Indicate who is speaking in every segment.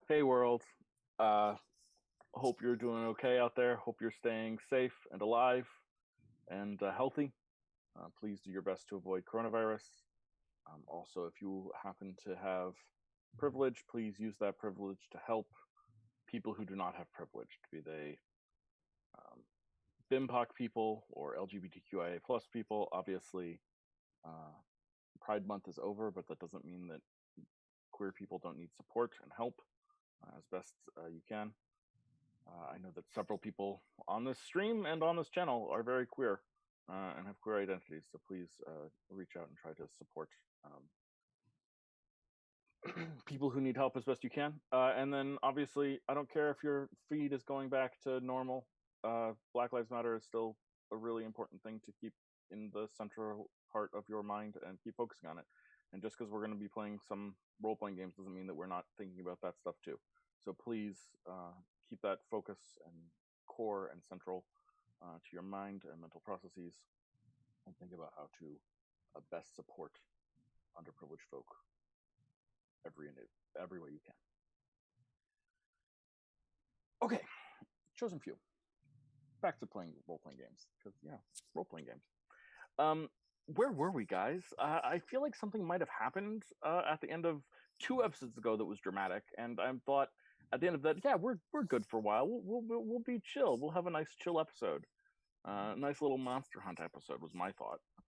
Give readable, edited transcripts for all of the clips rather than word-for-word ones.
Speaker 1: Hey world. Hope you're doing okay out there. Hope you're staying safe and alive and healthy. Please do your best to avoid coronavirus. Also, if you happen to have privilege, please use that privilege to help people who do not have privilege, be they um, BIMPOC people or LGBTQIA plus people. Obviously, uh, Pride Month is over, but that doesn't mean that queer people don't need support and help as best you can. I know that several people on this stream and on this channel are very queer and have queer identities, so please reach out and try to support people who need help as best you can. And then obviously, I don't care if your feed is going back to normal. Black Lives Matter is still a really important thing to keep in the central part of your mind and keep focusing on it. And just because we're going to be playing some role-playing games doesn't mean that we're not thinking about that stuff too. So please keep that focus and core and central to your mind and mental processes, and think about how to best support underprivileged folk every way you can. Okay, chosen few. Back to playing role-playing games, because role-playing games. Where were we, guys? I feel like something might have happened at the end of 2 episodes ago that was dramatic, and I thought at the end of that, yeah, we're good for a while. We'll be chill. We'll have a nice chill episode. Nice little Monster Hunt episode was my thought at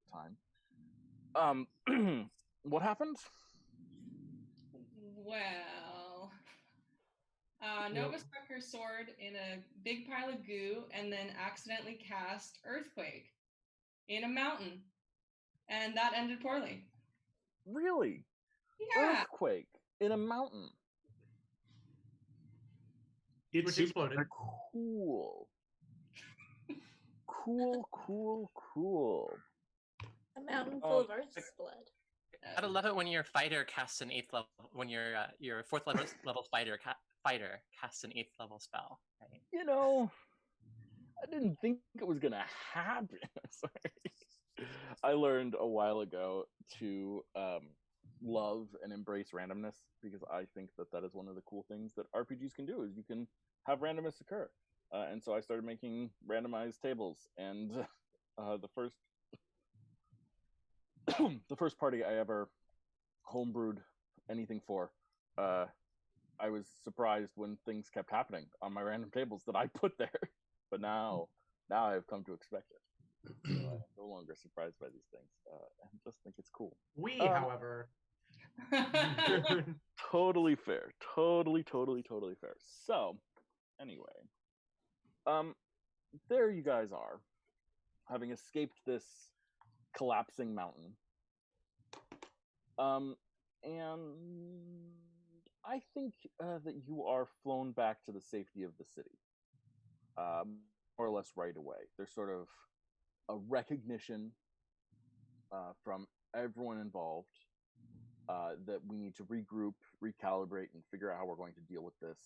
Speaker 1: the time. What happened?
Speaker 2: Well, Nova struck her sword in a big pile of goo and then accidentally cast Earthquake in a mountain. And that ended poorly.
Speaker 1: Really?
Speaker 2: Yeah.
Speaker 1: Earthquake in a mountain.
Speaker 3: Which exploded.
Speaker 1: Cool. Cool.
Speaker 4: A mountain full of Earth's blood.
Speaker 5: I'd love it when your fighter casts an 8th level. When your 4th level fighter casts an 8th level spell. Right?
Speaker 1: You know, I didn't think it was gonna happen. Sorry. I learned a while ago to love and embrace randomness, because I think that is one of the cool things that RPGs can do, is you can have randomness occur. And so I started making randomized tables, and the first party I ever homebrewed anything for, I was surprised when things kept happening on my random tables that I put there. But now I've come to expect it. So I'm no longer surprised by these things. I just think it's cool.
Speaker 3: We, however...
Speaker 1: Totally fair. Totally fair. So, anyway, there you guys are, having escaped this collapsing mountain. And I think that you are flown back to the safety of the city, more or less right away. There's sort of a recognition from everyone involved that we need to regroup, recalibrate, and figure out how we're going to deal with this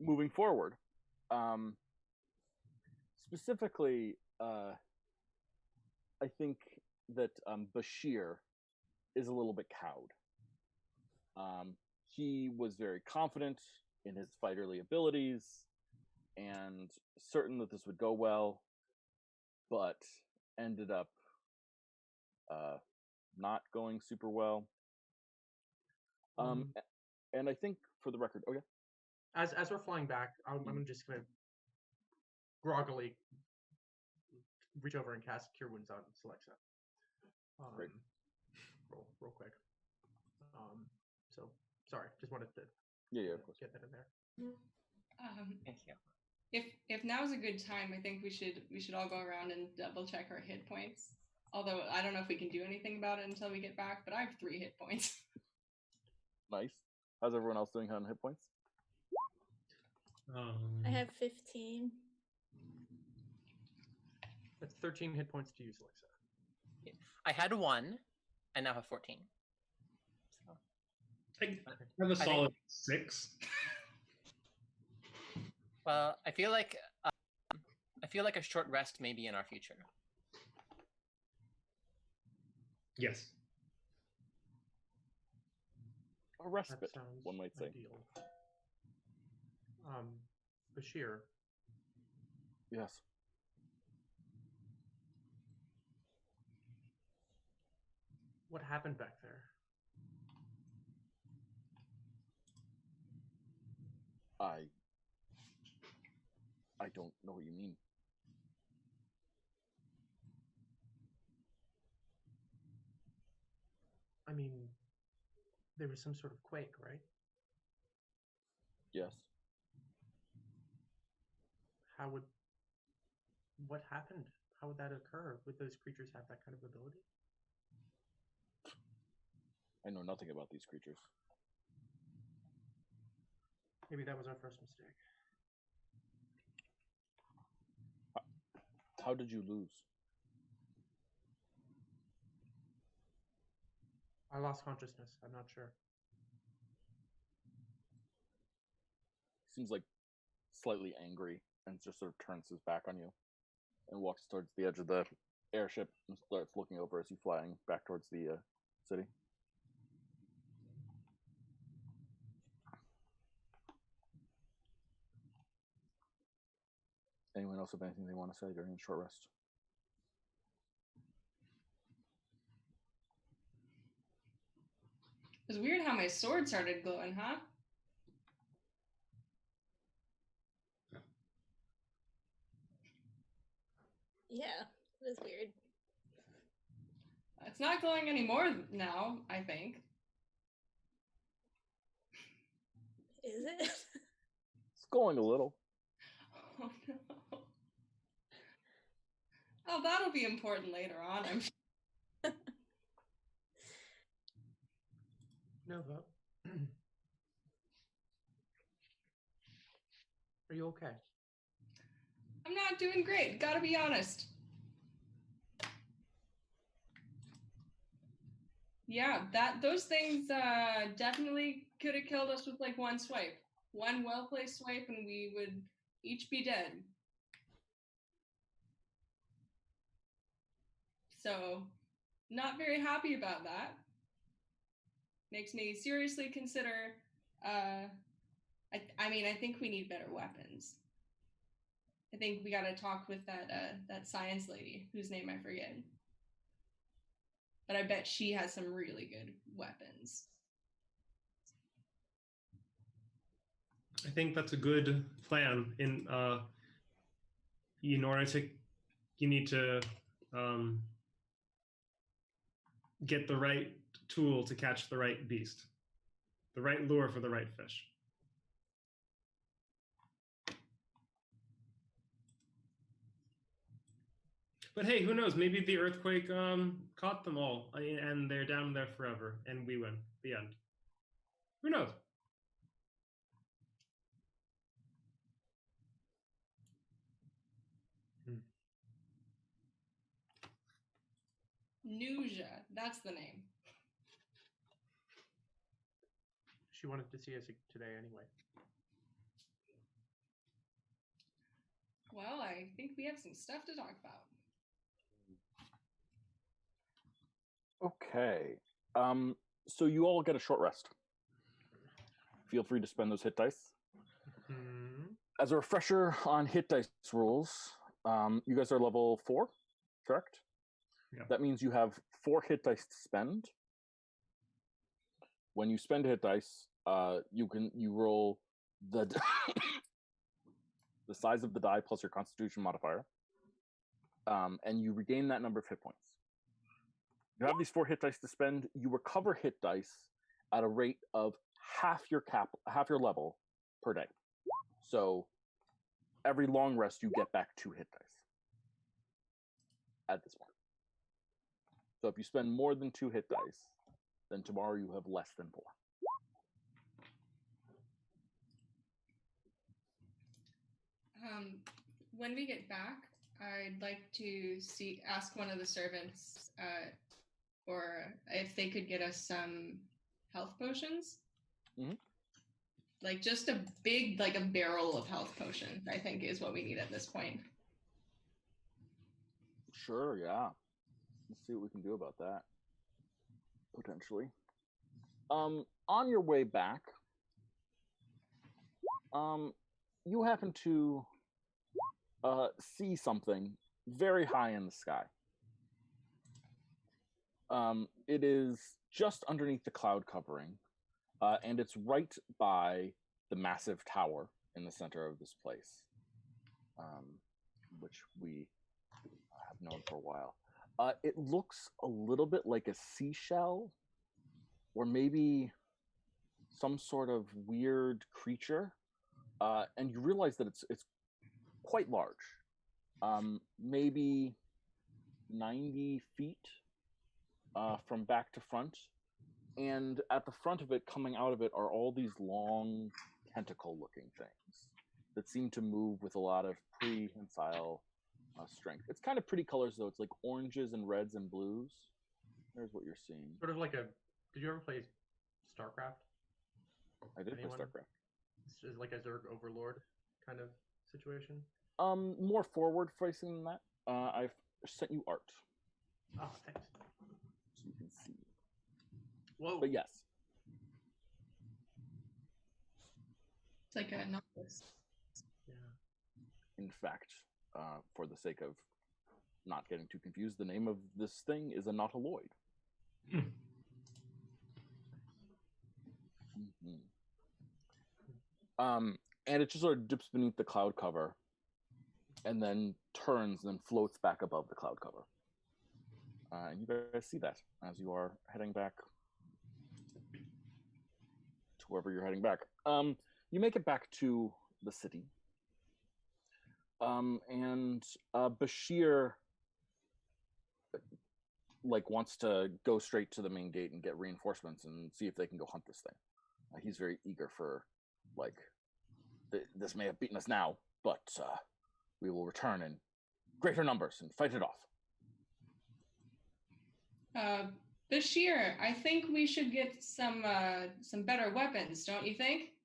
Speaker 1: moving forward. Specifically, I think that Bashir is a little bit cowed. He was very confident in his fighterly abilities and certain that this would go well, but ended up not going super well. And I think, for the record, okay.
Speaker 3: As we're flying back, I'm just gonna groggily reach over and cast Cure Wounds on Celexa.
Speaker 1: Great.
Speaker 3: Real quick. So sorry, just wanted to
Speaker 1: of course.
Speaker 3: get that in there.
Speaker 5: Thank you.
Speaker 2: If now's a good time, I think we should all go around and double check our hit points. Although I don't know if we can do anything about it until we get back, but I have 3 hit points.
Speaker 1: Nice. How's everyone else doing on hit points?
Speaker 4: I have 15.
Speaker 3: That's 13 hit points to use, Alexa.
Speaker 5: I had 1, and now have 14. So.
Speaker 6: I have a solid 6.
Speaker 5: Well, I feel like a short rest may be in our future.
Speaker 6: Yes.
Speaker 1: respite,
Speaker 3: sounds
Speaker 1: one might say.
Speaker 3: ideal. Bashir,
Speaker 1: Yes.
Speaker 3: what happened back there?
Speaker 1: I don't know what you mean.
Speaker 3: I mean, there was some sort of quake, right?
Speaker 1: Yes.
Speaker 3: What happened? How would that occur? Would those creatures have that kind of ability?
Speaker 1: I know nothing about these creatures.
Speaker 3: Maybe that was our first mistake.
Speaker 1: How did you lose?
Speaker 3: I lost consciousness. I'm not sure.
Speaker 1: Seems like slightly angry and just sort of turns his back on you and walks towards the edge of the airship and starts looking over as you flying back towards the city. Anyone else have anything they want to say during the short rest?
Speaker 2: It was weird how my sword started glowing, huh?
Speaker 4: Yeah, it was weird.
Speaker 2: It's not glowing anymore now, I think.
Speaker 4: Is it?
Speaker 1: It's going a little.
Speaker 2: Oh no. Oh, that'll be important later on, I'm sure.
Speaker 3: Nova, are you okay?
Speaker 2: I'm not doing great, gotta be honest. Yeah, those things definitely could have killed us with like one swipe. One well-placed swipe and we would each be dead. So, not very happy about that. Makes me seriously consider, I think we need better weapons. I think we gotta talk with that science lady, whose name I forget. But I bet she has some really good weapons.
Speaker 6: I think that's a good plan. In order to, you need to get the right tool to catch the right beast, the right lure for the right fish. But hey, who knows? Maybe the earthquake caught them all, and they're down there forever, and we win. The end. Who knows?
Speaker 2: Nuja, that's the name.
Speaker 3: She wanted to see us today anyway.
Speaker 2: Well, I think we have some stuff to talk about.
Speaker 1: Okay. So you all get a short rest. Feel free to spend those hit dice.
Speaker 3: Mm-hmm.
Speaker 1: As a refresher on hit dice rules, you guys are level 4, correct?
Speaker 6: Yeah.
Speaker 1: That means you have 4 hit dice to spend. When you spend hit dice, you roll the the size of the die plus your Constitution modifier, and you regain that number of hit points. You have these 4 hit dice to spend. You recover hit dice at a rate of half your level per day. So every long rest, you get back 2 hit dice at this point. So if you spend more than 2 hit dice, then tomorrow you have less than 4.
Speaker 2: When we get back, I'd like to ask one of the servants or if they could get us some health potions.
Speaker 1: Mm-hmm.
Speaker 2: Like just a big, like a barrel of health potions, I think is what we need at this point.
Speaker 1: Sure, yeah. Let's see what we can do about that. Potentially. on your way back, you happen to see something very high in the sky. It is just underneath the cloud covering, and it's right by the massive tower in the center of this place, which we have known for a while. It looks a little bit like a seashell, or maybe some sort of weird creature, and you realize that it's quite large, maybe 90 feet from back to front, and at the front of it, coming out of it, are all these long tentacle-looking things that seem to move with a lot of prehensile strength. It's kind of pretty colors, though. It's like oranges and reds and blues. There's what you're seeing.
Speaker 3: Sort of like a. Did you ever play StarCraft?
Speaker 1: I did
Speaker 3: Anyone?
Speaker 1: play StarCraft.
Speaker 3: It's like a Zerg Overlord kind of situation.
Speaker 1: More forward facing than that. I've sent you art,
Speaker 3: Oh, thanks.
Speaker 1: so you can see.
Speaker 3: Whoa.
Speaker 1: But yes,
Speaker 2: It's like a novice.
Speaker 3: Yeah.
Speaker 1: in fact, for the sake of not getting too confused, the name of this thing is a nautiloid.
Speaker 6: Hmm.
Speaker 1: And it just sort of dips beneath the cloud cover, and then turns and floats back above the cloud cover. And you guys see that as you are heading back to wherever you're heading back. You make it back to the city, and Bashir wants to go straight to the main gate and get reinforcements and see if they can go hunt this thing. He's very eager for this may have beaten us now, but we will return in greater numbers and fight it off.
Speaker 2: Bashir, I think we should get some better weapons, don't you think?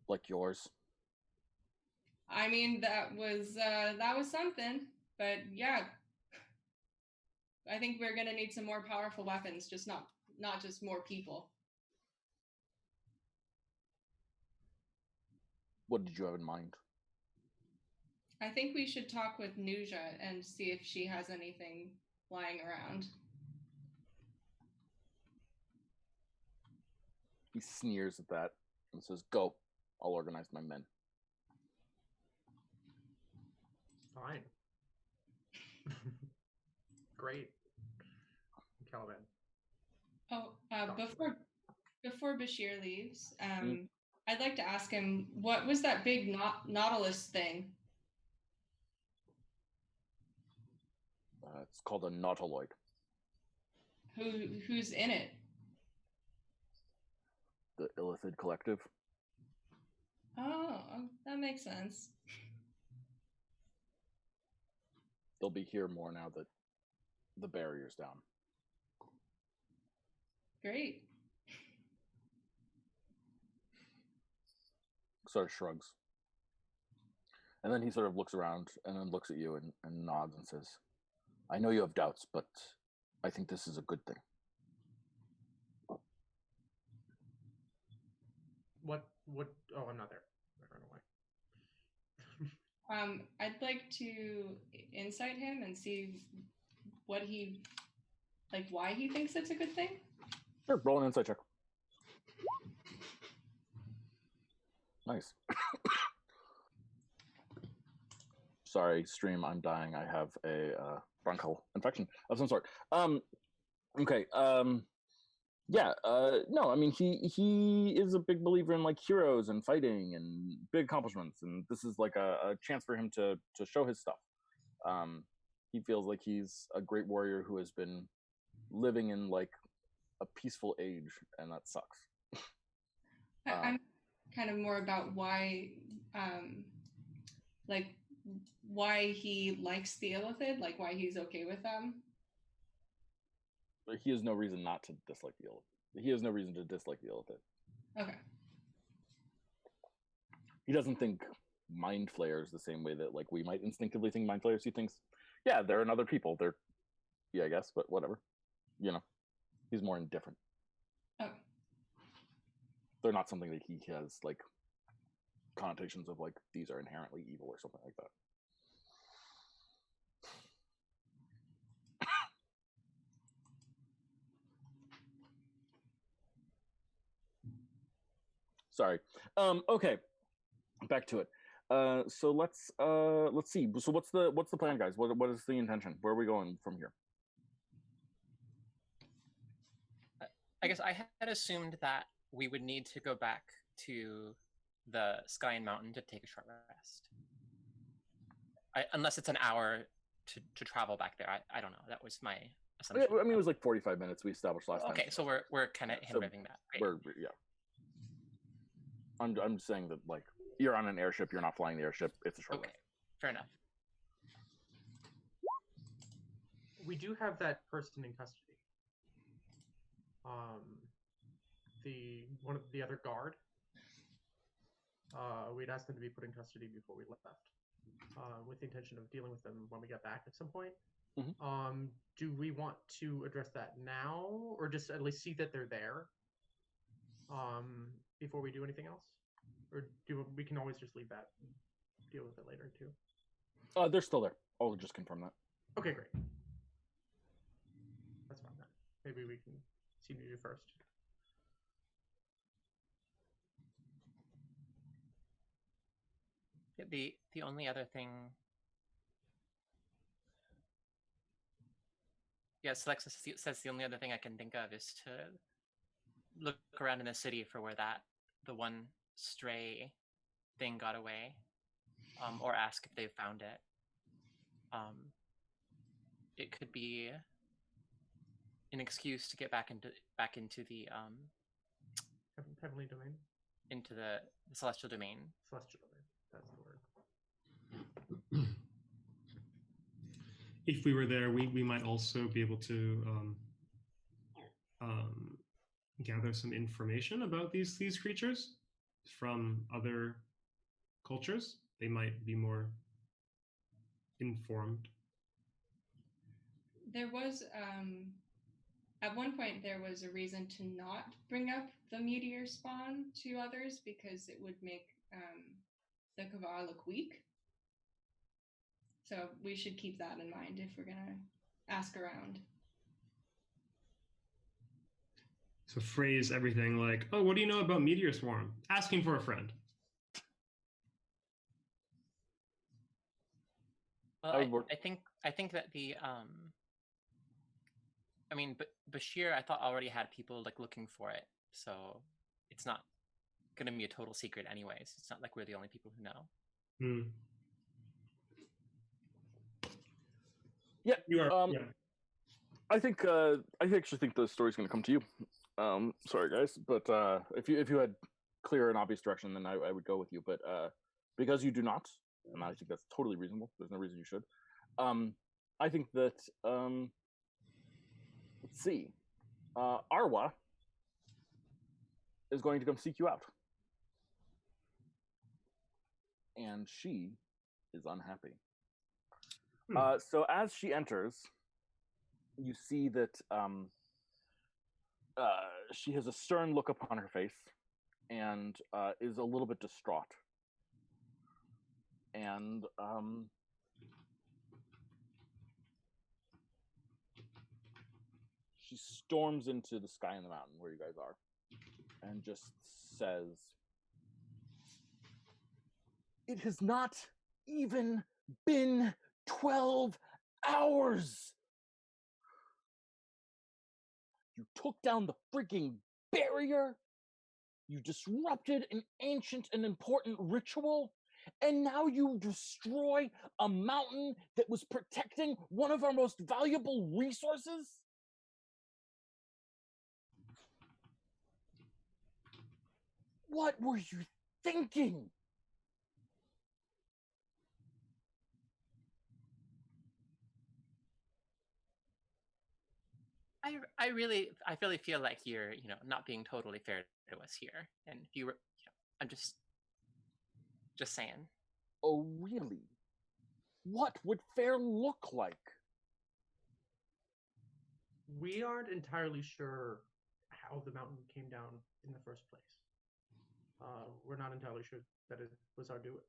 Speaker 1: Like yours.
Speaker 2: I mean, that was something, but yeah, I think we're gonna need some more powerful weapons, just not just more people.
Speaker 1: What did you have in mind?
Speaker 2: I think we should talk with Nuja and see if she has anything lying around.
Speaker 1: He sneers at that and says, "Go. I'll organize my men."
Speaker 3: Fine. Great. Caliban.
Speaker 2: Oh, before Bashir leaves, I'd like to ask him, what was that big Nautilus thing?
Speaker 1: It's called a nautiloid.
Speaker 2: Who's in it?
Speaker 1: The Illithid Collective.
Speaker 2: Oh, that makes sense.
Speaker 1: They'll be here more now that the barrier's down.
Speaker 2: Great.
Speaker 1: Sort of shrugs. And then he sort of looks around and then looks at you and nods and says, "I know you have doubts, but I think this is a good thing."
Speaker 3: What? Oh, I'm not there. I ran away.
Speaker 2: I'd like to insight him and see what why he thinks it's a good thing.
Speaker 1: Sure, roll an insight check. Nice. Sorry, stream, I'm dying. I have a bronchial infection of some sort. Okay. Yeah. No, I mean he is a big believer in like heroes and fighting and big accomplishments, and this is like a chance for him to show his stuff. He feels like he's a great warrior who has been living in like a peaceful age, and that sucks.
Speaker 2: I'm kind of more about why, why he likes the Illithid, like why he's okay with them.
Speaker 1: But he has no reason not to dislike the Illithid. He has no reason to dislike the Illithid.
Speaker 2: Okay.
Speaker 1: He doesn't think mind flayers the same way that like we might instinctively think mind flayers. He thinks, yeah, they're another people. They're, yeah, I guess, but whatever. you know, he's more indifferent.
Speaker 2: Oh,
Speaker 1: They're not something that he has like connotations of like these are inherently evil or something like that. Sorry. Okay. Back to it. So let's see. So what's the plan, guys? What is the intention? Where are we going from here?
Speaker 5: I guess I had assumed that we would need to go back to the Sky and Mountain to take a short rest. Unless it's an hour to travel back there. I don't know. That was my assumption.
Speaker 1: I mean, it was like 45 minutes we established last time.
Speaker 5: Okay, so we're kind of hand-waving that. Great.
Speaker 1: Yeah. I'm saying that like you're on an airship, you're not flying the airship. It's a short
Speaker 5: Okay,
Speaker 1: rest.
Speaker 5: fair enough.
Speaker 3: We do have that person in custody. One of the other guard. We'd asked them to be put in custody before we left, with the intention of dealing with them when we get back at some point.
Speaker 1: Mm-hmm.
Speaker 3: Do we want to address that now, or just at least see that they're there, before we do anything else? Or we can always just leave that, deal with it later too?
Speaker 1: They're still there. I'll just confirm that.
Speaker 3: Okay, great. That's fine then. Maybe we can see you first.
Speaker 5: The only other thing, Alexa says the only other thing I can think of is to look around in the city for where the one stray thing got away, or ask if they've found it. It could be an excuse to get back into the
Speaker 3: Heavenly domain,
Speaker 5: into the celestial domain.
Speaker 3: celestial domain. That's the word.
Speaker 6: If we were there, we might also be able to gather some information about these creatures from other cultures. They might be more informed.
Speaker 2: there was at one point there was a reason to not bring up the meteor spawn to others because it would make the Kavar look weak. So we should keep that in mind if we're gonna ask around.
Speaker 6: So phrase everything like, "Oh, what do you know about meteor swarm?" Asking for a friend.
Speaker 5: Well, I think that Bashir, I thought already had people like looking for it, so it's not gonna be a total secret anyways. It's not like we're the only people who know.
Speaker 1: Yeah,
Speaker 6: you are.
Speaker 1: Yeah. I actually think the story's going to come to you. Sorry, guys, but if you had clear and obvious direction, then I would go with you. But because you do not, and I think that's totally reasonable. There's no reason you should. I think that let's see, Arwa is going to come seek you out, and she is unhappy. So as she enters, you see that she has a stern look upon her face and is a little bit distraught. And she storms into the Sky and the Mountain where you guys are and just says, "It has not even been 12 hours. You took down the freaking barrier. You disrupted an ancient and important ritual. And now you destroy a mountain that was protecting one of our most valuable resources? What were you thinking?"
Speaker 5: I really feel like you're not being totally fair to us here, and if you were, I'm just saying.
Speaker 1: Oh, really? What would fair look like?
Speaker 3: We aren't entirely sure how the mountain came down in the first place. We're not entirely sure that it was our doing.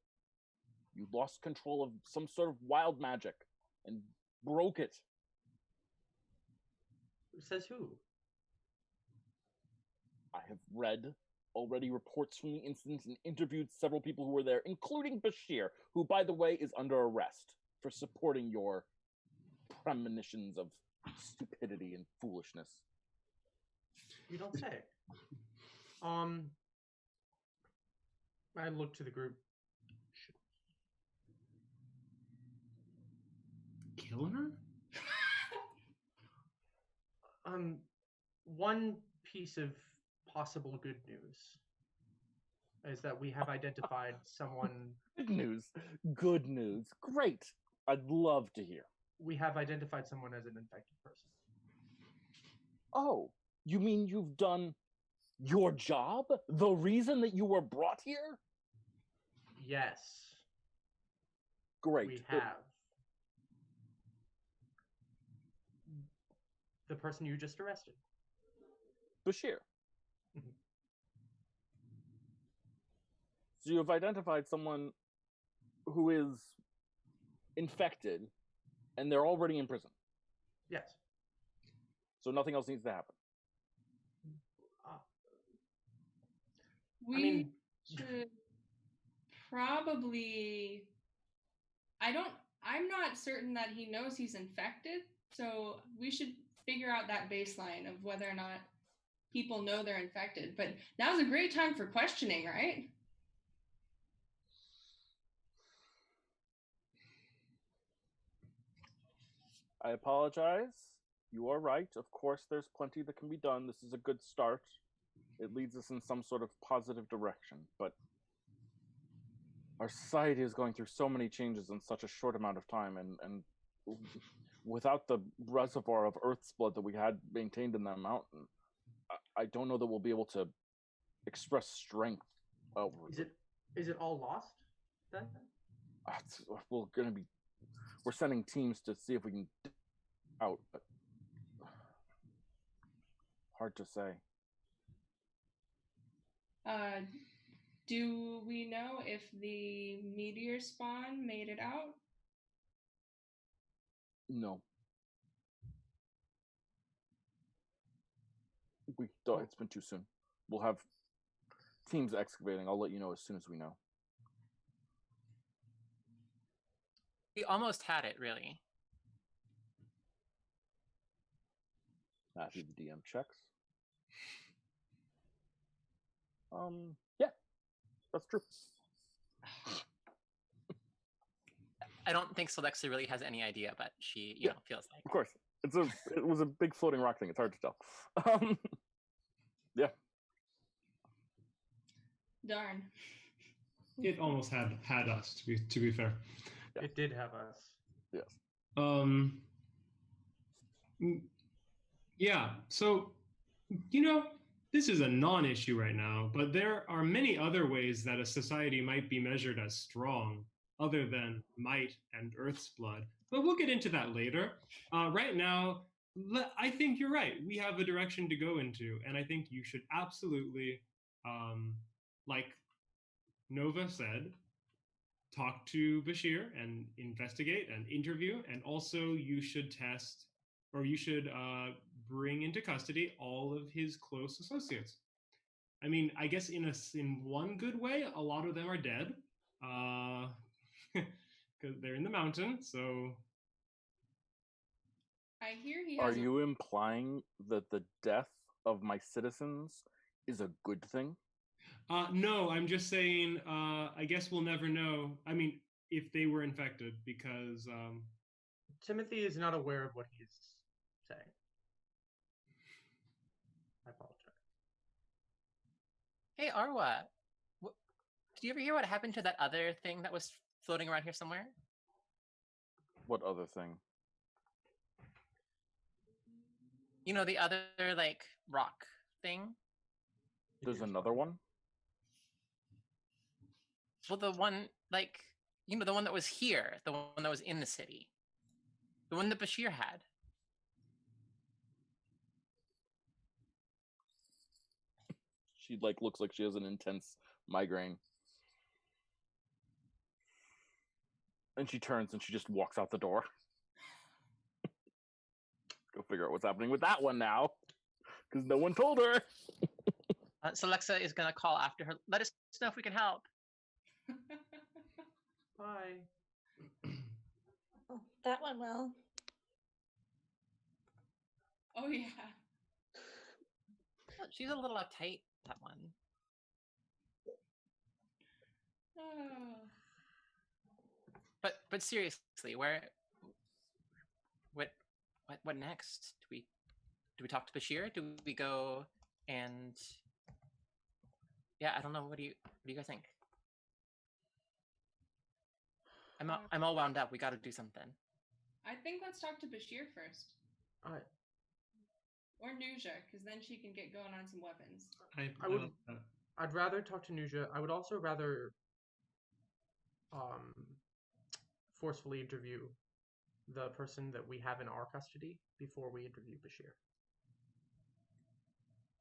Speaker 1: You lost control of some sort of wild magic and broke it.
Speaker 3: Says who?
Speaker 1: I have read already reports from the incident and interviewed several people who were there, including Bashir, who, by the way, is under arrest for supporting your premonitions of stupidity and foolishness.
Speaker 3: You don't say. I look to the group.
Speaker 6: Kill her?
Speaker 3: One piece of possible good news is that we have identified someone.
Speaker 1: Good news. Good news. Great. I'd love to hear.
Speaker 3: We have identified someone as an infected person.
Speaker 1: Oh, you mean you've done your job? The reason that you were brought here?
Speaker 3: Yes,
Speaker 1: Great.
Speaker 3: we have. The person you just arrested.
Speaker 1: Bashir.
Speaker 3: Mhm.
Speaker 1: So you have identified someone who is infected and they're already in prison.
Speaker 3: Yes.
Speaker 1: So nothing else needs to happen.
Speaker 2: We should probably. I'm not certain that he knows he's infected, so we should figure out that baseline of whether or not people know they're infected. But now's a great time for questioning, right?
Speaker 1: I apologize. You are right. Of course, there's plenty that can be done. This is a good start. It leads us in some sort of positive direction. But our society is going through so many changes in such a short amount of time. And without the reservoir of Earth's blood that we had maintained in that mountain, I don't know that we'll be able to express strength.
Speaker 3: Is it all lost then?
Speaker 1: We're sending teams to see if we can out, but hard to say.
Speaker 2: Do we know if the meteor spawn made it out?
Speaker 1: No. We don't. It's been too soon. We'll have teams excavating. I'll let you know as soon as we know.
Speaker 5: We almost had it, really.
Speaker 1: Matthew, the DM checks. Yeah, that's true.
Speaker 5: I don't think Celexia really has any idea, but she, you know, feels like.
Speaker 1: Of course, it was a big floating rock thing. It's hard to tell. Yeah.
Speaker 2: Darn.
Speaker 6: It almost had us. To be fair.
Speaker 1: Yeah.
Speaker 3: It did have us.
Speaker 1: Yes.
Speaker 6: Yeah. So, this is a non-issue right now, but there are many other ways that a society might be measured as strong, other than might and Earth's blood. But we'll get into that later. Right now, I think you're right. We have a direction to go into, and I think you should absolutely, like Nova said, talk to Bashir and investigate and interview, and also you should test, or you should bring into custody all of his close associates. I mean, I guess in one good way, a lot of them are dead, because they're in the mountain. So,
Speaker 2: I hear he
Speaker 1: Are
Speaker 2: has.
Speaker 1: you implying that the death of my citizens is a good thing?
Speaker 6: No, I'm just saying. I guess we'll never know. I mean, if they were infected, because
Speaker 3: Timothy is not aware of what he's saying. I apologize.
Speaker 5: Hey, Arwa, did you ever hear what happened to that other thing that was floating around here somewhere?
Speaker 1: What other thing?
Speaker 5: You know, the other, like, rock thing?
Speaker 1: There's another one?
Speaker 5: Well, the one, like, the one that was here, the one that was in the city. The one that Bashir had.
Speaker 1: She like looks like she has an intense migraine. And she turns and she just walks out the door. Go figure out what's happening with that one now, because no one told her.
Speaker 5: So Lexa is gonna call after her. Let us know if we can help.
Speaker 3: Bye.
Speaker 4: Oh, that went well.
Speaker 2: Oh yeah.
Speaker 5: She's a little uptight. That one.
Speaker 2: Oh.
Speaker 5: But seriously, what next? Do we talk to Bashir? Do we go and yeah, I don't know. What do you guys think? I'm all wound up. We got to do something.
Speaker 2: I think let's talk to Bashir first. Or Nuja, because then she can get going on some weapons.
Speaker 6: I would.
Speaker 3: I'd rather talk to Nuja. I would also rather forcefully interview the person that we have in our custody before we interview Bashir.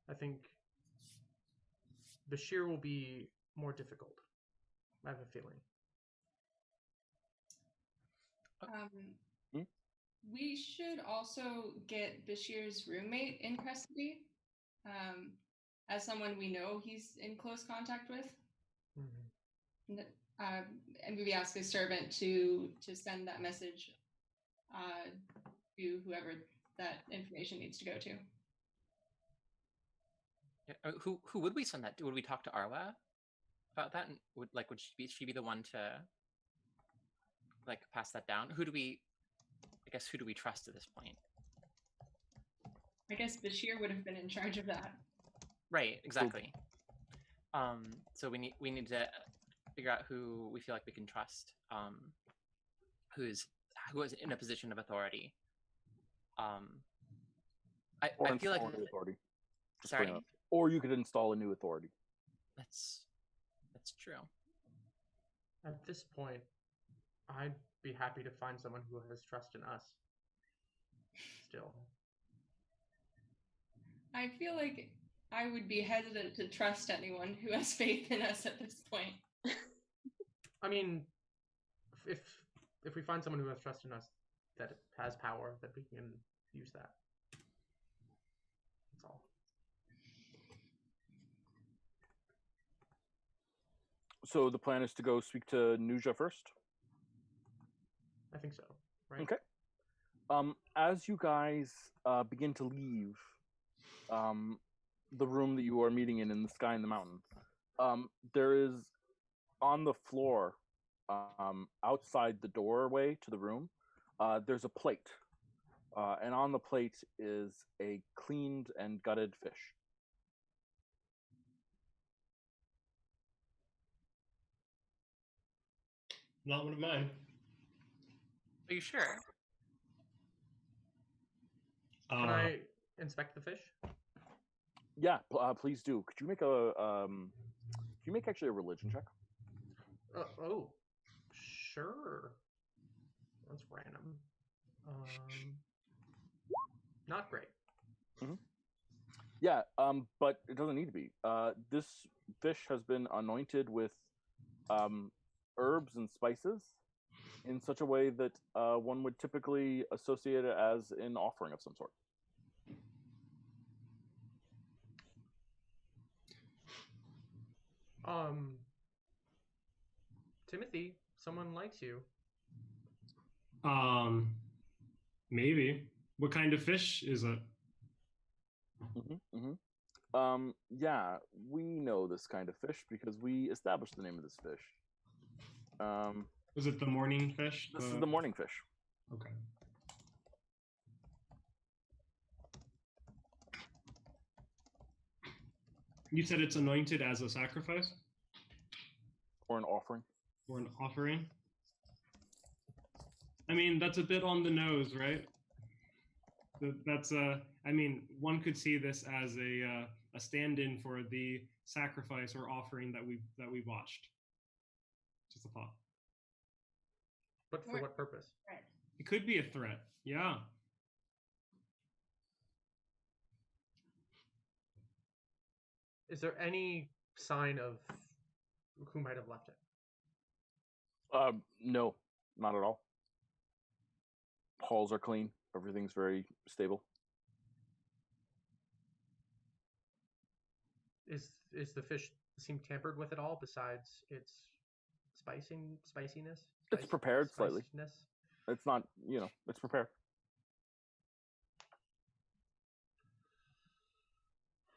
Speaker 3: I think Bashir will be more difficult. I have a feeling.
Speaker 2: We should also get Bashir's roommate in custody, as someone we know he's in close contact with. Mm-hmm. And maybe ask his servant to send that message to whoever that information needs to go to.
Speaker 5: Yeah, who would we send that to? Would we talk to Arwa about that? And would she be the one to like pass that down? Who do we trust at this point?
Speaker 2: I guess Bashir would have been in charge of that.
Speaker 5: Right, exactly. So we need to figure out who we feel like we can trust, who is in a position of authority. I feel like
Speaker 1: authority.
Speaker 5: Sorry.
Speaker 1: Or you could install a new authority.
Speaker 5: That's true.
Speaker 3: At this point, I'd be happy to find someone who has trust in us. Still.
Speaker 2: I feel like I would be hesitant to trust anyone who has faith in us at this point.
Speaker 3: I mean, if we find someone who has trust in us that has power, that we can use that. That's all.
Speaker 1: So the plan is to go speak to Nuja first?
Speaker 3: I think so, right?
Speaker 1: Okay. As you guys begin to leave the room that you are meeting in the Sky in the Mountain, there is on the floor outside the doorway to the room, there's a plate. And on the plate is a cleaned and gutted fish.
Speaker 6: Not one of mine.
Speaker 5: Are you sure?
Speaker 3: Can I inspect the fish?
Speaker 1: Yeah, please do. Could you make actually a religion check?
Speaker 3: Oh, sure. That's random. Not great.
Speaker 1: Mm-hmm. Yeah, but it doesn't need to be. This fish has been anointed with herbs and spices in such a way that one would typically associate it as an offering of some sort.
Speaker 3: Timothy, someone likes you.
Speaker 6: Maybe. What kind of fish is it?
Speaker 1: Yeah, we know this kind of fish because we established the name of this fish.
Speaker 6: Was it the morning fish?
Speaker 1: This is the morning fish.
Speaker 6: Okay. You said it's anointed as a sacrifice?
Speaker 1: Or an offering.
Speaker 6: Or an offering? I mean, that's a bit on the nose, right? That's I mean, one could see this as a stand-in for the sacrifice or offering that we watched. Just a thought.
Speaker 3: But for what purpose?
Speaker 6: It could be a threat. Yeah.
Speaker 3: Is there any sign of who might have left it?
Speaker 1: No, not at all. Halls are clean. Everything's very stable.
Speaker 3: Is the fish seem tampered with at all besides its spiciness?
Speaker 1: It's prepared slightly.
Speaker 3: Spiciness?
Speaker 1: It's not, it's prepared.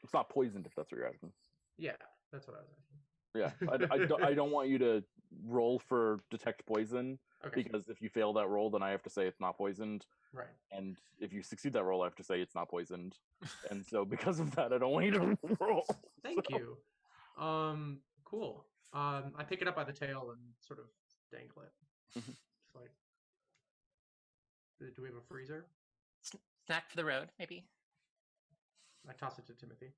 Speaker 1: It's not poisoned, if that's what you're asking.
Speaker 3: Yeah, that's what I was asking.
Speaker 1: Yeah, I don't want you to roll for detect poison,
Speaker 3: Okay.
Speaker 1: because if you fail that roll, then I have to say it's not poisoned.
Speaker 3: Right.
Speaker 1: And if you succeed that roll, I have to say it's not poisoned. And so because of that, I don't want you to roll.
Speaker 3: Thank you. Cool. I pick it up by the tail and sort of dangle it.
Speaker 1: Mhm.
Speaker 3: It's like, do we have a freezer?
Speaker 5: Snack for the road, maybe.
Speaker 3: I toss it to Timothy.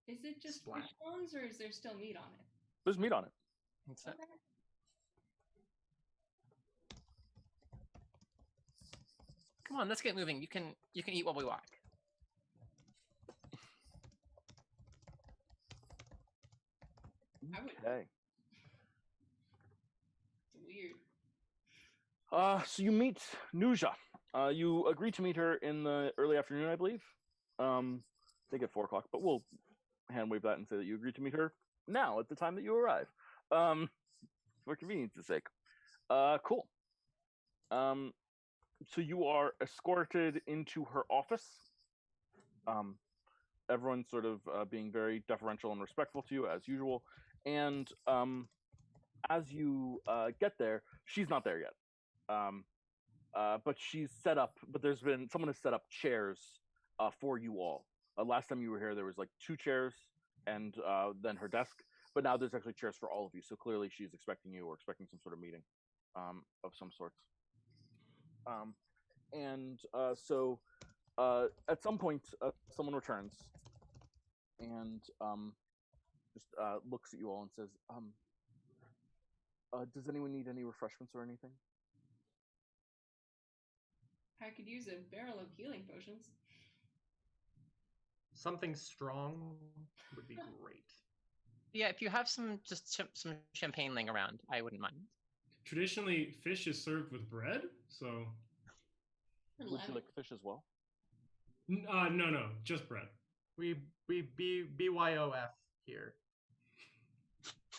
Speaker 2: Is it just
Speaker 3: Splat.
Speaker 2: fish bones, or is there still meat on it?
Speaker 1: There's meat on it.
Speaker 5: It's Come on, let's get moving. You can eat while we walk.
Speaker 2: I would.
Speaker 1: Okay.
Speaker 2: It's weird.
Speaker 1: So you meet Nuja. You agree to meet her in the early afternoon, I believe. They get 4 o'clock, but we'll hand wave that and say that you agreed to meet her now at the time that you arrive. For convenience's sake. Cool. So you are escorted into her office. Everyone's sort of being very deferential and respectful to you as usual. And as you get there, she's not there yet. But she's set up. But someone has set up chairs for you all. Last time you were here, there was like 2 chairs and then her desk. But now there's actually chairs for all of you. So clearly she's expecting you or expecting some sort of meeting of some sorts. So at some point, someone returns and just looks at you all and says, does anyone need any refreshments or anything?
Speaker 2: I could use a barrel of healing potions.
Speaker 3: Something strong would be great.
Speaker 5: Yeah, if you have some champagne laying around, I wouldn't mind.
Speaker 6: Traditionally, fish is served with bread, so.
Speaker 1: Would you like fish as well?
Speaker 6: No, just bread.
Speaker 3: We BYOF here.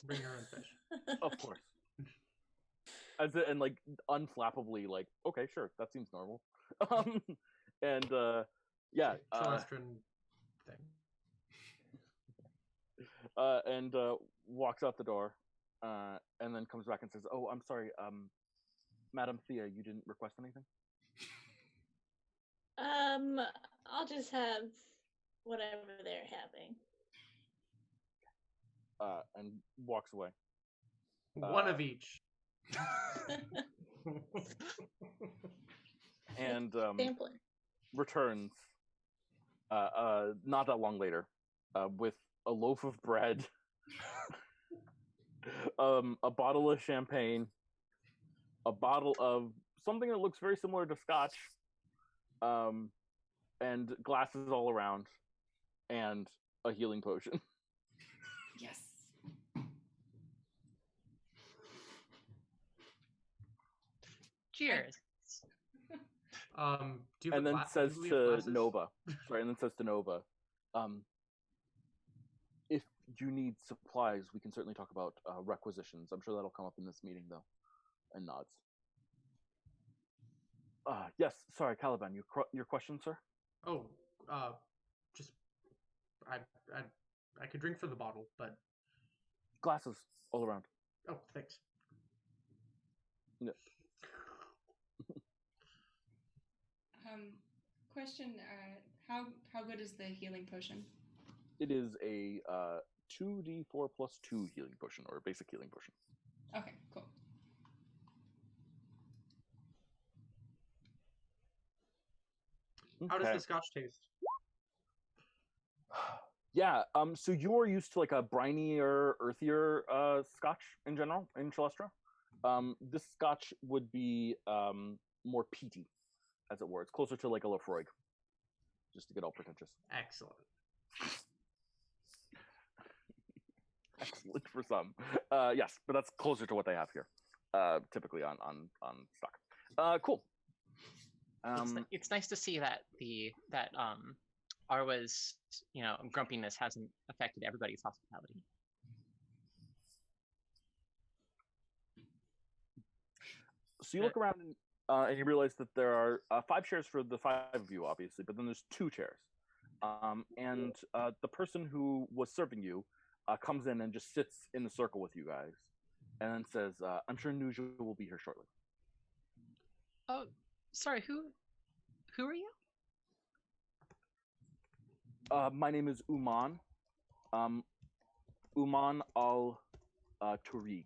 Speaker 3: Bring your own fish.
Speaker 1: Of course. And like unflappably, like, okay, sure, that seems normal. Yeah.
Speaker 3: Celestrin thing.
Speaker 1: And walks out the door, and then comes back and says, "Oh, I'm sorry, Madam Thea, you didn't request anything?"
Speaker 4: I'll just have whatever they're having.
Speaker 1: And walks away.
Speaker 3: One of each.
Speaker 1: And
Speaker 4: Sampler.
Speaker 1: returns not that long later with a loaf of bread, a bottle of champagne, a bottle of something that looks very similar to scotch, and glasses all around, and a healing potion.
Speaker 2: Yes.
Speaker 5: Cheers.
Speaker 3: Do you
Speaker 1: And then says
Speaker 3: do we have
Speaker 1: to
Speaker 3: glasses?
Speaker 1: Nova, sorry, and then says to Nova, if you need supplies, we can certainly talk about requisitions. I'm sure that'll come up in this meeting, though. And nods. Yes, sorry, Caliban, your question, sir?
Speaker 3: Oh, just I could drink from the bottle, but
Speaker 1: Glasses all around.
Speaker 3: oh, thanks.
Speaker 1: Yeah.
Speaker 2: Question: how good is the healing potion?
Speaker 1: It is a 2d4 plus 2 healing potion, or a basic healing potion.
Speaker 2: Okay, cool.
Speaker 3: How does
Speaker 1: Okay.
Speaker 3: the scotch taste?
Speaker 1: Yeah, so you're used to like a brinier, earthier scotch in general in Celestra. This scotch would be more peaty, as it were. It's closer to like a Lafroig, just to get all pretentious.
Speaker 3: Excellent.
Speaker 1: Excellent for some. Yes, but that's closer to what they have here, typically on stock. Cool.
Speaker 5: It's nice to see that Arwa's grumpiness hasn't affected everybody's hospitality.
Speaker 1: So you look around and you realize that there are 5 chairs for the 5 of you, obviously, but then there's 2 chairs. And the person who was serving you comes in and just sits in the circle with you guys, and then says, "I'm sure Nuja will be here shortly."
Speaker 5: Oh, sorry. Who are you?
Speaker 1: My name is Uman. Uman al Tariq.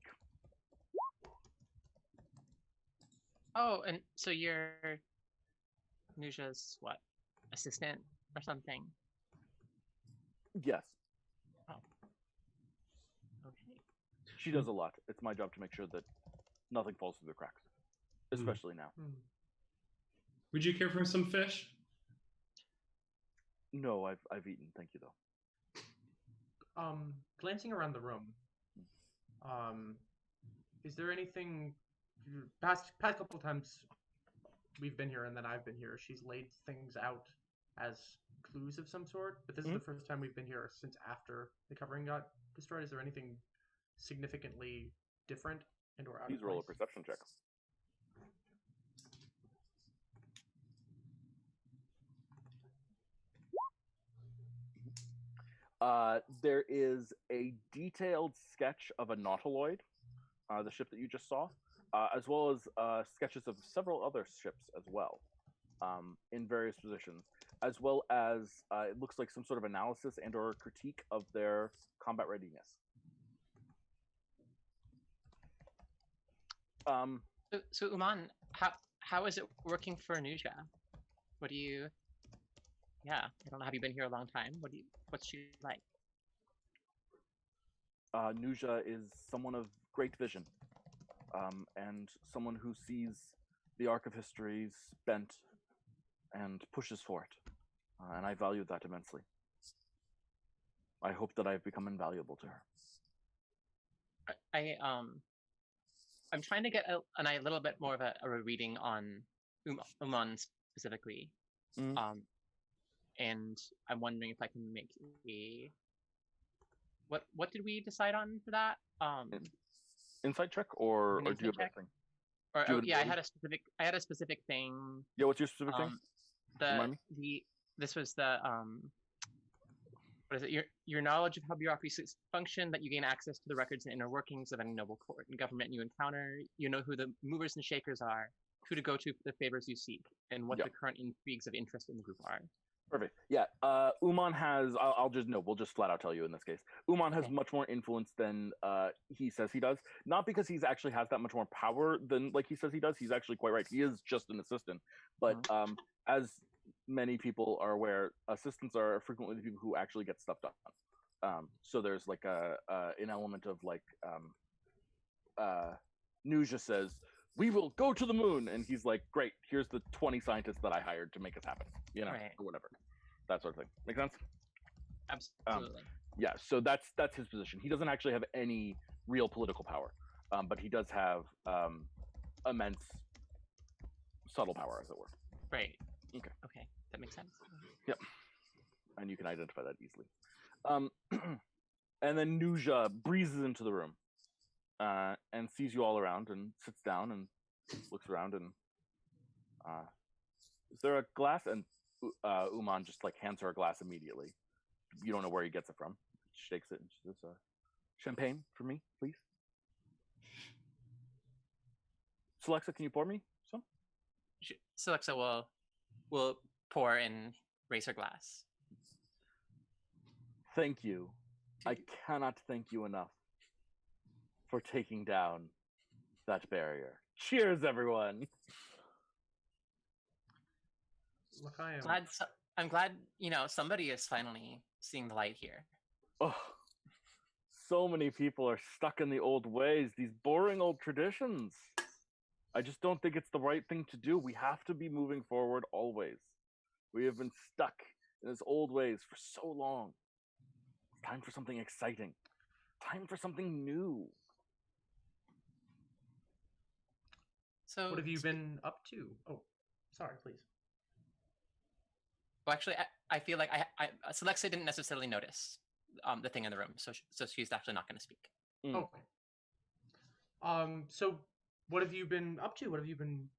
Speaker 5: Oh, and so you're Nuja's what, assistant or something?
Speaker 1: Yes,
Speaker 5: Okay.
Speaker 1: she does a lot. It's my job to make sure that nothing falls through the cracks, especially now.
Speaker 6: Would you care for some fish?
Speaker 1: No, I've eaten. Thank you, though.
Speaker 3: Glancing around the room, is there anything? Past couple times we've been here and then I've been here, she's laid things out as clues of some sort. But this is the first time we've been here since after the covering got destroyed. Is there anything significantly different and or out
Speaker 1: Please
Speaker 3: of
Speaker 1: roll a
Speaker 3: place?
Speaker 1: perception check. There is a detailed sketch of a nautiloid, the ship that you just saw, as well as sketches of several other ships as well, in various positions, as well as it looks like some sort of analysis and or critique of their combat readiness.
Speaker 5: So Uman, how is it working for Nuja? What do you? Yeah, I don't know. Have you been here a long time? What's she like?
Speaker 1: Nuja is someone of great vision, and someone who sees the arc of history bent and pushes for it, and I value that immensely. I hope that I've become invaluable to her.
Speaker 5: I'm trying to get a little bit more of a reading on Uman specifically, and I'm wondering if I can make a. What did we decide on for that?
Speaker 1: Insight check or do you have
Speaker 5: check?
Speaker 1: anything?
Speaker 5: Or yeah, I had a specific thing.
Speaker 1: Yeah, what's your specific thing?
Speaker 5: This was the what is it? Your knowledge of how bureaucracies function, that you gain access to the records and inner workings of any noble court and government you encounter. You know who the movers and shakers are, who to go to for the favors you seek, and what the current intrigues of interest in the group are.
Speaker 1: Perfect. Yeah. Uman has. We'll just flat out tell you in this case. Uman has much more influence than he says he does. Not because he's actually has that much more power than like he says he does. He's actually quite right. He is just an assistant. But as many people are aware, assistants are frequently the people who actually get stuff done. So there's like an element of like Nuja says, "We will go to the moon," and he's like, "Great, here's the 20 scientists that I hired to make us happen," or whatever, that sort of thing. Make sense?
Speaker 5: Absolutely.
Speaker 1: Yeah. So that's his position. He doesn't actually have any real political power, but he does have immense subtle power, as it were.
Speaker 5: Right.
Speaker 1: Okay,
Speaker 5: that makes sense.
Speaker 1: Yep. And you can identify that easily. And then Nuja breezes into the room. And sees you all around and sits down and looks around and is there a glass? And Uman just like hands her a glass immediately. You don't know where he gets it from. She shakes it and she says, "Champagne for me, please." Selexa, can you pour me some?
Speaker 5: Selexa will pour and raise her glass.
Speaker 1: Thank you. I cannot thank you enough for taking down that barrier. Cheers, everyone!
Speaker 3: Look,
Speaker 5: I'm glad somebody is finally seeing the light here.
Speaker 1: Oh, so many people are stuck in the old ways, these boring old traditions. I just don't think it's the right thing to do. We have to be moving forward always. We have been stuck in his old ways for so long. It's time for something exciting. Time for something new.
Speaker 5: So
Speaker 3: What have you been up to? Oh, sorry, please.
Speaker 5: Well, actually, I feel like Celexa didn't necessarily notice the thing in the room, so she's actually not going to speak.
Speaker 3: Okay. So what have you been up to? What have you been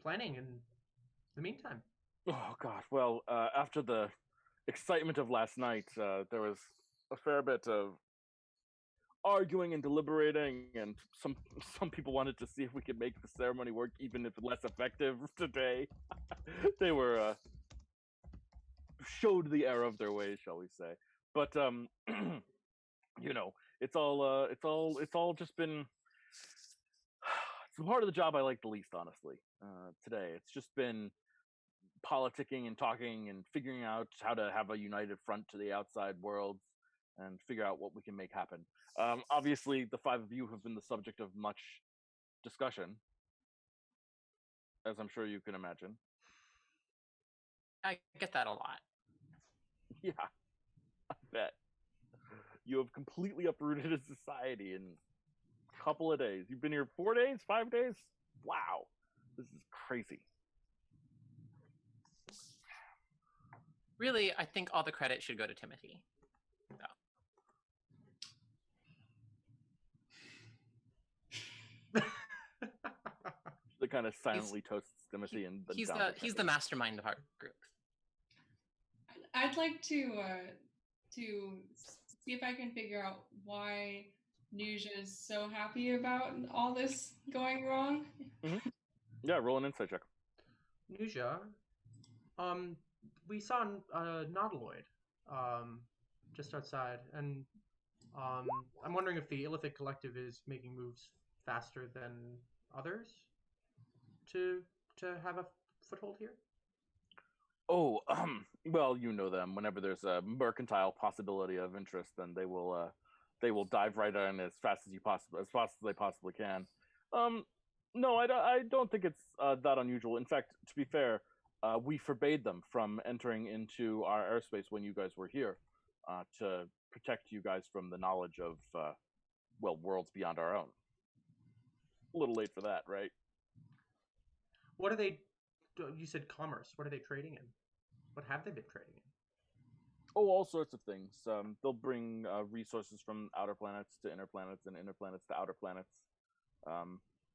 Speaker 3: planning in the meantime?
Speaker 1: Oh gosh, well, after the excitement of last night, there was a fair bit of arguing and deliberating, and some people wanted to see if we could make the ceremony work, even if less effective today. They were showed the error of their ways, shall we say? But you know, it's all just been. It's the part of the job I like the least, honestly. Today, it's just been politicking and talking and figuring out how to have a united front to the outside world and figure out what we can make happen. Obviously, the five of you have been the subject of much discussion, as I'm sure you can imagine.
Speaker 5: I get that a lot.
Speaker 1: Yeah, I bet. You have completely uprooted a society in a couple of days. You've been here 4 days, 5 days? Wow. This is crazy.
Speaker 5: Really, I think all the credit should go to Timothy.
Speaker 1: The kind of silently toasts Timothy and then
Speaker 5: he's the mastermind of our group.
Speaker 2: I'd like to see if I can figure out why Nuja is so happy about all this going wrong.
Speaker 1: Mm-hmm. Yeah, roll an insight check.
Speaker 3: Nuja, we saw a nautiloid just outside, and I'm wondering if the Illithid Collective is making moves faster than others to have a foothold here.
Speaker 1: Oh, well, you know them. Whenever there's a mercantile possibility of interest, then they will dive right in as fast as they possibly can. No, I don't think it's that unusual. In fact, to be fair, we forbade them from entering into our airspace when you guys were here, to protect you guys from the knowledge of, worlds beyond our own. A little late for that, right?
Speaker 3: What are they? You said commerce. What are they trading in? What have they been trading in?
Speaker 1: Oh, all sorts of things. They'll bring resources from outer planets to inner planets and inner planets to outer planets.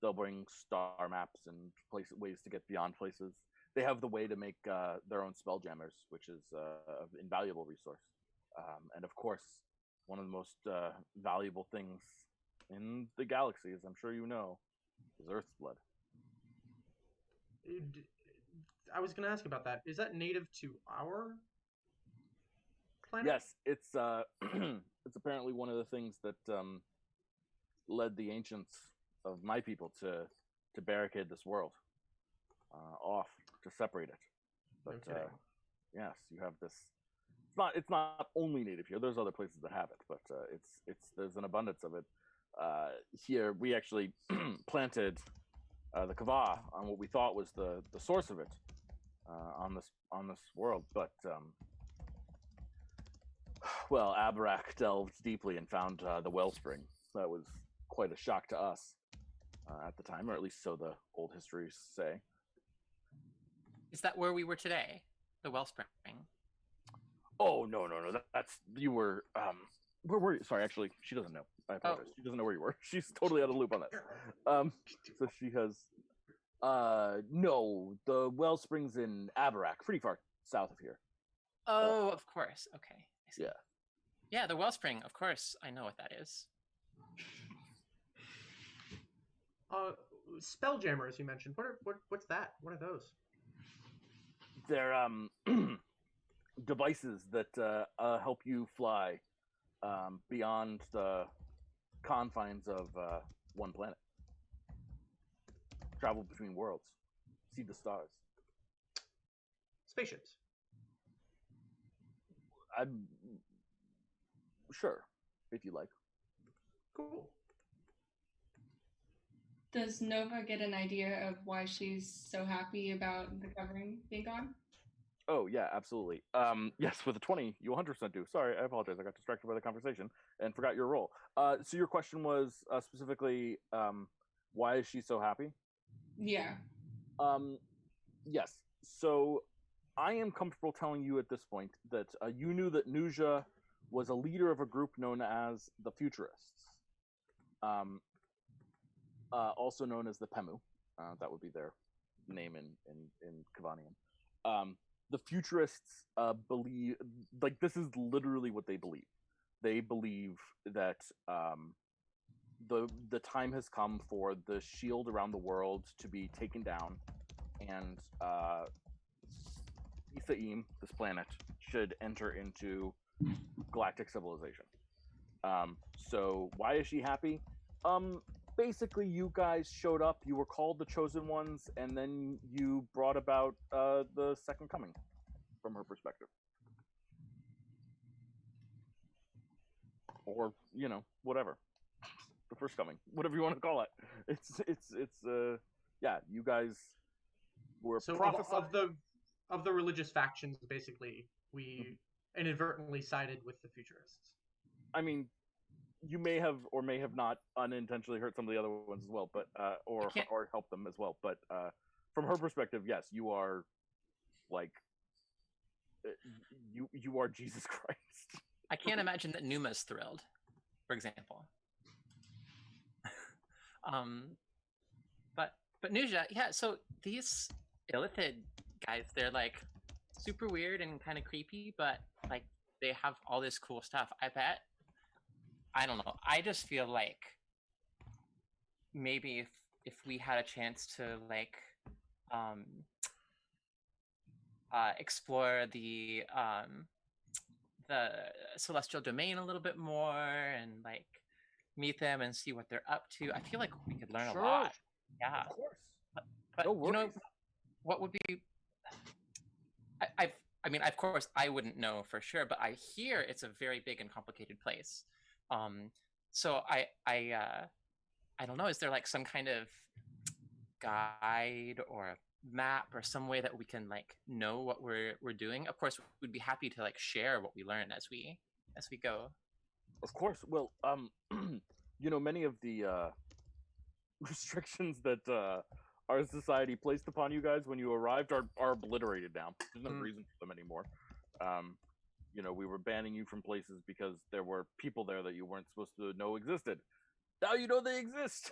Speaker 1: They'll bring star maps and ways to get beyond places. They have the way to make their own spelljammers, which is an invaluable resource. And of course, one of the most valuable things in the galaxy, as I'm sure you know, is Earth's blood.
Speaker 3: I was going to ask about that. Is that native to our planet?
Speaker 1: Yes, it's it's apparently one of the things that led the ancients of my people to barricade this world off, to separate it. But yes, you have this. It's not only native here. There's other places that have it, but there's an abundance of it. Here we actually planted the kava on what we thought was the source of it on this world, but Abarak delved deeply and found the wellspring. That was quite a shock to us at the time, or at least so the old histories say.
Speaker 5: Is that where we were today? The wellspring?
Speaker 1: Oh, no. That's you were. Where were you? Sorry, actually, she doesn't know. I apologize. She doesn't know where you were. She's totally out of the loop on that. So she has. No, the wellspring's in Abarak, pretty far south of here.
Speaker 5: Oh, of course. Okay. I see.
Speaker 1: Yeah.
Speaker 5: Yeah, the wellspring. Of course, I know what that is.
Speaker 3: Spelljammers, you mentioned. What's that? What are those?
Speaker 1: They're devices that help you fly beyond the confines of one planet. Travel between worlds, see the stars.
Speaker 3: Spaceships.
Speaker 1: I'm sure, if you like.
Speaker 3: Cool.
Speaker 2: Does Nova get an idea of why she's so happy about the covering being gone?
Speaker 1: Oh yeah, absolutely. Yes, with a 20, you 100% do. Sorry, I apologize. I got distracted by the conversation and forgot your role. So your question was specifically, why is she so happy?
Speaker 2: Yeah.
Speaker 1: Um, yes. So I am comfortable telling you at this point that you knew that Nuja was a leader of a group known as the Futurists, um, also known as the Pemu. That would be their name in Kavanian. The Futurists believe, like, this is literally what they believe. They believe that the time has come for the shield around the world to be taken down, and Ithaim, this planet, should enter into galactic civilization. So why is she happy? Basically, you guys showed up. You were called the chosen ones, and then you brought about the second coming, from her perspective, or whatever, the first coming, whatever you want to call it. It's yeah. You guys were
Speaker 3: So
Speaker 1: prophesied.
Speaker 3: of the religious factions, basically, we inadvertently sided with the Futurists.
Speaker 1: I mean, you may have or may have not unintentionally hurt some of the other ones as well, but or help them as well. But from her perspective, yes, you are like you are Jesus Christ.
Speaker 5: I can't imagine that Numa's thrilled, for example. But Nuja, yeah. So these Illithid guys, they're like super weird and kind of creepy, but like they have all this cool stuff. I bet. I don't know. I just feel like maybe if we had a chance to like explore the celestial domain a little bit more and like meet them and see what they're up to, I feel like we could learn a lot. Yeah,
Speaker 1: Of course.
Speaker 5: but
Speaker 1: No worries.
Speaker 5: what would be? I mean, of course, I wouldn't know for sure, but I hear it's a very big and complicated place. So I don't know. Is there like some kind of guide or map or some way that we can like know what we're doing? Of course, we'd be happy to like share what we learn as we go.
Speaker 1: Of course. Well, many of the restrictions that our society placed upon you guys when you arrived are obliterated now. There's no reason for them anymore. We were banning you from places because there were people there that you weren't supposed to know existed. Now you know they exist.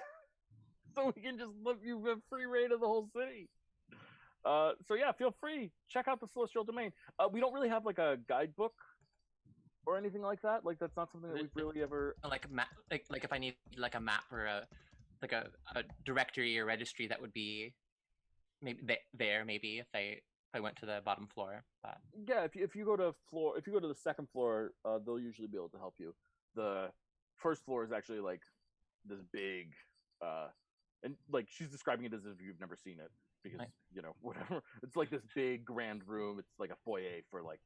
Speaker 1: So we can just let you have free reign of the whole city. So yeah, feel free. Check out the Celestial Domain. We don't really have like a guidebook or anything like that. Like that's not something that we've really ever
Speaker 5: like a map. Like if I need like a map or a directory or registry, that would be maybe there. Maybe if I went to the bottom floor. But
Speaker 1: yeah, if you go to the second floor, they'll usually be able to help you. The first floor is actually like this big, and like she's describing it as if you've never seen it because whatever. It's like this big grand room. It's like a foyer for like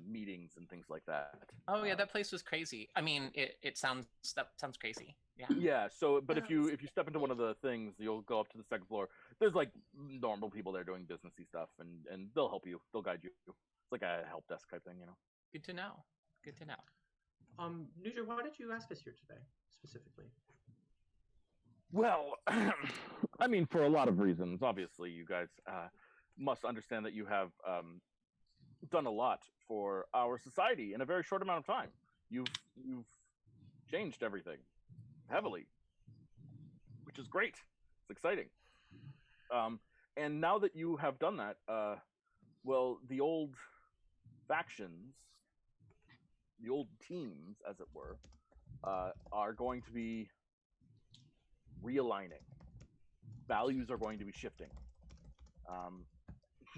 Speaker 1: meetings and things like that.
Speaker 5: Oh yeah, that place was crazy. I mean, it sounds crazy. Yeah.
Speaker 1: Yeah. So, but if you step into one of the things, you'll go up to the second floor. There's like normal people there doing businessy stuff, and they'll help you. They'll guide you. It's like a help desk type thing,
Speaker 5: Good to know. Good to know.
Speaker 3: Nuja, why did you ask us here today specifically?
Speaker 1: Well, I mean, for a lot of reasons. Obviously, you guys must understand that you have done a lot for our society in a very short amount of time. You've changed everything heavily, which is great. It's exciting. And now that you have done that, well, the old factions, the old teams, as it were, are going to be realigning. Values are going to be shifting.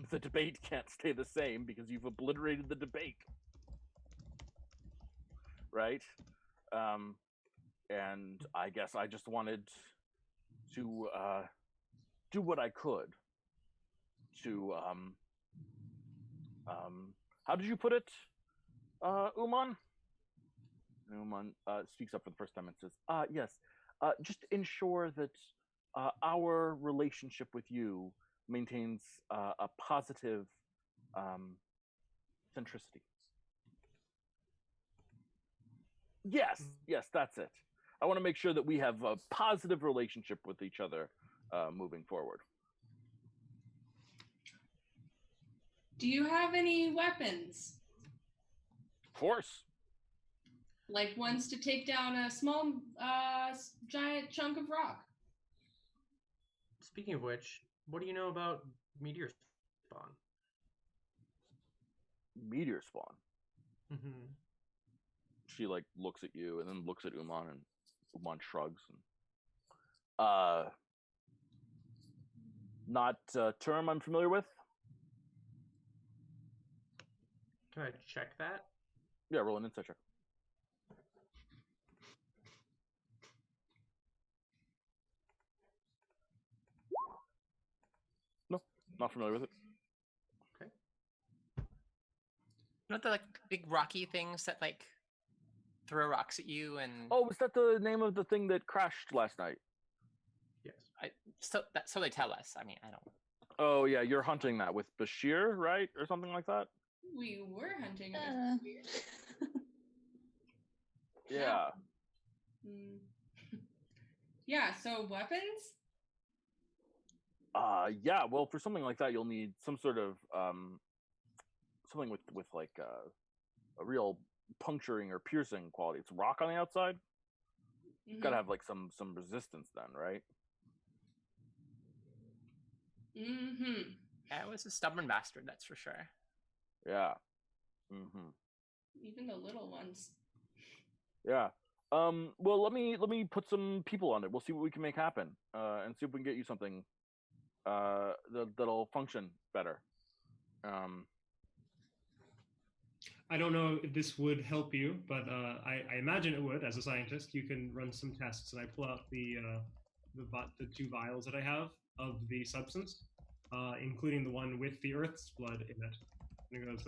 Speaker 1: The debate can't stay the same because you've obliterated the debate, right? And I guess I just wanted to do what I could to how did you put it, Uman? Uman speaks up for the first time and says, yes, just ensure that our relationship with you maintains a positive centricity. Yes, that's it. I want to make sure that we have a positive relationship with each other moving forward.
Speaker 2: Do you have any weapons?
Speaker 1: Of course.
Speaker 2: Like ones to take down a small, giant chunk of rock?
Speaker 3: Speaking of which, what do you know about meteor spawn?
Speaker 1: Meteor spawn.
Speaker 3: Mm-hmm.
Speaker 1: She like looks at you and then looks at Uman, and Uman shrugs. And, not a term I'm familiar with.
Speaker 3: Can I check that?
Speaker 1: Yeah, roll an insight check. No, not familiar with it.
Speaker 3: Okay.
Speaker 5: You know the like big rocky things that like throw rocks at you and
Speaker 1: Oh, was that the name of the thing that crashed last night?
Speaker 3: Yes.
Speaker 5: so they tell us. I mean, I don't.
Speaker 1: Oh yeah, you're hunting that with Bashir, right, or something like that.
Speaker 2: We were hunting with spears.
Speaker 1: Yeah.
Speaker 2: Mm. Yeah, so weapons?
Speaker 1: Yeah. Well, for something like that, you'll need some sort of something with like a real puncturing or piercing quality. It's rock on the outside.
Speaker 2: Mm-hmm.
Speaker 1: Got to have like some resistance then, right?
Speaker 2: Mm-hmm.
Speaker 5: I was a stubborn bastard, that's for sure.
Speaker 1: Yeah. Mm-hmm.
Speaker 2: Even the little ones.
Speaker 1: Yeah. Well, let me put some people on it. We'll see what we can make happen, and see if we can get you something that'll function better.
Speaker 6: I don't know if this would help you, but I imagine it would. As a scientist, you can run some tests, and I pull out the 2 vials that I have of the substance, including the one with the Earth's blood in it. And it goes,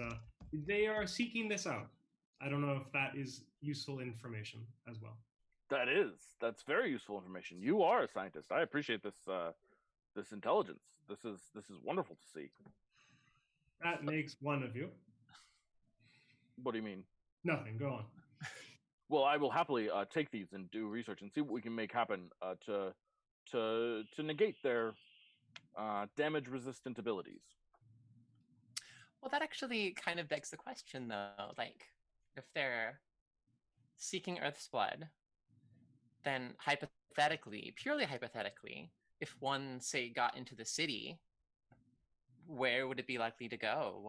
Speaker 6: they are seeking this out. I don't know if that is useful information as well.
Speaker 1: That's very useful information. You are a scientist. I appreciate this intelligence. This is wonderful to see.
Speaker 6: That makes one of you.
Speaker 1: What do you mean?
Speaker 6: Nothing. Go on.
Speaker 1: Well, I will happily take these and do research and see what we can make happen to negate their damage-resistant abilities.
Speaker 5: Well, that actually kind of begs the question, though. Like, if they're seeking Earth's blood, then hypothetically, purely hypothetically, if one, say, got into the city, where would it be likely to go?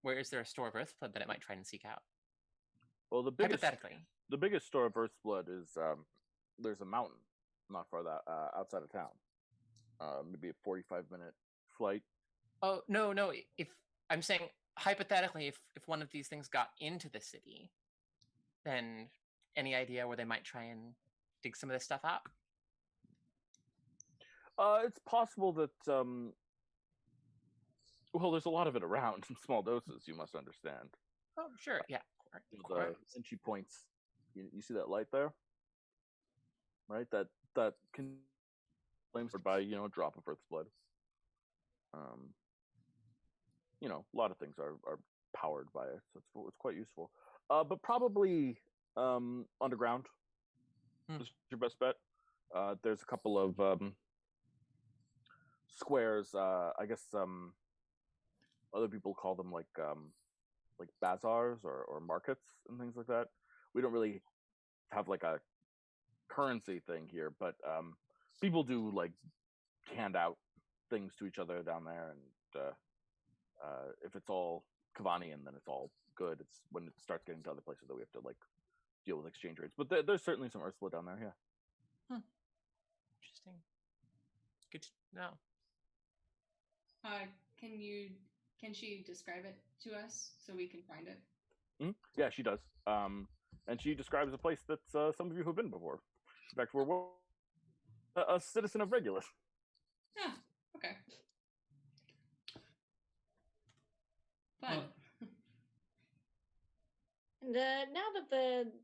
Speaker 5: Where is there a store of Earth's blood that it might try and seek out?
Speaker 1: Well, the
Speaker 5: Hypothetically.
Speaker 1: biggest store of Earth's blood is there's a mountain not far that outside of town. Maybe a 45-minute flight.
Speaker 5: Oh, no. If I'm saying hypothetically, if one of these things got into the city, then any idea where they might try and dig some of this stuff up?
Speaker 1: It's possible that well, there's a lot of it around in small doses. You must understand.
Speaker 5: Oh, sure, yeah.
Speaker 1: And she points. You see that light there, right? That can claims by a drop of Earth's blood. A lot of things are powered by it, so it's quite useful. But probably underground is your best bet. There's a couple of squares. I guess other people call them like bazaars or markets and things like that. We don't really have like a currency thing here, but people do like hand out things to each other down there, and if it's all Kavanian, then it's all good. It's when it starts getting to other places that we have to like deal with exchange rates. But there's certainly some Ursula down there, yeah.
Speaker 5: Interesting. Good to know.
Speaker 2: Can she describe it to us so we can find it?
Speaker 1: Mm-hmm. Yeah, she does. And she describes a place that some of you have been before. In fact, we're a citizen of Regulus.
Speaker 2: Yeah. Okay. Fun.
Speaker 4: And now that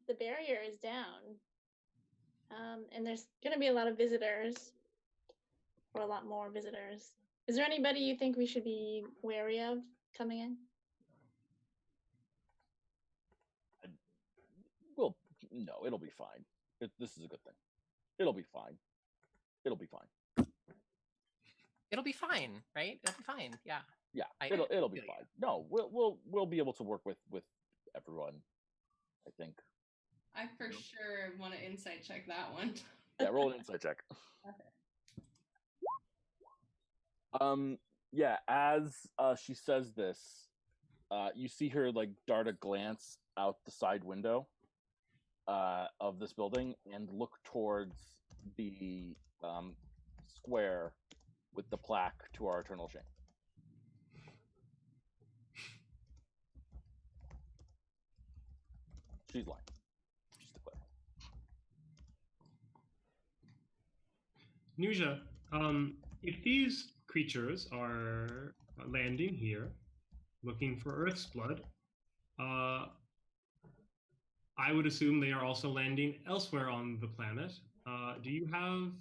Speaker 4: the barrier is down, and there's going to be a lot of visitors, or a lot more visitors, Is there anybody you think we should be wary of coming in?
Speaker 1: Well, no, it'll be fine. This is a good thing. It'll be fine. It'll be fine.
Speaker 5: It'll be fine, right? It'll be fine. Yeah.
Speaker 1: Yeah,
Speaker 5: I
Speaker 1: it'll be
Speaker 5: feel you.
Speaker 1: fine. No, we'll be able to work with everyone. I think.
Speaker 2: I for sure want to insight check that one.
Speaker 1: Yeah, roll an insight check.
Speaker 2: Okay.
Speaker 1: Yeah, as she says this, you see her like dart a glance out the side window of this building and look towards the square with the plaque to our eternal shame. She's lying. Just to clarify.
Speaker 6: Nuja, if these creatures are landing here, looking for Earth's blood, I would assume they are also landing elsewhere on the planet. Do you have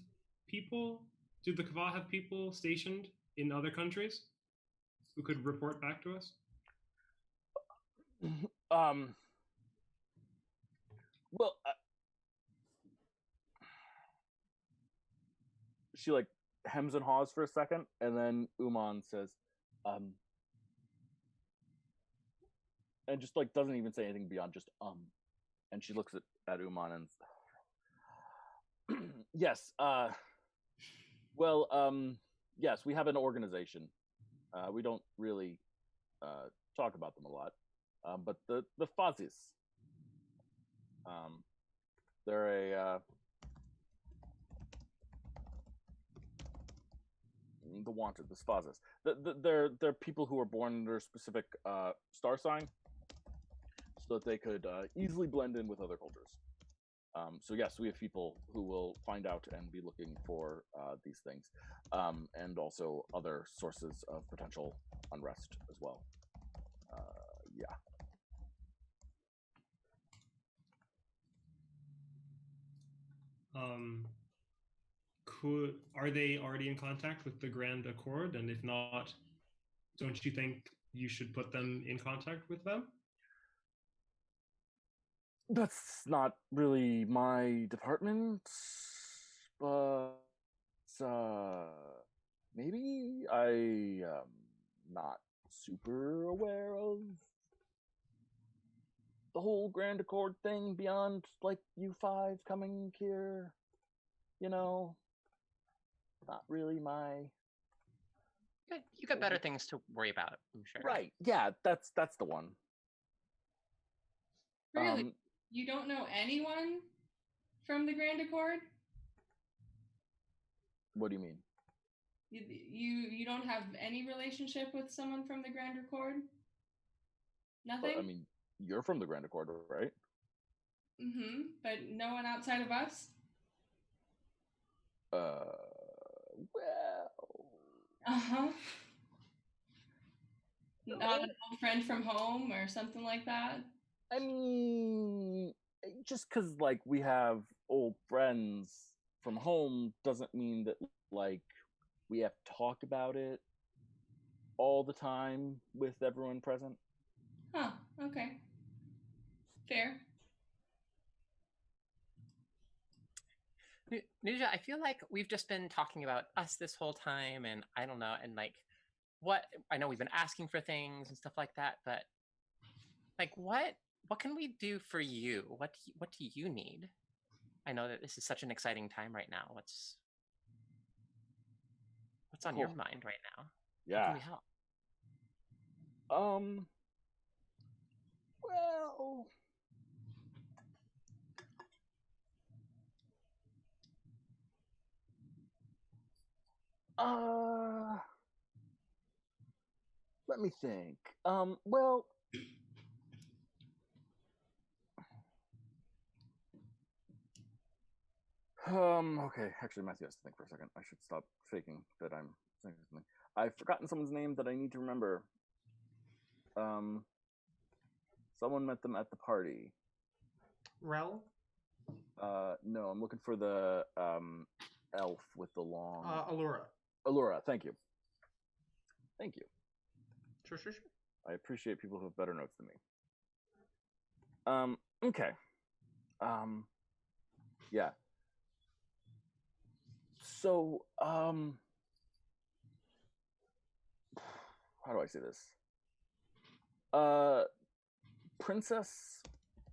Speaker 6: people? Do the Kava have people stationed in other countries who could report back to us?
Speaker 1: Well, she like hems and haws for a second, and then Uman says, and just like doesn't even say anything beyond just and she looks at Uman and yes, well, yes, we have an organization. We don't really talk about them a lot, but the Fazis, they're the wanted, the Fazis. They're people who are born under a specific star sign, so that they could easily blend in with other cultures. So yes, we have people who will find out and be looking for these things, and also other sources of potential unrest as well. Yeah.
Speaker 6: Are they already in contact with the Grand Accord? And if not, don't you think you should put them in contact with them?
Speaker 1: That's not really my department, but maybe I am not super aware of the whole Grand Accord thing beyond like U5 coming here. You know, not really my.
Speaker 5: You got better things to worry about, I'm sure.
Speaker 1: Right? Yeah, that's the one.
Speaker 2: Really? You don't know anyone from the Grand Accord?
Speaker 1: What do you mean?
Speaker 2: You don't have any relationship with someone from the Grand Accord? Nothing?
Speaker 1: I mean, you're from the Grand Accord, right?
Speaker 2: Mm-hmm. But no one outside of us?
Speaker 1: Well.
Speaker 2: Uh-huh. Not an old friend from home or something like that?
Speaker 1: I mean, just because like we have old friends from home doesn't mean that like we have to talk about it all the time with everyone present.
Speaker 2: Huh, okay. Fair.
Speaker 5: Nuja, I feel like we've just been talking about us this whole time, and I don't know, and like I know we've been asking for things and stuff like that, but like what can we do for you? What do you need? I know that this is such an exciting time right now. What's on your mind right now?
Speaker 1: Yeah.
Speaker 5: How can we help?
Speaker 1: Well, let me think. Well, okay. Actually, Matthew has to think for a second. I should stop faking that I'm saying something. I've forgotten someone's name that I need to remember. Someone met them at the party.
Speaker 3: Rel?
Speaker 1: No, I'm looking for the elf with the long.
Speaker 3: Allura.
Speaker 1: Allura, thank you. Thank you.
Speaker 3: Sure.
Speaker 1: I appreciate people who have better notes than me. Okay. Yeah. So, how do I say this? Princess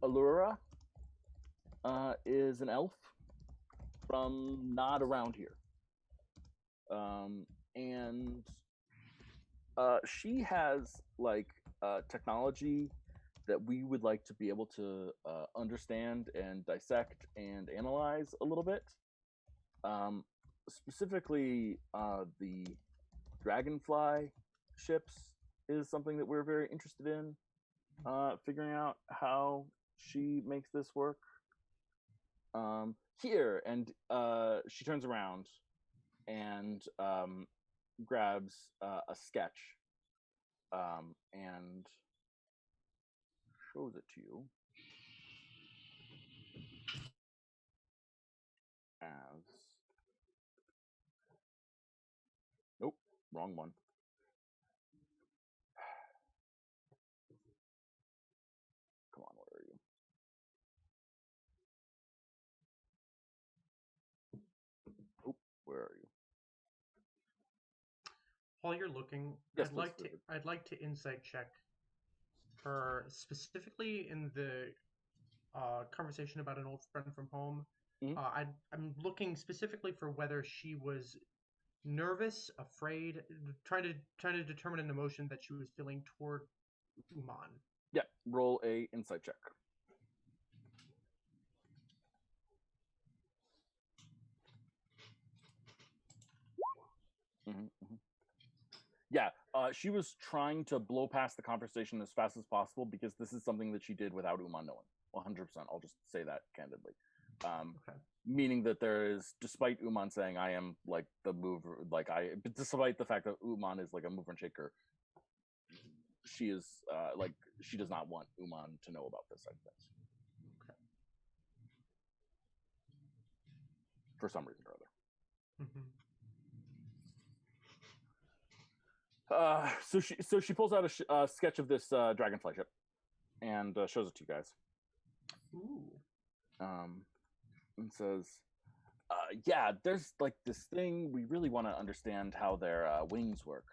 Speaker 1: Allura is an elf from not around here. And she has like technology that we would like to be able to understand and dissect and analyze a little bit. Specifically, the Dragonfly ships is something that we're very interested in figuring out how she makes this work. Here, and she turns around and grabs a sketch and shows it to you as nope, wrong one. Come on, where are you? Oh, where are you?
Speaker 3: While you're looking,
Speaker 1: Yes,
Speaker 3: I'd like to insight check her specifically in the conversation about an old friend from home.
Speaker 1: Mhm.
Speaker 3: I'm looking specifically for whether she was nervous, afraid, trying to determine an emotion that she was feeling toward Uman.
Speaker 1: Yeah, roll a insight check. Yeah, she was trying to blow past the conversation as fast as possible because this is something that she did without Uman knowing. 100%. I'll just say that candidly.
Speaker 3: Okay.
Speaker 1: Meaning that there is, despite Uman saying I am like the mover, but despite the fact that Uman is like a mover and shaker, she is she does not want Uman to know about this side of things.
Speaker 3: Okay.
Speaker 1: For some reason or other.
Speaker 3: Mm-hmm.
Speaker 1: So she pulls out a sketch of this dragonfly ship and shows it to you guys.
Speaker 3: Ooh.
Speaker 1: And says, "Yeah, there's like this thing. We really want to understand how their wings work,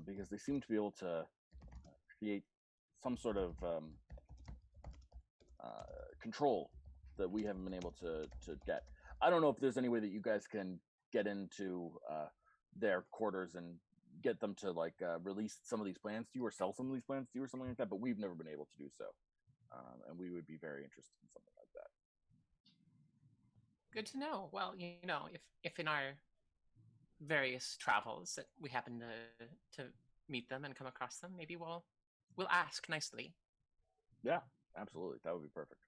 Speaker 1: because they seem to be able to create some sort of control that we haven't been able to get. I don't know if there's any way that you guys can get into their quarters and get them to like release some of these plans to you or sell some of these plans to you or something like that, but we've never been able to do so, and we would be very interested in something like that."
Speaker 5: Good to know. Well, if in our various travels that we happen to meet them and come across them, maybe we'll ask nicely.
Speaker 1: Yeah, absolutely. That would be perfect.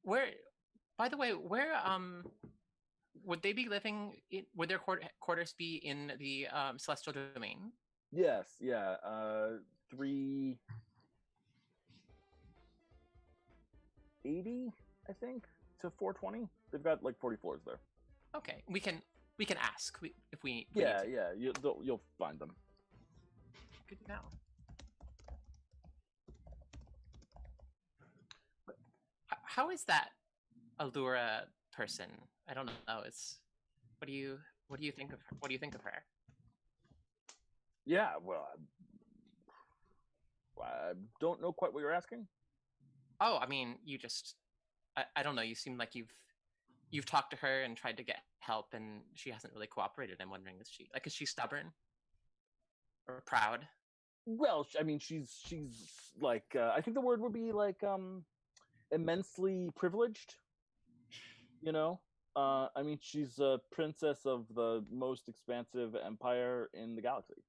Speaker 5: Where, by the way, where would they be living? Would their quarters be in the celestial domain?
Speaker 1: Yes, yeah. 380, I think, to 420. They've got like 40 floors there.
Speaker 5: Okay, we can ask if we
Speaker 1: Yeah,
Speaker 5: need to.
Speaker 1: yeah. You'll find them.
Speaker 5: Good to know. How is that Allura person? I don't know. It's what do you think of her? What do you think of her?
Speaker 1: Yeah, well, I don't know quite what you're asking.
Speaker 5: Oh, I mean, you just I don't know. You seem like you've talked to her and tried to get help, and she hasn't really cooperated. I'm wondering, is she stubborn or proud?
Speaker 1: Well, I mean, she's like I think the word would be like immensely privileged. You know, I mean, she's a princess of the most expansive empire in the galaxy.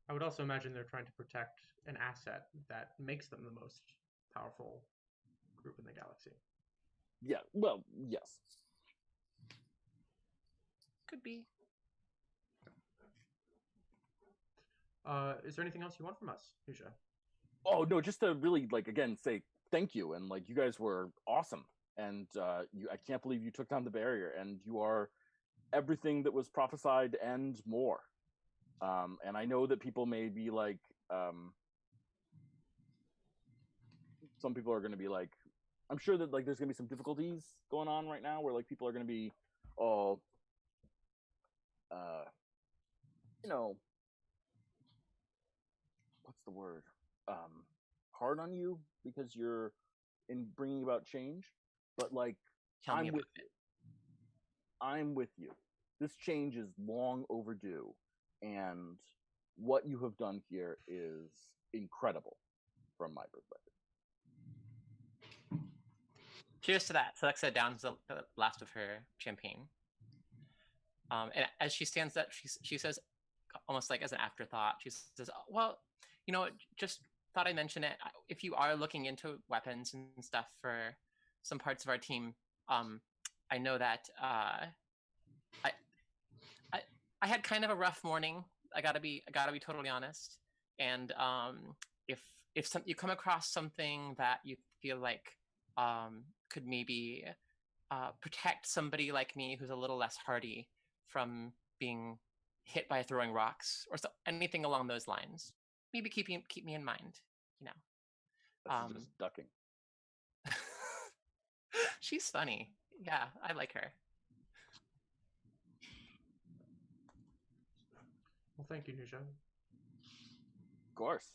Speaker 3: I would also imagine they're trying to protect an asset that makes them the most powerful group in the galaxy.
Speaker 1: Yeah, well, yes.
Speaker 5: Could be.
Speaker 3: Is there anything else you want from us, Yusha?
Speaker 1: Oh no, just to really like again say thank you, and like you guys were awesome, and I can't believe you took down the barrier, and you are everything that was prophesied and more. And I know that people may be like, some people are going to be like, I'm sure that like there's going to be some difficulties going on right now where like people are going to be all, you know, what's the word? Hard on you because you're in bringing about change. But like,
Speaker 5: Tell me
Speaker 1: I'm
Speaker 5: about
Speaker 1: with you. I'm with you. This change is long overdue, and what you have done here is incredible from my perspective.
Speaker 5: Cheers to that. Alexa downs the last of her champagne. And as she stands up, she says, almost like as an afterthought, she says, "Well, you know, just thought I'd mention it. If you are looking into weapons and stuff for some parts of our team, I know that I had kind of a rough morning. I gotta be totally honest. And if you come across something that you feel like could maybe protect somebody like me who's a little less hardy from being hit by throwing rocks or anything along those lines, maybe keep me in mind. You know,
Speaker 1: That's just ducking.
Speaker 5: She's funny. Yeah, I like her.
Speaker 3: Well, thank you, Nusha.
Speaker 1: Of course.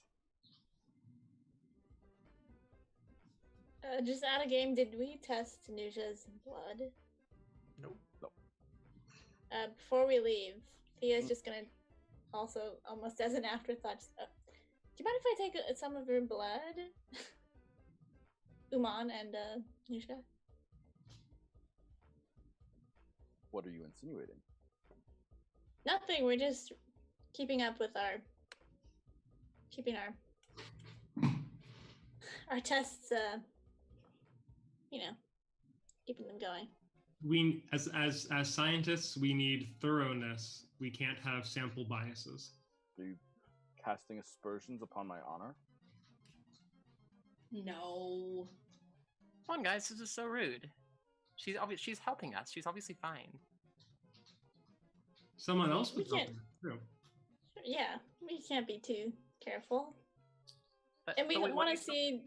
Speaker 4: Just out of game, did we test Nusha's blood?
Speaker 3: Nope.
Speaker 4: Before we leave, Thea's just gonna also, almost as an afterthought, just, do you mind if I take some of your blood? Uman and Nusha?
Speaker 1: What are you insinuating?
Speaker 4: Nothing, we're just keeping up with keeping our tests, you know, keeping them going.
Speaker 6: We, as scientists, we need thoroughness. We can't have sample biases.
Speaker 1: Are you casting aspersions upon my honor?
Speaker 2: No.
Speaker 5: Come on, guys, this is so rude. She's helping us. She's obviously fine.
Speaker 6: Someone else
Speaker 4: We
Speaker 6: was
Speaker 4: can't-
Speaker 6: helping. True.
Speaker 4: Yeah, we can't be too careful.
Speaker 5: But,
Speaker 4: And we
Speaker 5: but
Speaker 4: want to see,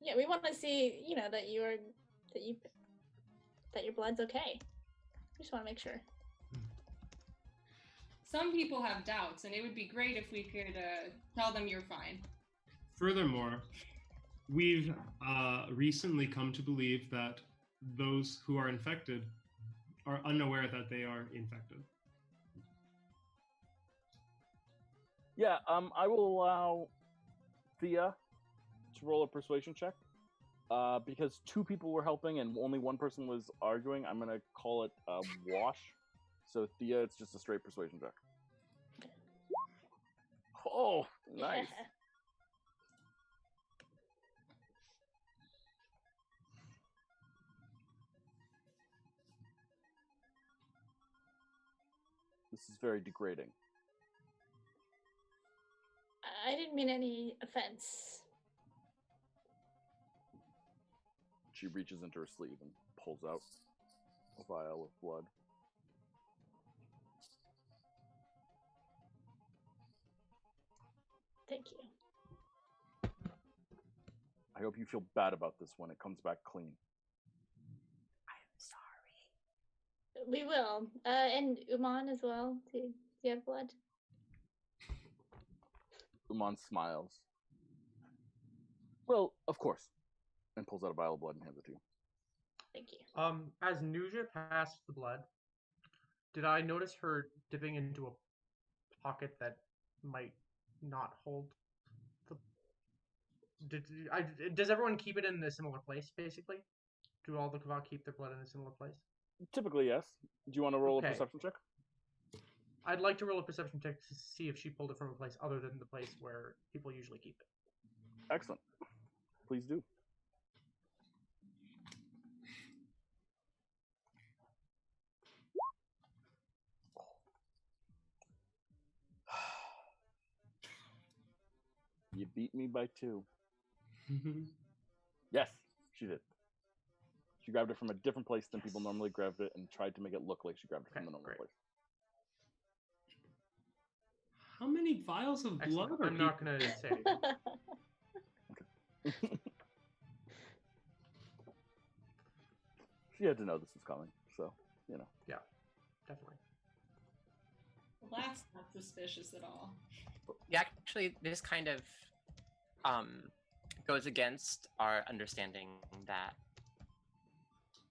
Speaker 4: yeah, we want to see, you know, that your blood's okay. We just want to make sure.
Speaker 2: Some people have doubts, and it would be great if we could tell them you're fine.
Speaker 6: Furthermore, we've recently come to believe that those who are infected are unaware that they are infected.
Speaker 1: Yeah, I will allow Thea to roll a persuasion check. Because two people were helping and only one person was arguing, I'm gonna call it a wash. So Thea, it's just a straight persuasion check. Oh, nice.
Speaker 4: Yeah.
Speaker 1: This is very degrading.
Speaker 4: I didn't mean any offense.
Speaker 1: She reaches into her sleeve and pulls out a vial of blood.
Speaker 4: Thank you.
Speaker 1: I hope you feel bad about this when it comes back clean.
Speaker 5: I'm sorry.
Speaker 4: We will. And Uman as well. Do you have blood?
Speaker 1: Uman smiles. Well, of course. And pulls out a vial of blood and hands it to you.
Speaker 4: Thank you.
Speaker 3: As Nusha passed the blood, did I notice her dipping into a pocket that might not hold the? Does everyone keep it in a similar place, basically? Do all the Kavak keep their blood in a similar place?
Speaker 1: Typically, yes. Do you want to roll a perception check?
Speaker 3: I'd like to roll a perception check to see if she pulled it from a place other than the place where people usually keep it.
Speaker 1: Excellent. Please do. You beat me by 2. Yes, she did. She grabbed it from a different place than people normally grabbed it and tried to make it look like she grabbed it from the normal place.
Speaker 6: How many vials of blood
Speaker 3: Excellent.
Speaker 6: are
Speaker 3: I'm not
Speaker 6: people-
Speaker 3: going to say anything.
Speaker 1: She had to know this was coming, so you know.
Speaker 3: Yeah, definitely.
Speaker 2: Well, that's not suspicious at all.
Speaker 5: Yeah, actually, this kind of goes against our understanding that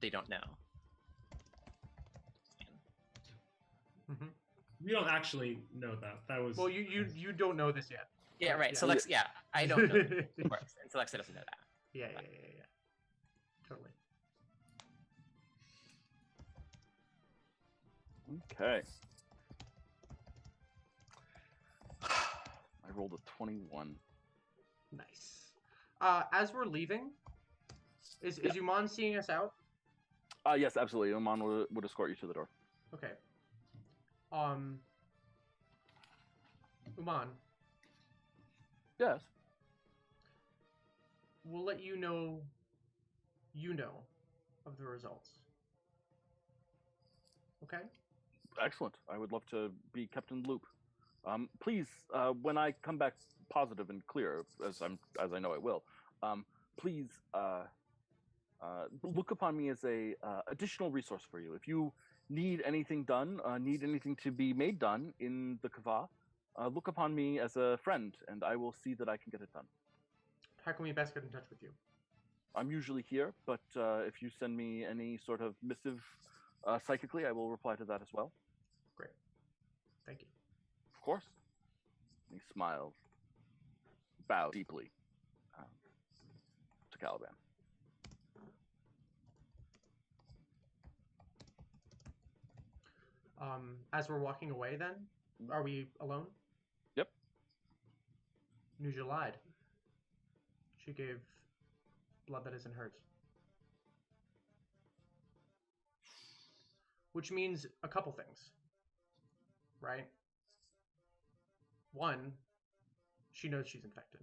Speaker 5: they don't know.
Speaker 3: Hmm.
Speaker 6: We don't actually know that. That was
Speaker 3: Well, you don't know this yet.
Speaker 5: Yeah, right.
Speaker 3: Yeah.
Speaker 5: So Lex, yeah, I don't know that it works, and so Lexa doesn't know that.
Speaker 3: Yeah. Totally.
Speaker 1: Okay. I rolled a 21.
Speaker 3: Nice. As we're leaving, is Uman seeing us out?
Speaker 1: Yes, absolutely. Oman would escort you to the door.
Speaker 3: Okay. Uman,
Speaker 1: Yes.
Speaker 3: we'll let you know of the results. Okay?
Speaker 1: Excellent. I would love to be kept in the loop. Please, when I come back positive and clear, as I know I will, please look upon me as a additional resource for you. If you need anything done, need anything to be made done in the Kava, look upon me as a friend, and I will see that I can get it done.
Speaker 3: How can we best get in touch with you?
Speaker 1: I'm usually here, but if you send me any sort of missive psychically, I will reply to that as well.
Speaker 3: Great. Thank you.
Speaker 1: Of course. He smiles, bow deeply to Caliban.
Speaker 3: As we're walking away then, are we alone?
Speaker 1: Yep.
Speaker 3: Nuja lied. She gave blood that isn't hers. Which means a couple things. Right? One, she knows she's infected.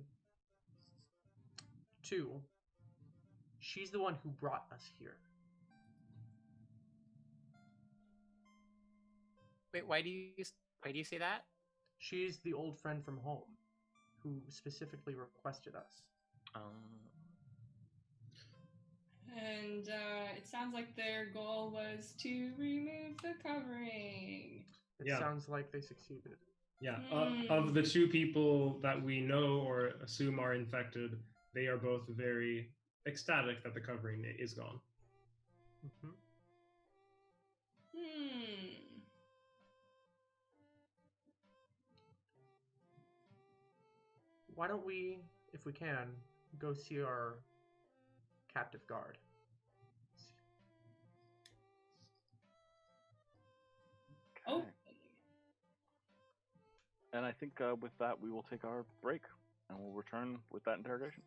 Speaker 3: Two, she's the one who brought us here.
Speaker 5: Wait, why do you say that?
Speaker 3: She's the old friend from home who specifically requested us.
Speaker 2: And it sounds like their goal was to remove the covering.
Speaker 3: It
Speaker 6: Yeah.
Speaker 3: sounds like they succeeded.
Speaker 6: Yeah, of the two people that we know or assume are infected, they are both very ecstatic that the covering is gone.
Speaker 3: Mm-hmm. Why don't we, if we can, go see our captive guard?
Speaker 2: Oh.
Speaker 1: And I think with that, we will take our break, and we'll return with that interrogation.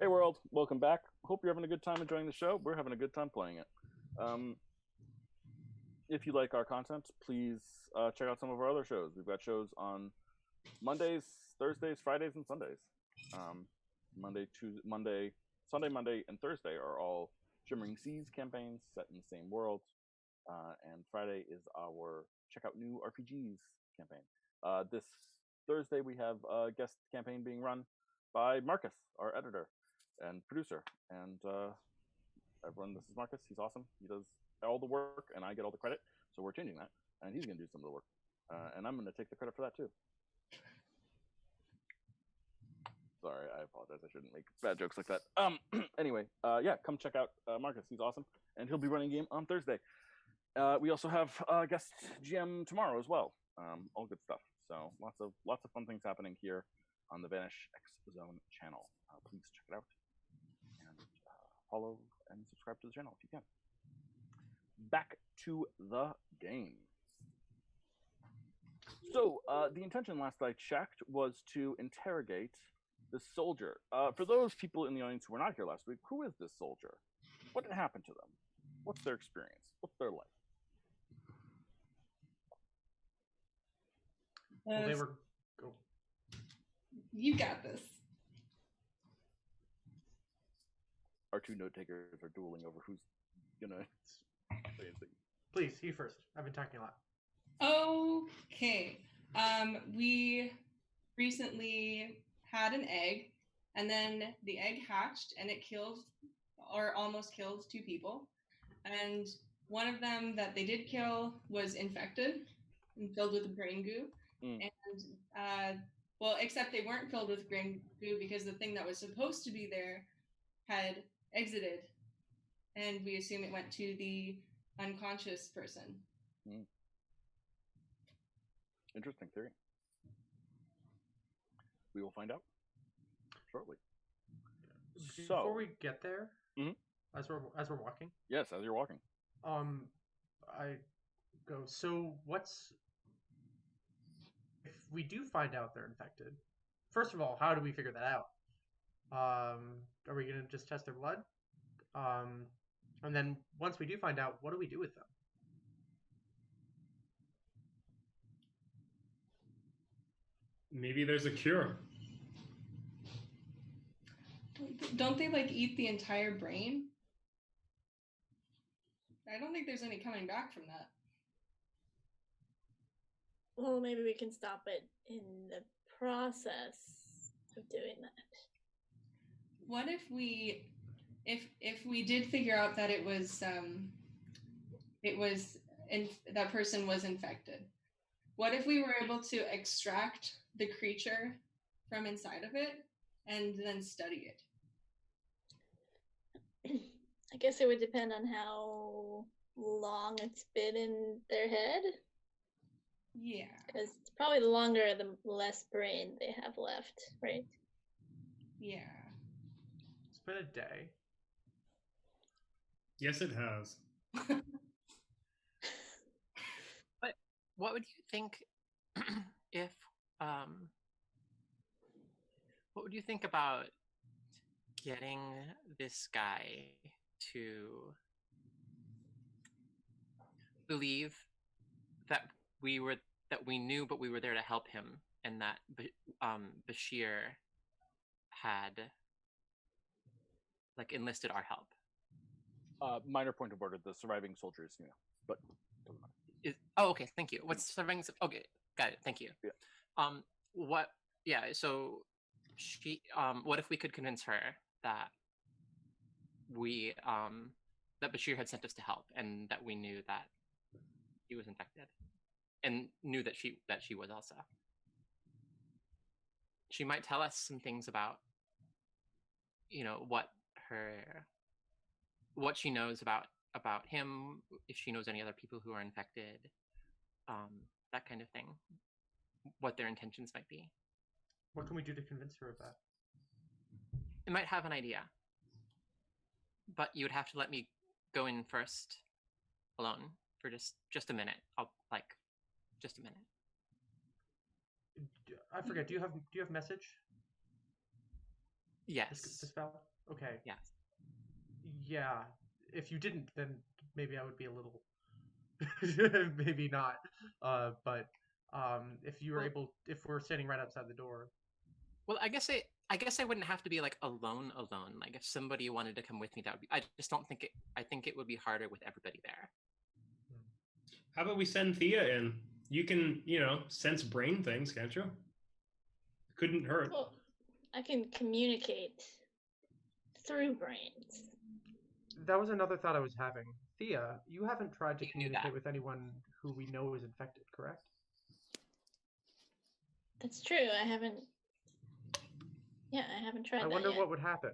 Speaker 1: Hey world, welcome back. Hope you're having a good time enjoying the show. We're having a good time playing it. If you like our content, please check out some of our other shows. We've got shows on Mondays, Thursdays, Fridays, and Sundays. Sunday, Monday, and Thursday are all Shimmering Seas campaigns set in the same world. And Friday is our Check Out New RPGs campaign. This Thursday, we have a guest campaign being run by Marcus, our editor and producer. And everyone, this is Marcus. He's awesome. He does all the work, and I get all the credit. So we're changing that, and he's going to do some of the work. And I'm going to take the credit for that, too. Sorry, I apologize. I shouldn't make bad jokes like that. Anyway, yeah, come check out Marcus. He's awesome, and he'll be running a game on Thursday. We also have a guest GM tomorrow as well. All good stuff. So lots of fun things happening here on the Vanish X Zone channel. Please check it out and follow and subscribe to the channel if you can. Back to the game. So the intention last I checked was to interrogate this soldier. For those people in the audience who were not here last week, who is this soldier? What happened to them? What's their experience? What's their life?
Speaker 3: Well, they were. Go.
Speaker 2: You got this.
Speaker 1: Our two note takers are dueling over who's gonna say anything.
Speaker 3: Please, you first. I've been talking a lot.
Speaker 2: Okay. We recently had an egg, and then the egg hatched, and it killed, or almost killed, 2 people. And one of them that they did kill was infected and filled with brain goo. And well, except they weren't filled with brain goo because the thing that was supposed to be there had exited, and we assume it went to the unconscious person.
Speaker 1: Interesting theory. We will find out shortly.
Speaker 3: Before we get there, as we're walking.
Speaker 1: Yes, as you're walking.
Speaker 3: I go. So what's if we do find out they're infected? First of all, how do we figure that out? Are we gonna just test their blood? And then once we do find out, what do we do with them?
Speaker 6: Maybe there's a cure.
Speaker 2: Don't they eat the entire brain? I don't think there's any coming back from that.
Speaker 4: Well, maybe we can stop it in the process of doing that.
Speaker 2: What if we did figure out that that person was infected? What if we were able to extract the creature from inside of it and then study it?
Speaker 4: I guess it would depend on how long it's been in their head.
Speaker 2: Yeah.
Speaker 4: Because probably the longer, the less brain they have left, right?
Speaker 2: Yeah.
Speaker 3: It's been a day.
Speaker 6: Yes, it has.
Speaker 5: But what would you think if what would you think about getting this guy to believe that we knew, but we were there to help him, and that Bashir had enlisted our help?
Speaker 1: Minor point of order: the surviving soldier is Nina, but
Speaker 5: okay. Thank you. What's surviving? Okay, got it. Thank you.
Speaker 1: Yeah.
Speaker 5: What? Yeah. So she. What if we could convince her that we that Bashir had sent us to help, and that we knew that he was infected, and knew that she was also. She might tell us some things about, what she knows about him, if she knows any other people who are infected, that kind of thing, what their intentions might be.
Speaker 3: What can we do to convince her of that?
Speaker 5: I might have an idea, but you would have to let me go in first, alone, for just a minute. I'll just a minute.
Speaker 3: I forget. Do you have message?
Speaker 5: Yes.
Speaker 3: Dispel? Okay.
Speaker 5: Yeah.
Speaker 3: Yeah. If you didn't, then maybe I would be a little. Maybe not. But if you were
Speaker 5: Well-
Speaker 3: able, if we're standing right outside the door,
Speaker 5: Well, I guess I wouldn't have to be like alone. Like if somebody wanted to come with me, that would be. I just don't think it. I think it would be harder with everybody there.
Speaker 6: How about we send Thea in? You can, sense brain things, can't you? Couldn't hurt.
Speaker 4: Well, I can communicate through brains.
Speaker 3: that was another thought I was having. Thea, you haven't tried to
Speaker 5: You knew that.
Speaker 3: communicate with anyone who we know is infected, correct?
Speaker 4: That's true. I haven't. Yeah, I haven't tried
Speaker 3: I
Speaker 4: that
Speaker 3: wonder
Speaker 4: yet.
Speaker 3: what would happen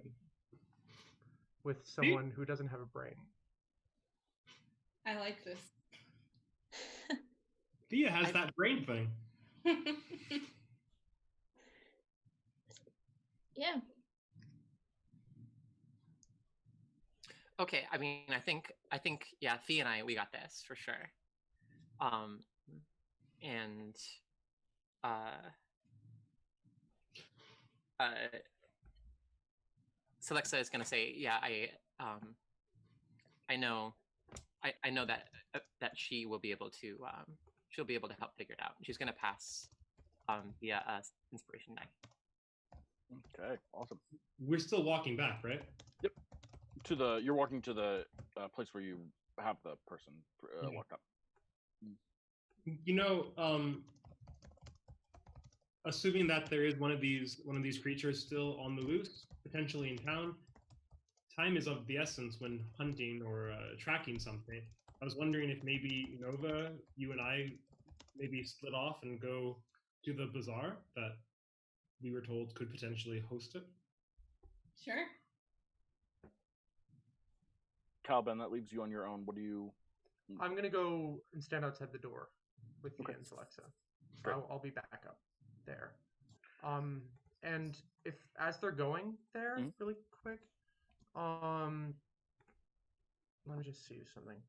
Speaker 3: with someone who doesn't have a brain.
Speaker 2: I like this.
Speaker 6: Thea has that brain thing.
Speaker 4: Yeah.
Speaker 5: Okay, I mean, I think, yeah, Thea and I, we got this for sure. And, Celexa is gonna say, yeah, I know, I know that she will be able to, she'll be able to help figure it out. She's gonna pass, via inspiration die.
Speaker 1: Okay, awesome.
Speaker 6: We're still walking back, right?
Speaker 1: You're walking to the place where you have the person locked up.
Speaker 6: Assuming that there is one of these creatures still on the loose, potentially in town, time is of the essence when hunting or tracking something. I was wondering if maybe Nova, you and I, maybe split off and go to the bazaar that we were told could potentially host it.
Speaker 2: Sure.
Speaker 1: Calben, that leaves you on your own. What do you?
Speaker 3: I'm gonna go and stand outside the door with Thea and Celexa.
Speaker 1: Great.
Speaker 3: I'll be back up there. And if as they're going there, really quick, let me just see something.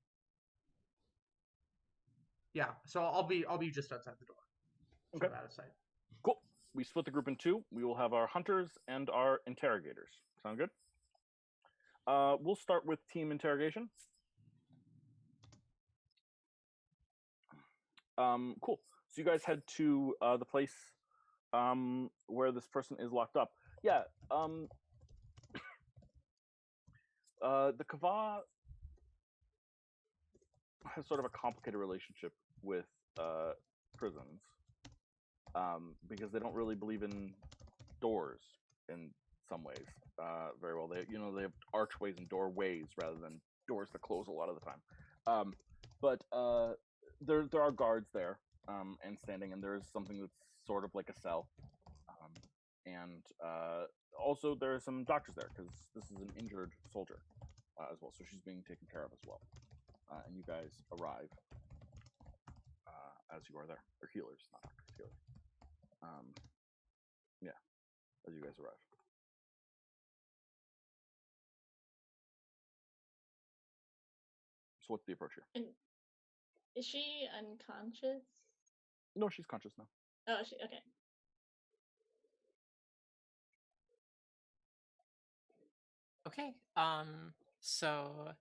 Speaker 3: Yeah, so I'll be just outside the door.
Speaker 1: Okay.
Speaker 3: Out of sight.
Speaker 1: Cool. We split the group in two. We will have our hunters and our interrogators. Sound good? We'll start with team interrogation. Cool. So you guys head to the place where this person is locked up. Yeah. The Kava has sort of a complicated relationship with prisons because they don't really believe in doors in some ways very well. They have archways and doorways rather than doors that close a lot of the time. But there are guards there and standing, and there is something that's sort of like a cell. And also there are some doctors there because this is an injured soldier as well, so she's being taken care of as well. And you guys arrive as you are there, or healers, not doctors, healers. Yeah, as you guys arrive. So what's the approach here?
Speaker 4: And is she unconscious?
Speaker 1: No, she's conscious now.
Speaker 4: Oh, she okay.
Speaker 5: Okay. So,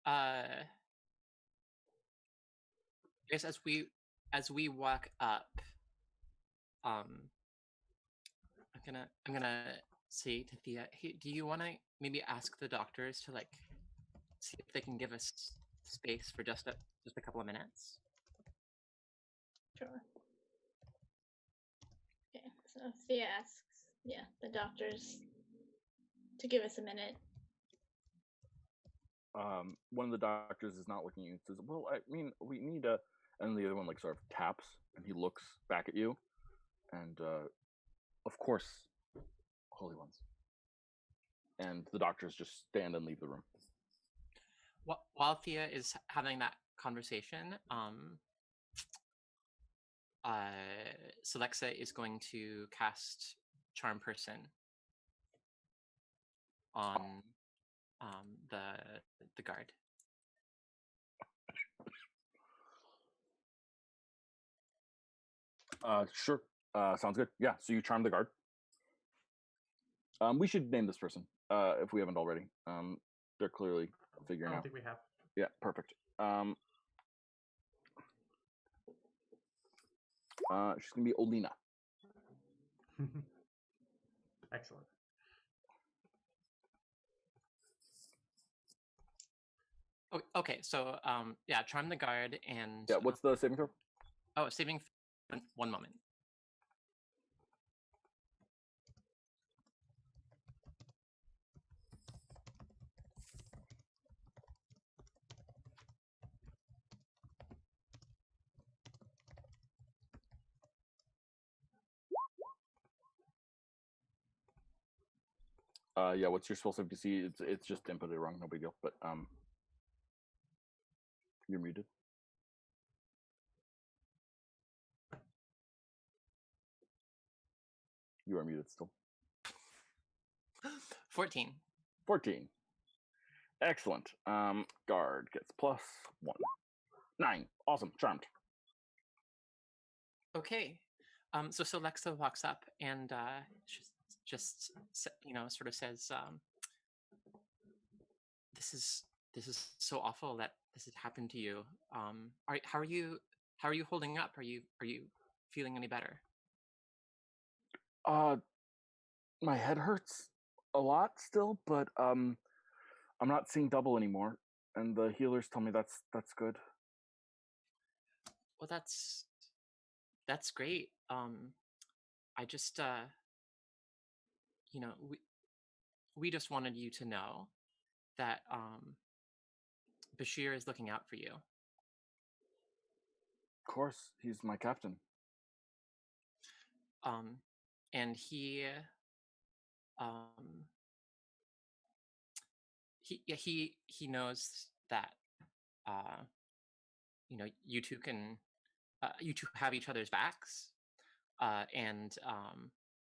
Speaker 5: I guess as we walk up, I'm gonna say to Thea, hey, do you want to maybe ask the doctors to like see if they can give us space for just a couple of minutes?
Speaker 4: Sure. Okay, so Thea asks, the doctors to give us a minute.
Speaker 1: One of the doctors is not looking at you and says, well, I mean, we need a... And the other one, like, sort of taps, and he looks back at you. And, of course, holy ones. And the doctors just stand and leave the room.
Speaker 5: While Thea is having that conversation, Celexa is going to cast Charm Person on the guard.
Speaker 1: Sure. Sounds good. Yeah, so you charm the guard. We should name this person if we haven't already. They're clearly
Speaker 3: I
Speaker 1: figuring
Speaker 3: don't
Speaker 1: out.
Speaker 3: think we have.
Speaker 1: Yeah, perfect. She's gonna be Olina.
Speaker 3: Excellent.
Speaker 5: Okay, so yeah, charm the guard and
Speaker 1: Yeah, what's the saving throw?
Speaker 5: saving 1 moment.
Speaker 1: Yeah, what's your spell save DC? It's just input it wrong, no big deal. But you're muted. You are muted still.
Speaker 5: 14.
Speaker 1: 14. Excellent. Guard gets +1. 9. Awesome. Charmed.
Speaker 5: Okay. So Lexa walks up and just sort of says, "This is so awful that this has happened to you. How are you holding up? Are you feeling any better?"
Speaker 1: My head hurts a lot still, but I'm not seeing double anymore, and the healers tell me that's good.
Speaker 5: Well, that's great. I just we just wanted you to know that Bashir is looking out for you.
Speaker 1: Of course, he's my captain.
Speaker 5: And he knows that you two have each other's backs, and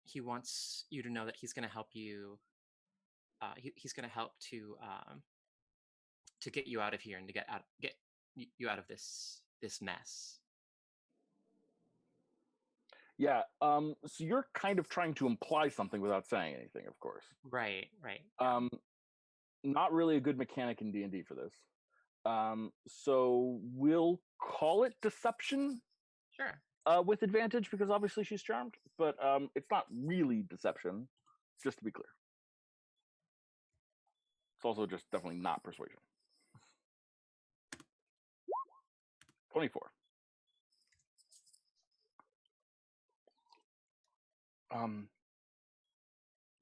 Speaker 5: he wants you to know that he's going to help you. He's going to help to get you out of here and to get you out of this mess.
Speaker 1: Yeah. So you're kind of trying to imply something without saying anything, of course.
Speaker 5: Right.
Speaker 1: Not really a good mechanic in D&D for this. So we'll call it deception.
Speaker 5: Sure.
Speaker 1: With advantage, because obviously she's charmed, but it's not really deception, just to be clear. It's also just definitely not persuasion. 24.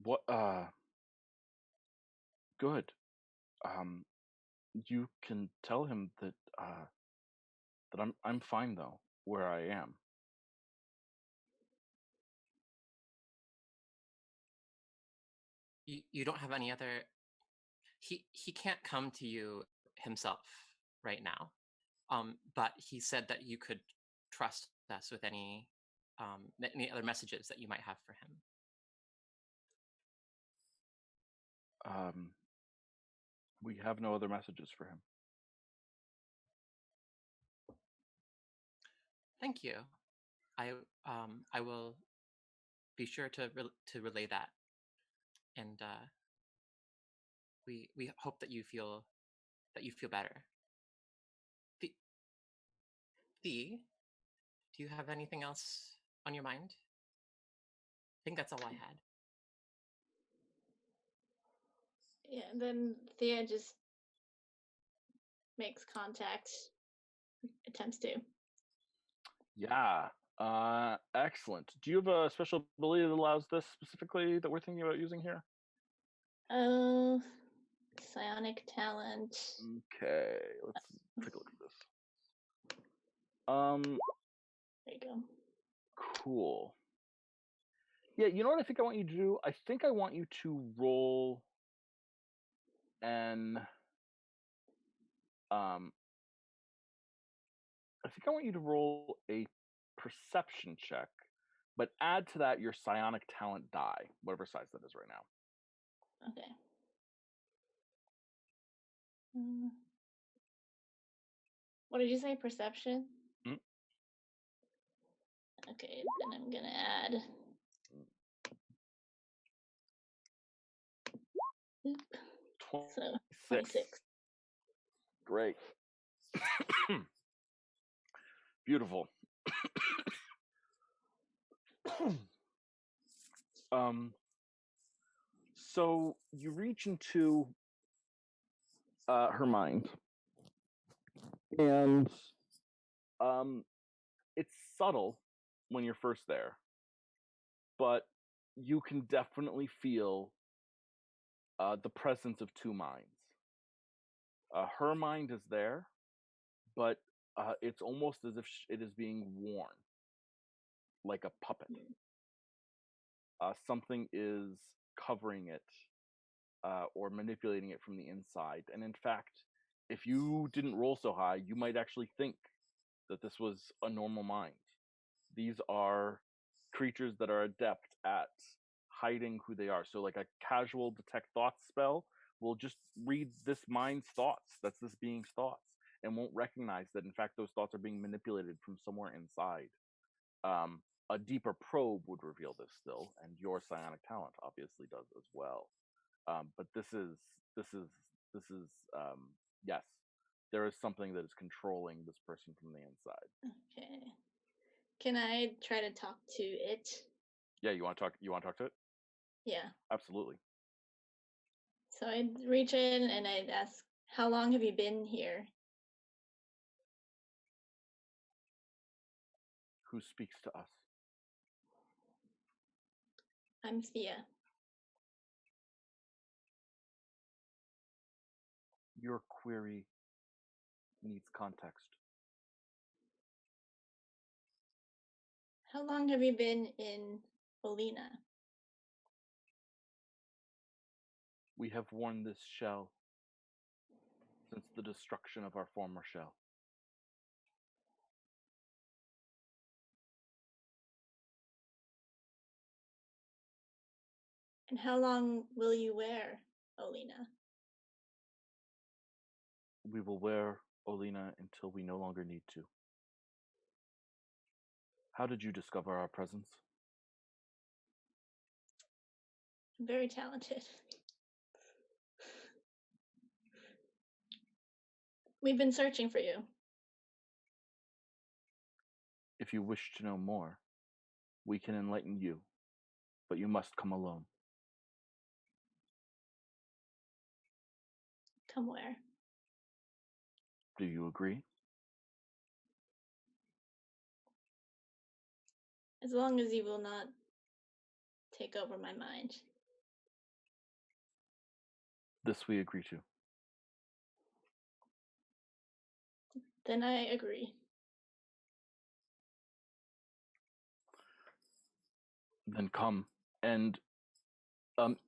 Speaker 1: What good. You can tell him that I'm fine though, where I am.
Speaker 5: You don't have any other. He can't come to you himself right now, but he said that you could trust us with any other messages that you might have for him.
Speaker 1: We have no other messages for him.
Speaker 5: Thank you. I will be sure to relay that, and we hope that you feel better. Thee, do you have anything else on your mind? I think that's all I had.
Speaker 4: Yeah, and then Thea just makes contact, attempts to.
Speaker 1: Yeah. Excellent. Do you have a special ability that allows this specifically that we're thinking about using here?
Speaker 4: Oh, psionic talent.
Speaker 1: Okay, let's take a look at this.
Speaker 4: There you go.
Speaker 1: Cool. Yeah, you know what I think I want you to do? I think I want you to roll an I think I want you to roll a perception check, but add to that your psionic talent die, whatever size that is right now.
Speaker 4: Okay. What did you say? Perception?
Speaker 1: Mm.
Speaker 4: Okay, then I'm gonna add So
Speaker 1: 26.
Speaker 4: 26.
Speaker 1: Great. Beautiful. So you reach into her mind, and it's subtle when you're first there, but you can definitely feel the presence of two minds. Her mind is there, but it's almost as if it is being worn like a puppet. Something is covering it or manipulating it from the inside. And in fact, if you didn't roll so high, you might actually think that this was a normal mind. These are creatures that are adept at hiding who they are. So, like a casual detect thoughts spell will just read this mind's thoughts. That's this being's thoughts, and won't recognize that in fact those thoughts are being manipulated from somewhere inside. A deeper probe would reveal this still, and your psionic talent obviously does as well. But this is yes, there is something that is controlling this person from the inside.
Speaker 4: Okay. Can I try to talk to it?
Speaker 1: Yeah, you want to talk? You want to talk to it?
Speaker 4: Yeah.
Speaker 1: Absolutely.
Speaker 4: So I'd reach in and I'd ask, how long have you been here?
Speaker 1: Who speaks to us?
Speaker 4: I'm Thea.
Speaker 1: Your query needs context.
Speaker 4: How long have you been in Olina?
Speaker 1: We have worn this shell since the destruction of our former shell.
Speaker 4: And how long will you wear Olina?
Speaker 1: We will wear Olina until we no longer need to. How did you discover our presence?
Speaker 4: I'm very talented. We've been searching for you.
Speaker 1: If you wish to know more, we can enlighten you, but you must come alone.
Speaker 4: Come where?
Speaker 1: Do you agree?
Speaker 4: As long as you will not take over my mind.
Speaker 1: This we agree to.
Speaker 4: Then I agree.
Speaker 1: Then come, and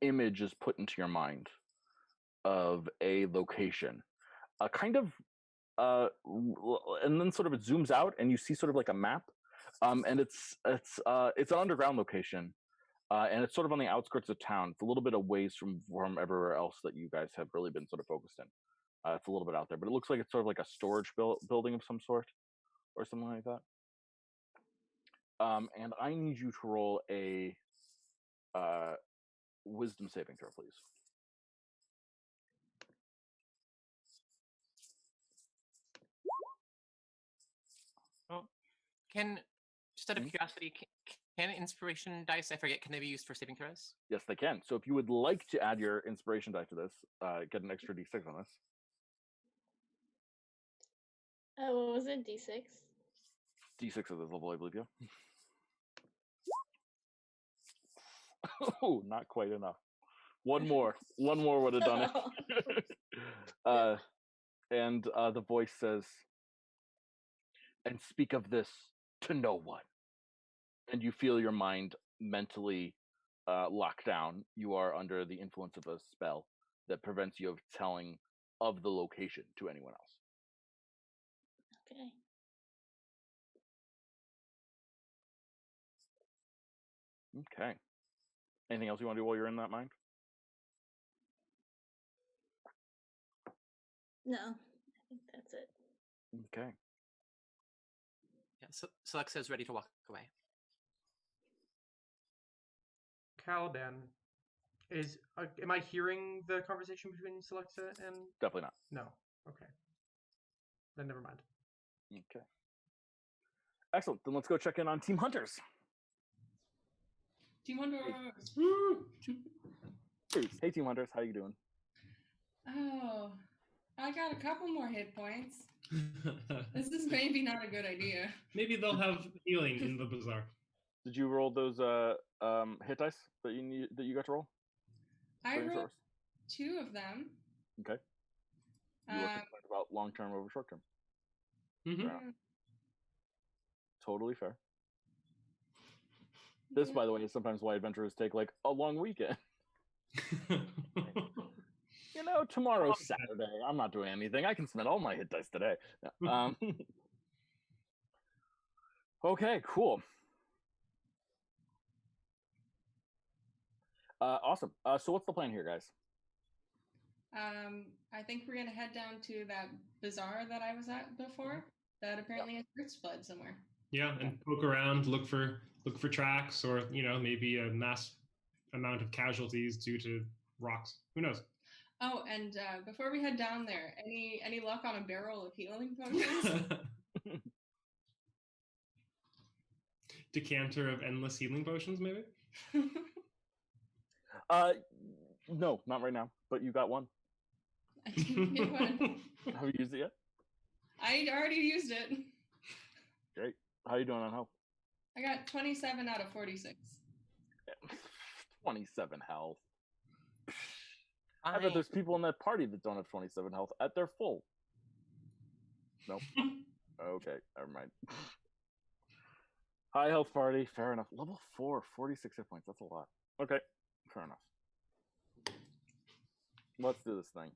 Speaker 1: image is put into your mind of a location, a kind of and then sort of it zooms out and you see sort of like a map, and it's an underground location, and it's sort of on the outskirts of town. It's a little bit of ways from everywhere else that you guys have really been sort of focused in. It's a little bit out there, but it looks like it's sort of like a storage building of some sort or something like that. And I need you to roll a wisdom saving throw, please.
Speaker 5: Oh, just out of
Speaker 1: Mhm.
Speaker 5: curiosity, can inspiration dice, I forget, can they be used for saving throws?
Speaker 1: Yes, they can. So if you would like to add your inspiration die to this, get an extra d6 on this.
Speaker 4: What was it? D6?
Speaker 1: D6 at this level, I believe, yeah. Oh, not quite enough. One more would have done it. And the voice says, and speak of this to no one. And you feel your mind mentally locked down. You are under the influence of a spell that prevents you of telling of the location to anyone else.
Speaker 4: Okay.
Speaker 1: Okay. Anything else you want to do while you're in that mind?
Speaker 4: No, I think that's it.
Speaker 1: Okay.
Speaker 5: Yeah, so Celexa is ready to walk away.
Speaker 3: Caliban Am I hearing the conversation between Selecta and?
Speaker 1: Definitely not.
Speaker 3: No. Okay. Then never mind.
Speaker 1: Okay. Excellent. Then let's go check in on Team Hunters.
Speaker 2: Team Hunters.
Speaker 1: Hey, Team Hunters, how you doing?
Speaker 2: Oh, I got a couple more hit points. This is maybe not a good idea.
Speaker 6: Maybe they'll have healing in the bazaar.
Speaker 1: Did you roll those hit dice that you got to roll?
Speaker 2: I rolled 2 of them.
Speaker 1: Okay. You were concerned about long term over short term.
Speaker 6: Mm-hmm.
Speaker 1: Totally fair. This, by the way, is sometimes why adventurers take like a long weekend. You know, tomorrow's Saturday. I'm not doing anything. I can spend all my hit dice today. Okay, cool. Awesome. So what's the plan here, guys?
Speaker 2: I think we're gonna head down to that bazaar that I was at before. That apparently has Earth's blood somewhere.
Speaker 6: Yeah, and poke around, look for tracks, or maybe a mass amount of casualties due to rocks. Who knows?
Speaker 2: Oh, and before we head down there, any luck on a barrel of healing potions?
Speaker 6: Decanter of endless healing potions, maybe?
Speaker 1: No, not right now. But you got one.
Speaker 2: I didn't get one.
Speaker 1: Have you used it yet?
Speaker 2: I already used it.
Speaker 1: Great. How are you doing on health?
Speaker 2: I got 27 out of 46.
Speaker 1: 27 health. I bet there's people in that party that don't have 27 health at their full. Nope. Okay, never mind. High health party, fair enough. Level 4, 46 hit points. That's a lot. Okay, fair enough. Let's do this thing.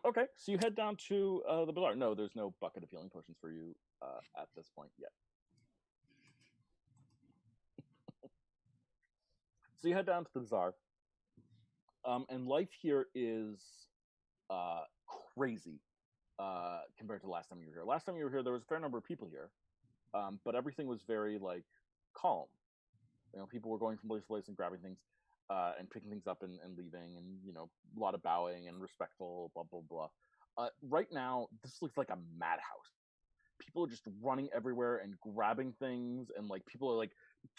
Speaker 1: Okay, so you head down to the bazaar. No, there's no bucket of healing potions for you at this point yet. So you head down to the bazaar. And life here is crazy compared to last time you were here. Last time you were here, there was a fair number of people here, but everything was very calm. People were going from place to place and grabbing things and picking things up and leaving, and a lot of bowing and respectful, blah blah blah. Right now, this looks like a madhouse. People are just running everywhere and grabbing things, and people are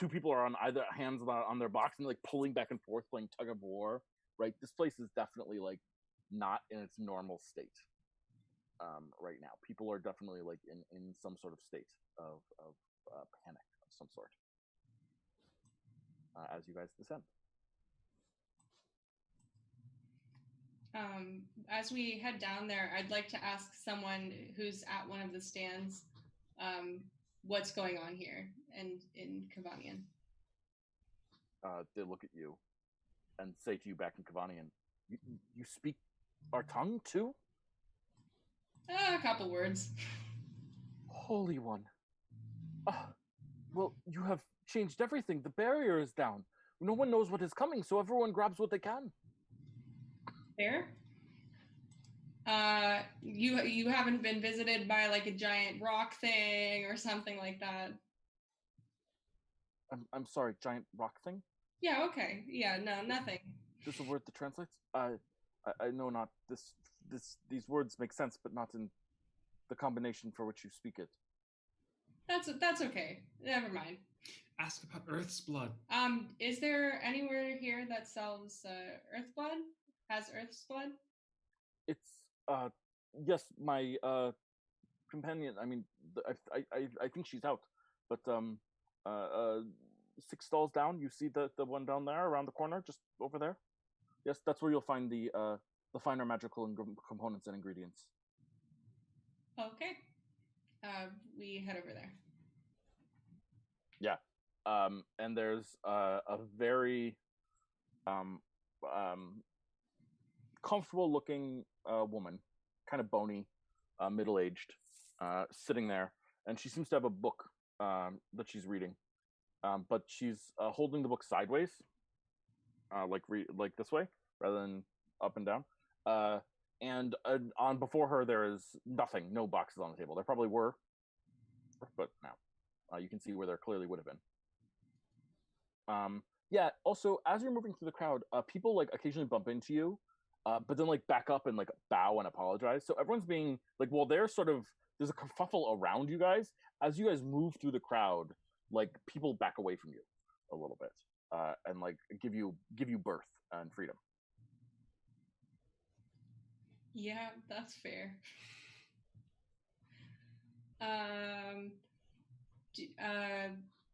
Speaker 1: 2 people are on either hands on their box and pulling back and forth, playing tug of war. Right, this place is definitely not in its normal state right now. People are definitely in some sort of state of panic of some sort as you guys descend.
Speaker 2: As we head down there, I'd like to ask someone who's at one of the stands what's going on here and in Kavanian.
Speaker 1: They look at you and say to you back in Kavanian, you speak our tongue too?
Speaker 2: A couple words.
Speaker 1: Holy one. Well, you have changed everything. The barrier is down. No one knows what is coming, so everyone grabs what they can.
Speaker 2: Fair. You haven't been visited by a giant rock thing or something like that?
Speaker 1: I'm sorry, giant rock thing?
Speaker 2: Yeah, okay. Yeah, no, nothing.
Speaker 1: Is this a word that translates? I know not. These words make sense, but not in the combination for which you speak it.
Speaker 2: That's okay. Never mind.
Speaker 6: Ask about Earth's blood.
Speaker 2: Is there anywhere here that sells Earth blood? Has Earth's blood?
Speaker 1: It's yes, my companion. I mean, I think she's out, but 6 stalls down, you see the one down there around the corner, just over there. Yes, that's where you'll find the finer magical components and ingredients.
Speaker 2: Okay. We head over there.
Speaker 1: Yeah. And there's a very comfortable looking woman, kind of bony, middle-aged, sitting there, and she seems to have a book that she's reading. But she's holding the book sideways, like this way, rather than up and down. And on before her, there is nothing, no boxes on the table. There probably were, but now you can see where there clearly would have been. Yeah. Also, as you're moving through the crowd, people like occasionally bump into you, but then like back up and like bow and apologize. So everyone's being like, well, they're sort of there's a kerfuffle around you guys as you guys move through the crowd. Like people back away from you a little bit, and like give you birth and freedom.
Speaker 2: Yeah, that's fair. Um,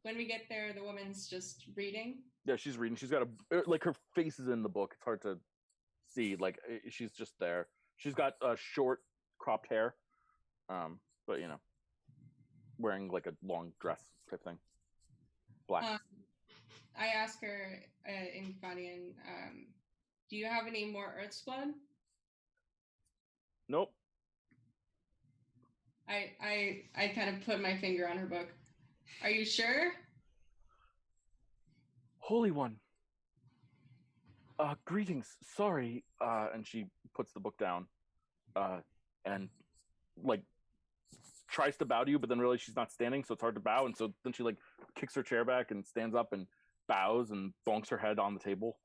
Speaker 2: when we get there, the woman's just reading.
Speaker 1: Yeah, she's reading. She's got like her face is in the book. It's hard to see. Like she's just there. She's got short cropped hair, but you know, wearing like a long dress type thing, black.
Speaker 2: I ask her in Kavanian, do you have any more Earth's blood?
Speaker 1: Nope.
Speaker 2: I kind of put my finger on her book. Are you sure?
Speaker 1: Holy One. Greetings. Sorry. And she puts the book down, and like tries to bow to you, but then realizes she's not standing, so it's hard to bow. And so then she like kicks her chair back and stands up and bows and bonks her head on the table,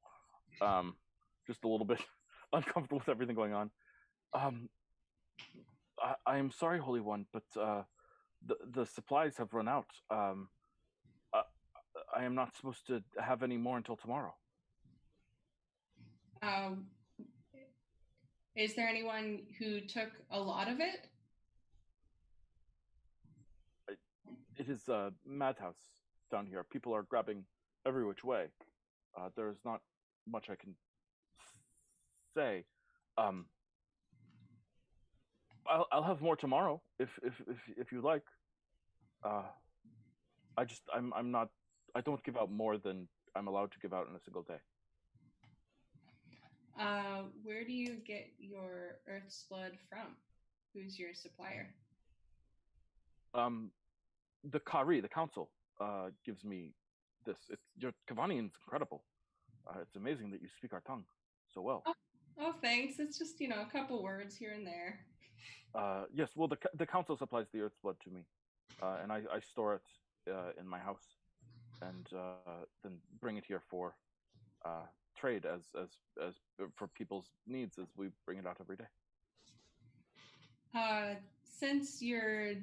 Speaker 1: just a little bit uncomfortable with everything going on. I am sorry, Holy One, but the supplies have run out. I am not supposed to have any more until tomorrow.
Speaker 2: Is there anyone who took a lot of it?
Speaker 1: It is a madhouse down here. People are grabbing every which way. There's not much I can say. I'll have more tomorrow if you like. I'm not. I don't give out more than I'm allowed to give out in a single day.
Speaker 2: Where do you get your Earth's blood from? Who's your supplier?
Speaker 1: The Kari, the council, gives me this. Your Kavanian's incredible. It's amazing that you speak our tongue so well.
Speaker 2: Oh, thanks. It's just a couple words here and there.
Speaker 1: Yes. Well, the council supplies the Earth's blood to me, and I store it in my house, and then bring it here for trade as for people's needs as we bring it out every day.
Speaker 2: Since you're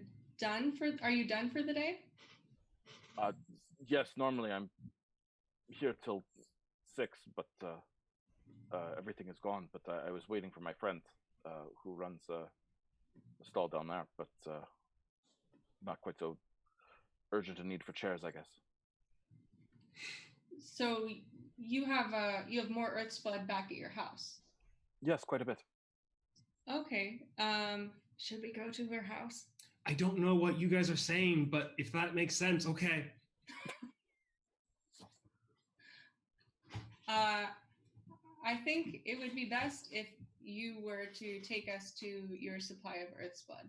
Speaker 2: are you done for the day?
Speaker 1: Yes, normally I'm here till 6, but everything is gone. But I was waiting for my friend who runs a stall down there, but not quite so urgent a need for chairs, I guess.
Speaker 2: So you have more Earth's blood back at your house?
Speaker 1: Yes, quite a bit.
Speaker 2: Okay. Should we go to her house?
Speaker 6: I don't know what you guys are saying, but if that makes sense, okay.
Speaker 2: I think it would be best if you were to take us to your supply of Earth's blood.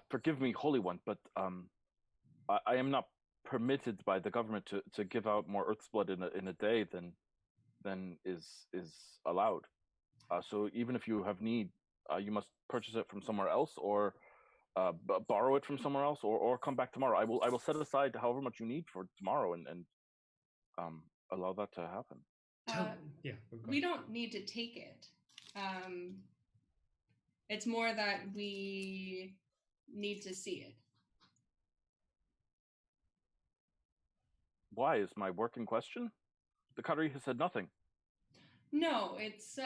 Speaker 1: Forgive me, Holy One, but I am not permitted by the government to give out more Earth's blood in a day than is allowed. So even if you have need, you must purchase it from somewhere else, or borrow it from somewhere else, or come back tomorrow. I will set aside however much you need for tomorrow, and allow that to happen.
Speaker 2: We don't need to take it. It's more that we need to see it.
Speaker 1: Why is my work in question? The Qadri has said nothing.
Speaker 2: No, it's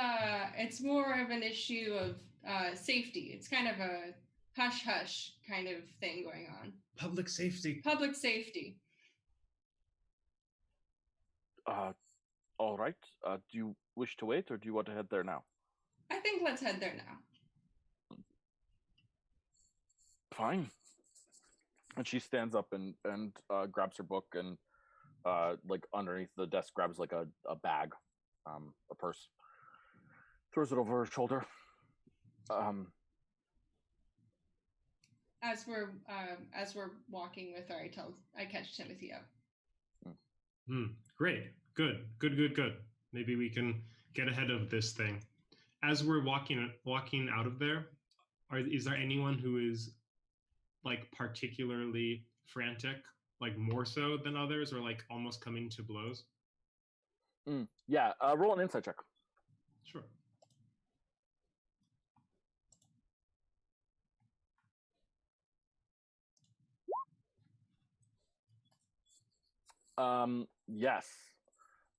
Speaker 2: more of an issue of safety. It's kind of a hush-hush kind of thing going on.
Speaker 6: Public safety.
Speaker 2: Public safety.
Speaker 1: All right. Do you wish to wait, or do you want to head there now?
Speaker 2: I think let's head there now.
Speaker 1: Fine. And she stands up and grabs her book and like underneath the desk grabs like a bag, a purse, throws it over her shoulder.
Speaker 2: As we're walking with her, I catch Timothy up.
Speaker 6: Great. Good. Maybe we can get ahead of this thing. As we're walking out of there, is there anyone who is like particularly frantic, like more so than others, or like almost coming to blows?
Speaker 1: Yeah, roll an insight check.
Speaker 6: Sure.
Speaker 1: Yes.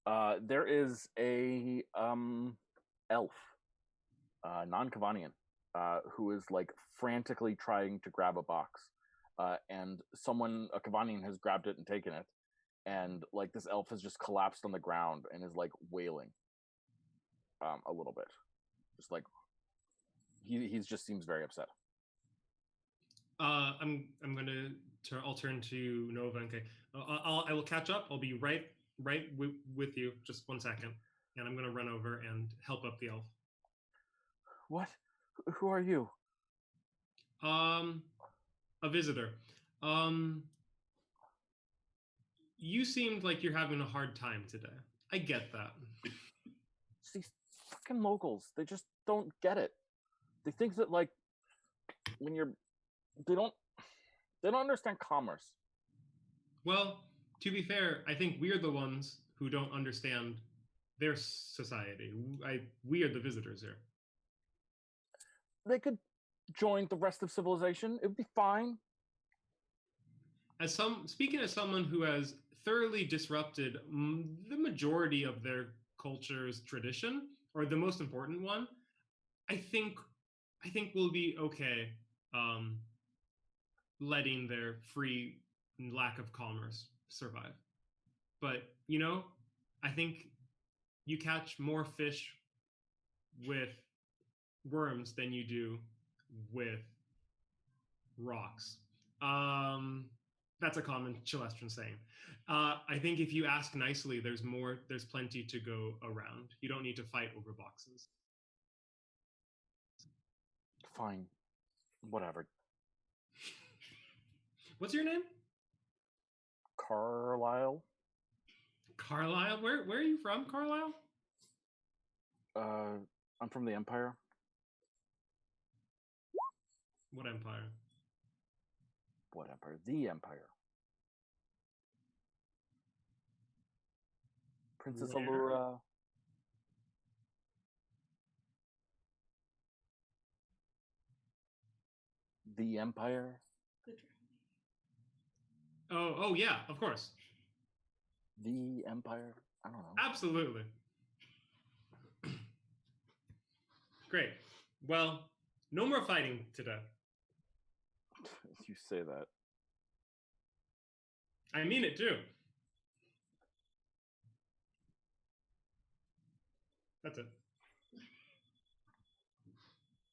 Speaker 1: There is a elf, non-Kavanian, who is like frantically trying to grab a box, and a Kavanian has grabbed it and taken it, and like this elf has just collapsed on the ground and is like wailing, a little bit, just like he's just seems very upset.
Speaker 6: I'm gonna I'll turn to Nova. Okay, I will catch up. I'll be right with you. Just 1 second, and I'm gonna run over and help up the elf.
Speaker 1: What? Who are you?
Speaker 6: A visitor. You seemed like you're having a hard time today. I get that.
Speaker 1: These fucking locals, they just don't get it. They think that like when you're they don't understand commerce.
Speaker 6: Well, to be fair, I think we're the ones who don't understand their society. We are the visitors here.
Speaker 1: They could join the rest of civilization. It would be fine.
Speaker 6: Speaking as someone who has thoroughly disrupted the majority of their culture's tradition, or the most important one, I think we'll be okay letting their free lack of commerce survive. But I think you catch more fish with worms than you do with rocks. That's a common Celestian saying. I think if you ask nicely, there's plenty to go around. You don't need to fight over boxes.
Speaker 1: Fine. Whatever.
Speaker 6: What's your name?
Speaker 1: Carlisle.
Speaker 6: Carlisle? Where are you from, Carlisle?
Speaker 1: I'm from the Empire.
Speaker 6: What Empire?
Speaker 1: What Empire? The Empire. Princess
Speaker 6: Where?
Speaker 1: Allura. The Empire.
Speaker 2: Good
Speaker 6: Oh yeah, of course.
Speaker 1: The Empire. I don't know.
Speaker 6: Absolutely. Great. Well, no more fighting today.
Speaker 1: You say that.
Speaker 6: I mean it too. That's it.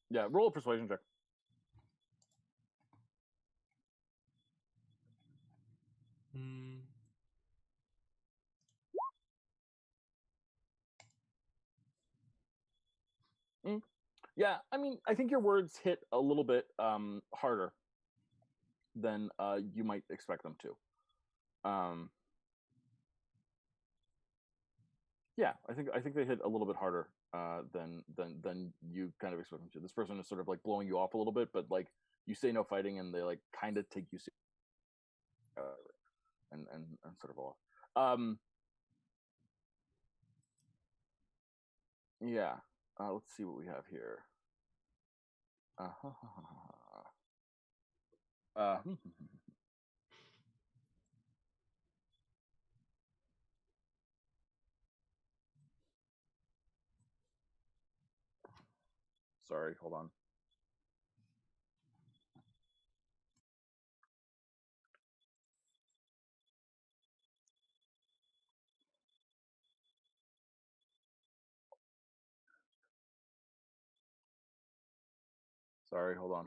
Speaker 1: Yeah, roll a persuasion check. Yeah, I mean, I think your words hit a little bit harder than you might expect them to. Yeah, I think they hit a little bit harder than you kind of expect them to. This person is sort of like blowing you off a little bit, but like you say no fighting, and they like kind of take you and sort of off. Yeah. Let's see what we have here. Sorry, hold on. Sorry, hold on.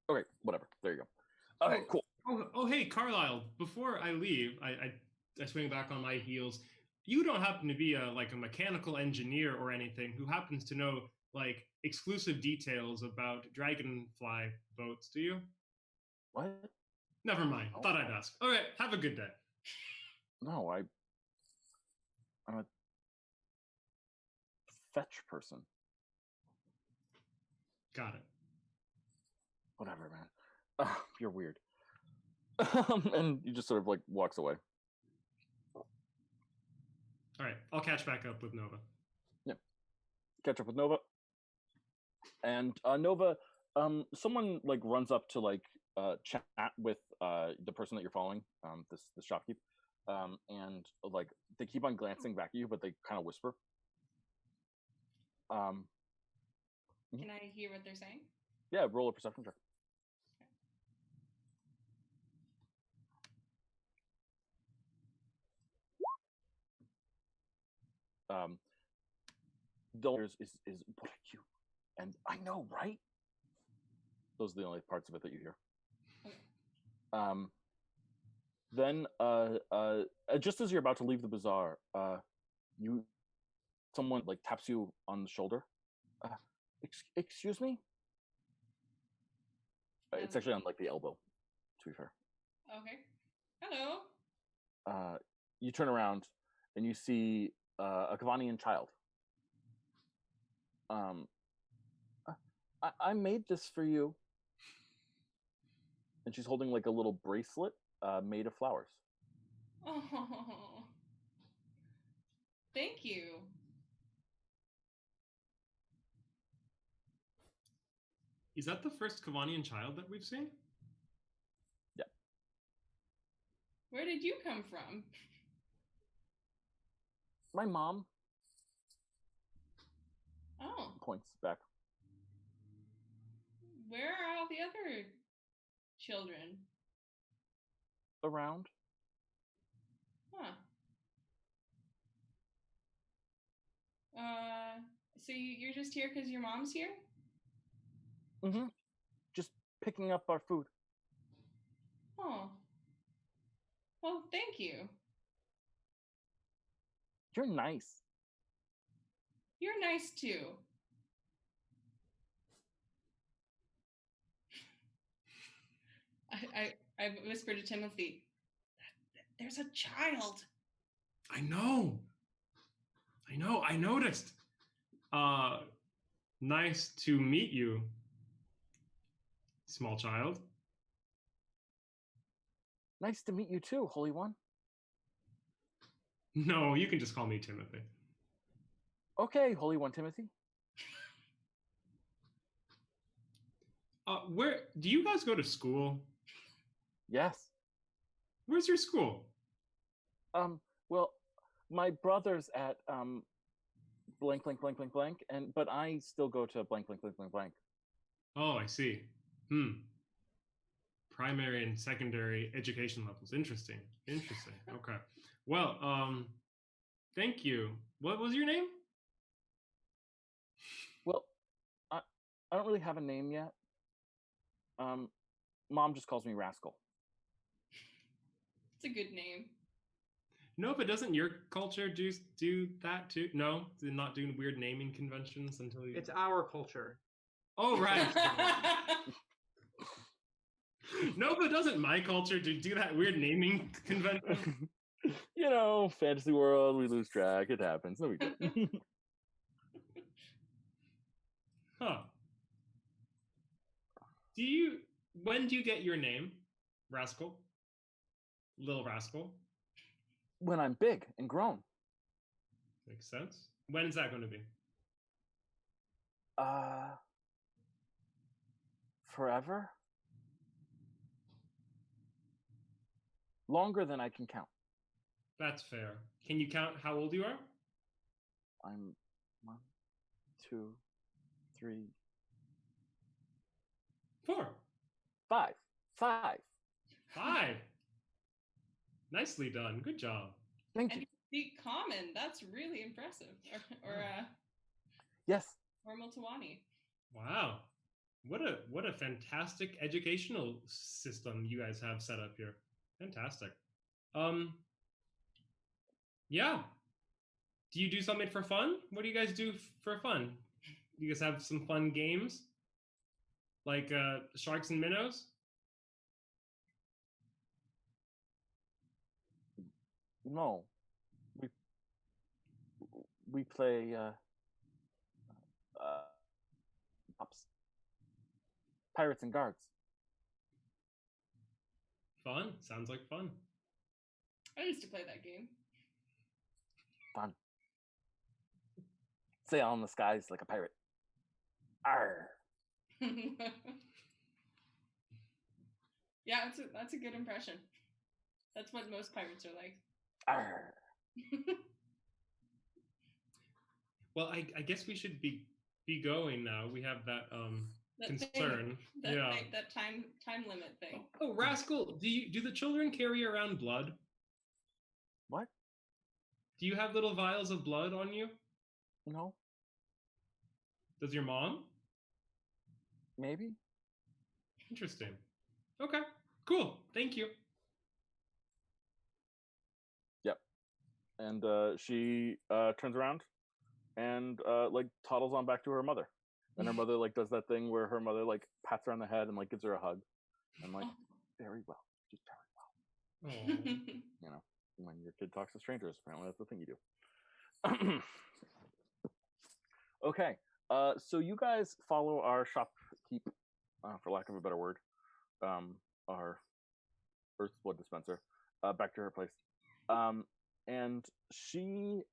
Speaker 1: Okay, whatever. There you go. Okay, cool.
Speaker 6: Oh, hey, Carlisle. Before I leave, I swing back on my heels. You don't happen to be a mechanical engineer or anything who happens to know like exclusive details about dragonfly boats, do you?
Speaker 1: What?
Speaker 6: Never mind.
Speaker 1: Oh.
Speaker 6: Thought I'd ask. All right, have a good day.
Speaker 1: No, I'm a fetch person.
Speaker 6: Got it.
Speaker 1: Whatever, man. You're weird. And he just sort of like walks away.
Speaker 6: All right, I'll catch back up with Nova.
Speaker 1: Catch up with Nova. And Nova, someone like runs up to like chat with the person that you're following, this shopkeep, and like they keep on glancing back at you, but they kind of whisper.
Speaker 2: Can I hear what they're saying?
Speaker 1: Yeah, roll a perception check. Dollars is what are you? And I know, right? Those are the only parts of it that you hear.
Speaker 2: Okay.
Speaker 1: Then just as you're about to leave the bazaar, someone like taps you on the shoulder. Excuse me? It's actually on like the elbow, to be fair.
Speaker 2: Okay. Hello.
Speaker 1: You turn around and you see a Kavanian child. I made this for you. And she's holding like a little bracelet made of flowers.
Speaker 2: Oh, thank you.
Speaker 6: Is that the first Kavanian child that we've seen?
Speaker 1: Yeah.
Speaker 2: Where did you come from?
Speaker 1: My mom
Speaker 2: Oh,
Speaker 1: points back.
Speaker 2: where are all the other children?
Speaker 1: Around.
Speaker 2: Huh. So you're just here because your mom's here?
Speaker 1: Mm-hmm. Just picking up our food.
Speaker 2: Oh. Well, thank you.
Speaker 1: You're nice.
Speaker 2: You're nice too. I whispered to Timothy, there's a child.
Speaker 6: I know. I noticed. Nice to meet you, small child.
Speaker 1: Nice to meet you too, Holy One.
Speaker 6: No, you can just call me Timothy.
Speaker 1: Okay, Holy One Timothy.
Speaker 6: Where do you guys go to school?
Speaker 1: Yes.
Speaker 6: Where's your school?
Speaker 1: Well, my brother's at blank blank blank blank blank, but I still go to blank blank blank blank blank.
Speaker 6: Oh, I see. Primary and secondary education levels. Interesting. Okay. Well, thank you. What was your name?
Speaker 1: Well, I don't really have a name yet. Mom just calls me Rascal.
Speaker 2: It's a good name.
Speaker 6: No, but doesn't your culture do that too? No, they're not doing weird naming conventions until you.
Speaker 3: It's our culture.
Speaker 6: Oh, right. No, but doesn't my culture do that weird naming convention?
Speaker 1: You know, fantasy world, we lose track. It happens. No big deal.
Speaker 6: Huh. When do you get your name? Rascal? Little Rascal?
Speaker 1: When I'm big and grown.
Speaker 6: Makes sense. When is that going to be?
Speaker 1: Forever? Longer than I can count.
Speaker 6: That's fair. Can you count how old you are?
Speaker 1: I'm 1, 2, 3,
Speaker 6: 4.
Speaker 1: 5. 5.
Speaker 6: 5. Nicely done. Good job.
Speaker 1: Thank
Speaker 2: And
Speaker 1: you.
Speaker 2: you speak common. That's really impressive.
Speaker 1: Yes.
Speaker 2: Or Multawani.
Speaker 6: Wow. What a fantastic educational system you guys have set up here. Fantastic. Yeah. Do you do something for fun? What do you guys do for fun? Do you guys have some fun games? Like sharks and minnows?
Speaker 1: No. We play Pops. Pirates and guards.
Speaker 6: Fun. Sounds like fun.
Speaker 2: I used to play that game.
Speaker 1: Fun. Sail in the skies like a pirate. Arr.
Speaker 2: Yeah, that's a good impression. That's what most pirates are like.
Speaker 1: Arr.
Speaker 6: Well, I guess we should be going now. We have that
Speaker 2: That
Speaker 6: concern.
Speaker 2: thing,
Speaker 6: yeah.
Speaker 2: that time limit thing.
Speaker 6: Oh, Rascal, do the children carry around blood?
Speaker 1: What?
Speaker 6: Do you have little vials of blood on you?
Speaker 1: No.
Speaker 6: Does your mom?
Speaker 1: Maybe.
Speaker 6: Interesting. Okay. Cool. Thank you.
Speaker 1: Yep. And she turns around and like toddles on back to her mother. And her mother like does that thing where her mother like pats her on the head and like gives her a hug. And like, very well. Just very well.
Speaker 6: Aw.
Speaker 1: You know, when your kid talks to strangers, apparently that's the thing you do. Okay. So you guys follow our shopkeep, for lack of a better word, our Earth's Blood dispenser, back to her place. And she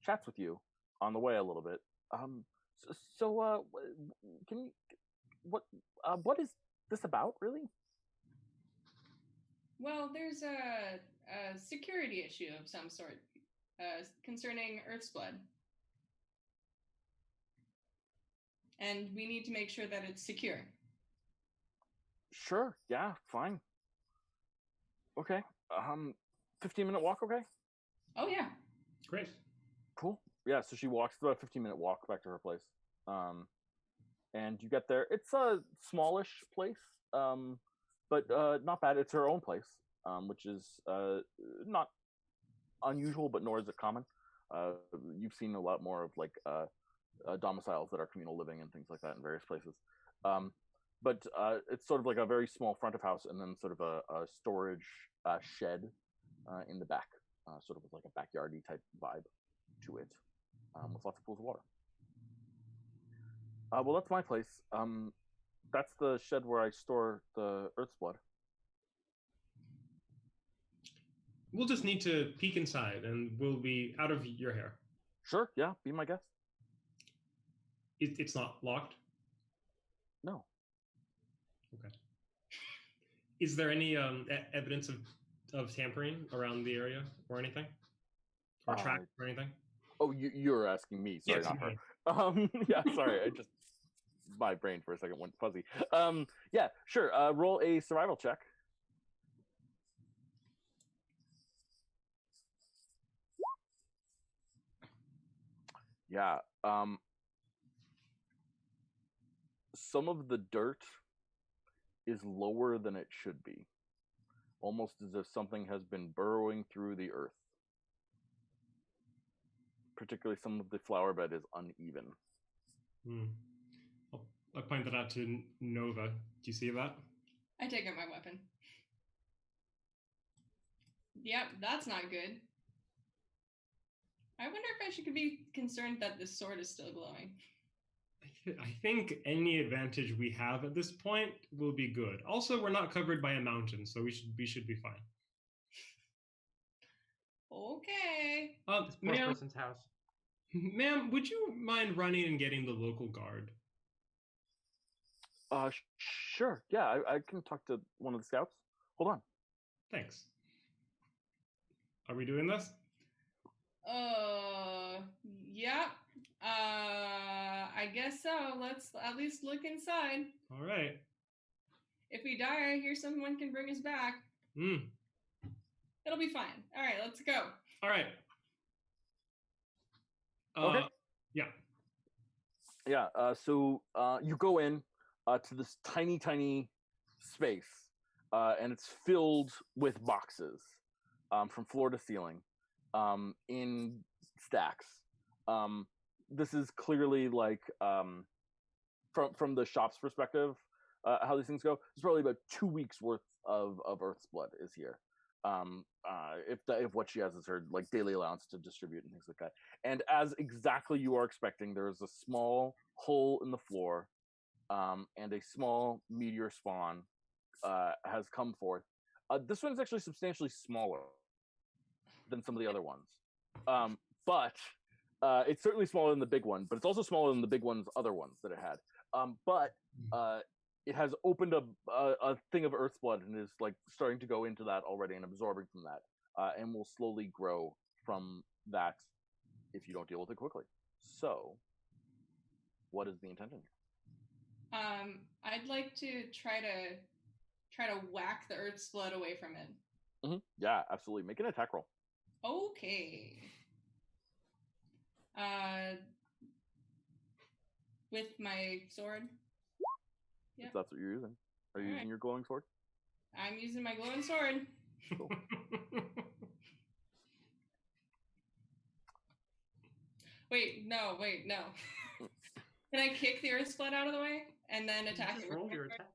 Speaker 1: chats with you on the way a little bit. So can you what is this about, really?
Speaker 2: Well, there's a security issue of some sort concerning Earth's Blood. And we need to make sure that it's secure.
Speaker 1: Sure. Yeah. Fine. Okay. 15-minute walk. Okay.
Speaker 2: Oh yeah.
Speaker 6: Great.
Speaker 1: Cool. Yeah. So she walks about a 15-minute walk back to her place. And you get there. It's a smallish place. But not bad. It's her own place. Which is not unusual, but nor is it common. You've seen a lot more of like domiciles that are communal living and things like that in various places. But it's sort of like a very small front of house and then sort of a storage shed in the back, sort of with like a backyardy type vibe to it, with lots of pools of water. Well, that's my place. That's the shed where I store the Earth's Blood.
Speaker 6: We'll just need to peek inside and we'll be out of your hair.
Speaker 1: Sure, yeah, be my guest.
Speaker 6: It's not locked?
Speaker 1: No.
Speaker 6: Okay. Is there any evidence of tampering around the area or anything? Or tracks or anything?
Speaker 1: Oh, you're asking me. Sorry,
Speaker 6: Yeah,
Speaker 1: not her. Yeah, sorry. I just my brain for a second went fuzzy. Yeah, sure. Roll a survival check. Yeah. Some of the dirt is lower than it should be, almost as if something has been burrowing through the earth. Particularly, some of the flower bed is uneven.
Speaker 6: I'll point that out to Nova. Do you see that?
Speaker 2: I take out my weapon. Yep, that's not good. I wonder if I should be concerned that this sword is still glowing.
Speaker 6: I think any advantage we have at this point will be good. Also, we're not covered by a mountain, so we should be fine.
Speaker 2: Okay.
Speaker 3: This poor person's house.
Speaker 6: Ma'am, would you mind running and getting the local guard?
Speaker 1: Sure. Yeah, I can talk to one of the scouts. Hold on.
Speaker 6: Thanks. Are we doing this?
Speaker 2: Yeah. I guess so. Let's at least look inside.
Speaker 6: All right.
Speaker 2: If we die, I hear someone can bring us back. It'll be fine. All right, let's go.
Speaker 6: All right.
Speaker 1: Okay.
Speaker 6: Yeah.
Speaker 1: Yeah. So you go in to this tiny space, and it's filled with boxes from floor to ceiling, in stacks. This is clearly like from the shop's perspective, how these things go. It's probably about 2 weeks worth of Earth's Blood is here. if what she has is her like daily allowance to distribute and things like that. And as exactly you are expecting, there is a small hole in the floor, and a small meteor spawn has come forth. This one's actually substantially smaller than some of the other ones, but it's certainly smaller than the big one. But it's also smaller than the big one's other ones that it had. But it has opened a thing of Earth's blood and is like starting to go into that already and absorbing from that, and will slowly grow from that if you don't deal with it quickly. So, what is the intention here?
Speaker 2: I'd like to try to whack the Earth's blood away from it.
Speaker 1: Mm-hmm. Yeah, absolutely. Make an attack roll.
Speaker 2: Okay. With my sword.
Speaker 1: Yep. If that's what you're using. Are you using your glowing sword?
Speaker 2: I'm using my glowing sword.
Speaker 1: Cool.
Speaker 2: Wait, no. Can I kick the Earth's blood out of the way and then attack it?
Speaker 3: Roll your attack.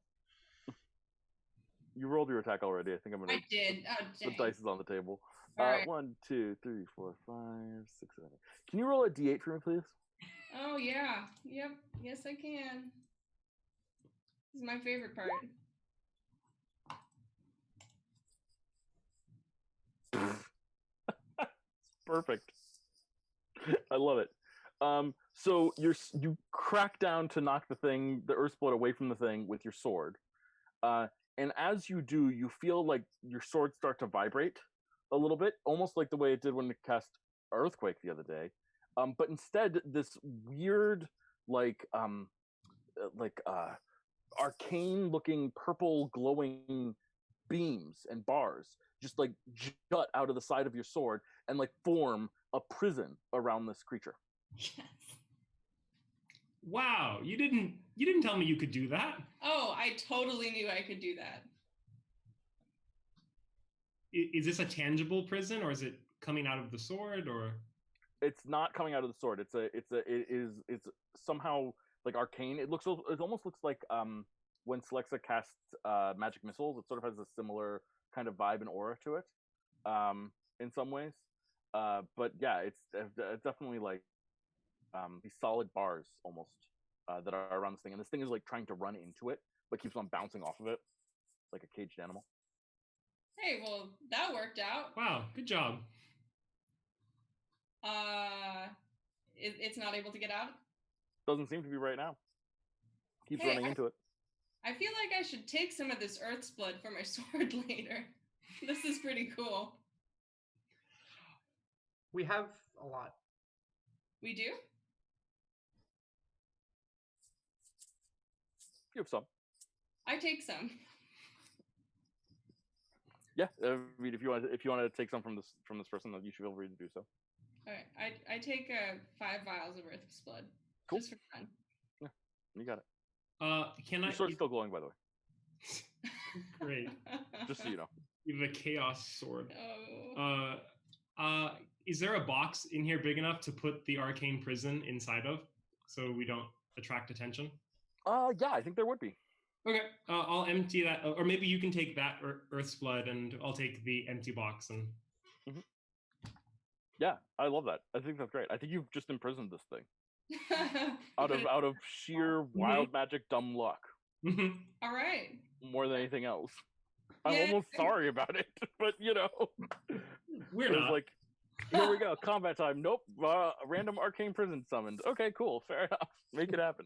Speaker 1: You rolled your attack already. I think I'm gonna.
Speaker 2: I did. Oh,
Speaker 1: the dice is on the table.
Speaker 2: Right.
Speaker 1: 1, 2, 3, 4, 5, 6, 7. Can you roll a d8 for me, please?
Speaker 2: Oh yeah. Yep. Yes, I can. This is my favorite part.
Speaker 1: Perfect. I love it. So you crack down to knock the Earth's blood away from the thing with your sword. And as you do, you feel like your sword start to vibrate a little bit, almost like the way it did when it cast Earthquake the other day. But instead, this weird, arcane-looking purple glowing beams and bars just like jut out of the side of your sword and like form a prison around this creature.
Speaker 2: Yes.
Speaker 6: Wow, you didn't tell me you could do that.
Speaker 2: Oh, I totally knew I could do that.
Speaker 6: Is this a tangible prison, or is it coming out of the sword, or?
Speaker 1: It's not coming out of the sword. It's somehow like arcane. It almost looks like when Celexa casts magic missiles. It sort of has a similar kind of vibe and aura to it, in some ways. But yeah, it's definitely like these solid bars almost that are around this thing, and this thing is like trying to run into it, but keeps on bouncing off of it like a caged animal.
Speaker 2: Hey, well, that worked out.
Speaker 6: Wow, good job.
Speaker 2: It's not able to get out?
Speaker 1: Doesn't seem to be right now. Keeps running into it.
Speaker 2: I feel like I should take some of this Earth's blood for my sword later. This is pretty cool.
Speaker 3: We have a lot.
Speaker 2: We do?
Speaker 1: You have some.
Speaker 2: I take some.
Speaker 1: Yeah, I mean, if you want to take some from this person, then you should feel free to do so.
Speaker 2: All right, I take 5 vials of Earth's blood.
Speaker 1: Cool.
Speaker 2: Just for fun.
Speaker 1: Yeah, you got it.
Speaker 6: Can
Speaker 1: Your sword's still glowing, by the way.
Speaker 6: Great.
Speaker 1: Just so you know.
Speaker 6: You have a chaos sword.
Speaker 2: Oh.
Speaker 6: Is there a box in here big enough to put the arcane prison inside of, so we don't attract attention?
Speaker 1: Yeah, I think there would be.
Speaker 6: Okay, I'll empty that, or maybe you can take that Earth's blood, and I'll take the empty box. And
Speaker 1: yeah, I love that. I think that's great. I think you've just imprisoned this thing out of sheer wild magic, dumb luck.
Speaker 2: All right.
Speaker 1: More than anything else. I'm almost sorry about it, but
Speaker 6: we're not.
Speaker 1: Like, here we go, combat time. Nope, a random arcane prison summoned. Okay, cool, fair enough. Make it happen.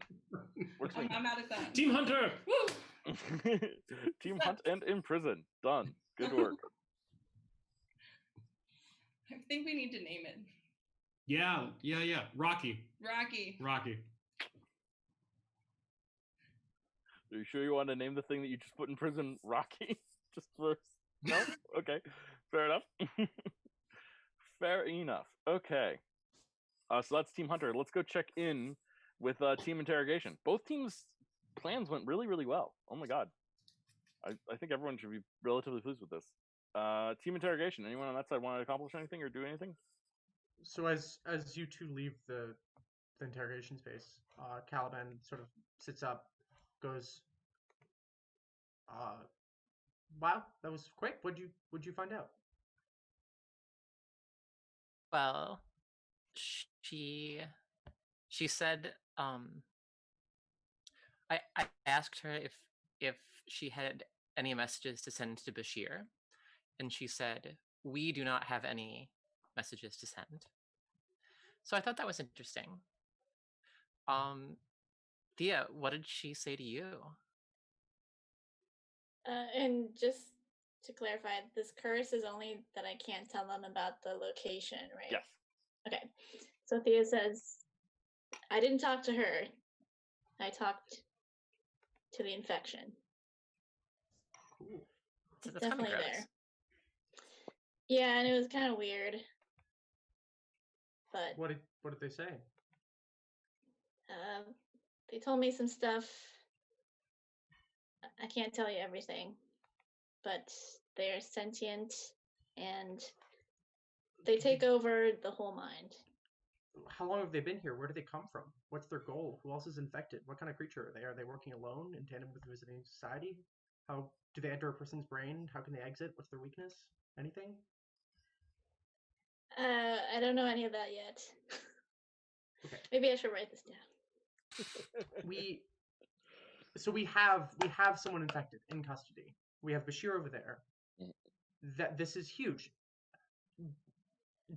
Speaker 2: I'm out of that.
Speaker 6: Team Hunter.
Speaker 2: Woo!
Speaker 1: Team Hunt and imprison. Done. Good work.
Speaker 2: I think we need to name it.
Speaker 6: Yeah. Rocky.
Speaker 2: Rocky.
Speaker 1: Are you sure you want to name the thing that you just put in prison Rocky? Just for no? Okay, fair enough. Fair enough. Okay. So that's Team Hunter. Let's go check in with Team Interrogation. Both teams' plans went really, really well. Oh my god. I think everyone should be relatively pleased with this. Team Interrogation. Anyone on that side want to accomplish anything or do anything?
Speaker 3: So as you two leave the interrogation space, Caliban sort of sits up, goes, "Wow, that was quick. What'd you find out?"
Speaker 5: Well, she said I asked her if she had any messages to send to Bashir, and she said we do not have any messages to send. So I thought that was interesting. Thea, what did she say to you?
Speaker 4: And just to clarify, this curse is only that I can't tell them about the location, right?
Speaker 1: Yes.
Speaker 4: Okay. So Thea says, I didn't talk to her. I talked to the infection.
Speaker 3: Cool.
Speaker 4: It's
Speaker 5: That's kind of
Speaker 4: definitely
Speaker 5: gross.
Speaker 4: there. Yeah, and it was kind of weird. But
Speaker 3: What did they say?
Speaker 4: they told me some stuff. I can't tell you everything, but they're sentient and they take over the whole mind.
Speaker 3: How long have they been here? Where do they come from? What's their goal? Who else is infected? What kind of creature are they? Are they working alone in tandem with the visiting society? How do they enter a person's brain? How can they exit? What's their weakness? Anything?
Speaker 4: I don't know any of that yet.
Speaker 3: Okay.
Speaker 4: Maybe I should write this down.
Speaker 3: we have someone infected in custody. We have Bashir over there. That this is huge.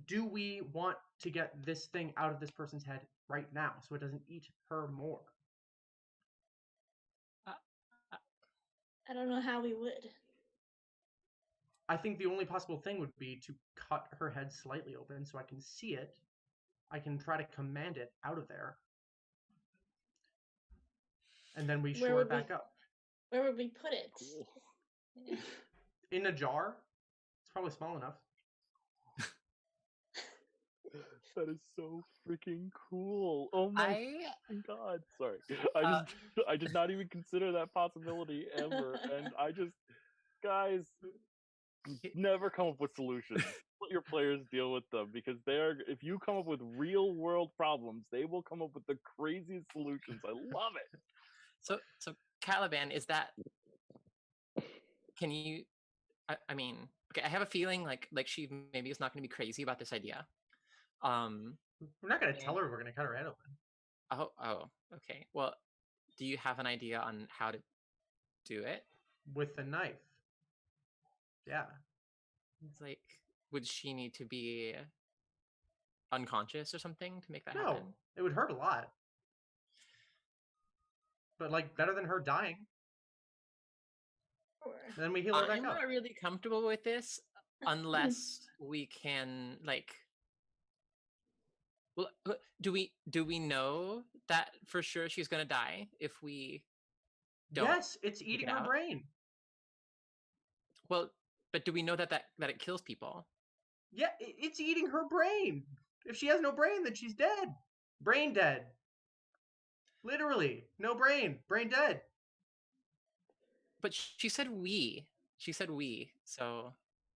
Speaker 3: Do we want to get this thing out of this person's head right now so it doesn't eat her more?
Speaker 4: I don't know how we would.
Speaker 3: I think the only possible thing would be to cut her head slightly open so I can see it. I can try to command it out of there. And then we shore it back up.
Speaker 4: Where would we put it?
Speaker 3: In a jar? It's probably small enough.
Speaker 1: That is so freaking cool. Oh my god. Sorry. I did not even consider that possibility ever. And guys, never come up with solutions. Let your players deal with them, because if you come up with real world problems, they will come up with the craziest solutions. I love it.
Speaker 5: So Caliban, is that, can you, I mean, okay, I have a feeling like she maybe is not going to be crazy about this idea.
Speaker 3: We're not going to tell her we're going to cut her head open.
Speaker 5: Oh, okay. Well, do you have an idea on how to do it?
Speaker 3: With a knife. Yeah.
Speaker 5: It's like, would she need to be unconscious or something to make that happen?
Speaker 3: No, it would hurt a lot. But like, better than her dying. Then we heal her back
Speaker 5: I'm
Speaker 3: up.
Speaker 5: not really comfortable with this unless we can, like, well, do we know that for sure she's gonna die if we don't?
Speaker 3: Yes, it's eating her brain.
Speaker 5: Well, but do we know that it kills people?
Speaker 3: Yeah, it's eating her brain. If she has no brain, then she's dead. Brain dead. Literally, no brain. Brain dead.
Speaker 5: But she said we. She said we. So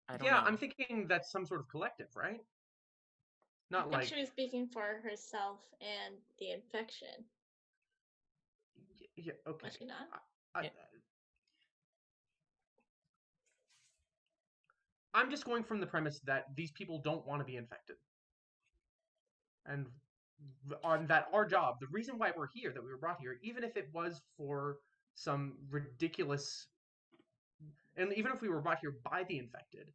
Speaker 5: I don't know.
Speaker 3: Yeah, I'm thinking that's some sort of collective, right? Not
Speaker 4: I
Speaker 3: like
Speaker 4: think she was speaking for herself and the infection.
Speaker 3: Yeah. Okay.
Speaker 4: Was she not?
Speaker 3: I'm just going from the premise that these people don't want to be infected. And on that, our job, the reason why we're here, that we were brought here, even if it was for some ridiculous, and even if we were brought here by the infected,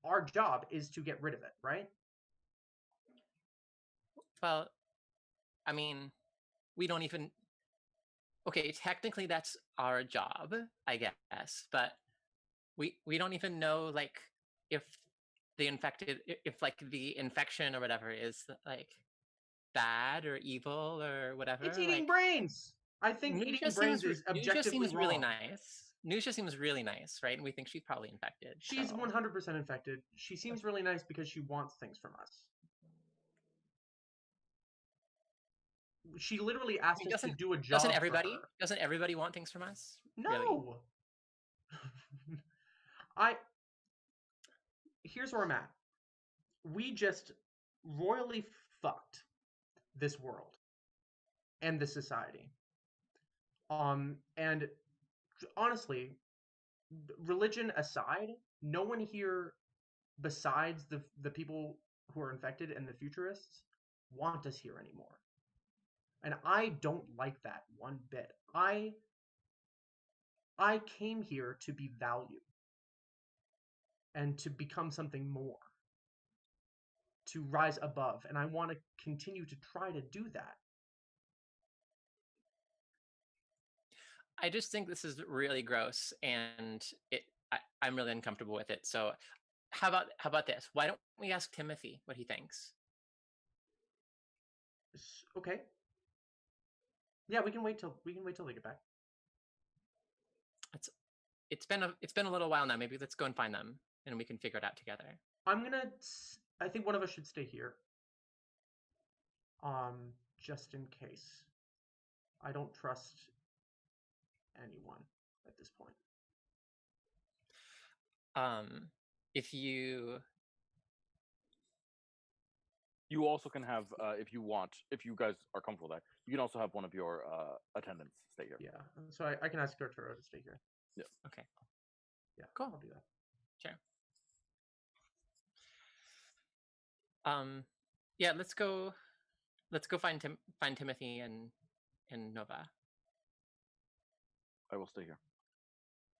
Speaker 3: our job is to get rid of it, right?
Speaker 5: Well, I mean, we don't even, okay, technically that's our job, I guess, but we don't even know, like, if the infected, if like the infection or whatever is like bad or evil or whatever.
Speaker 3: It's eating
Speaker 5: like,
Speaker 3: brains. I think eating brains is objectively
Speaker 5: seems really
Speaker 3: wrong.
Speaker 5: nice. Nusha seems really nice, right? And we think she's probably infected.
Speaker 3: She's
Speaker 5: so.
Speaker 3: 100% infected. She seems really nice because she wants things from us. She literally asked us to do a job.
Speaker 5: Doesn't everybody want things from us?
Speaker 3: No. Really? Here's where I'm at. We just royally fucked this world and this society. And honestly, religion aside, no one here besides the people who are infected and the futurists want us here anymore. And I don't like that one bit. I came here to be valued and to become something more, to rise above, and I want to continue to try to do that.
Speaker 5: I just think this is really gross, and I'm really uncomfortable with it. So, how about this? Why don't we ask Timothy what he thinks?
Speaker 3: Okay. Yeah, we can wait till they get back.
Speaker 5: It's been a little while now. Maybe let's go and find them, and we can figure it out together.
Speaker 3: I think one of us should stay here. Just in case. I don't trust anyone at this point.
Speaker 5: If you
Speaker 1: also can have, if you want, if you guys are comfortable with that, you can also have one of your attendants stay here.
Speaker 3: Yeah, so I can ask Arturo to stay here.
Speaker 1: Yeah.
Speaker 5: Okay.
Speaker 3: Yeah,
Speaker 5: cool.
Speaker 3: I'll do that.
Speaker 5: Sure. Yeah, let's go find Timothy and Nova.
Speaker 1: I will stay here.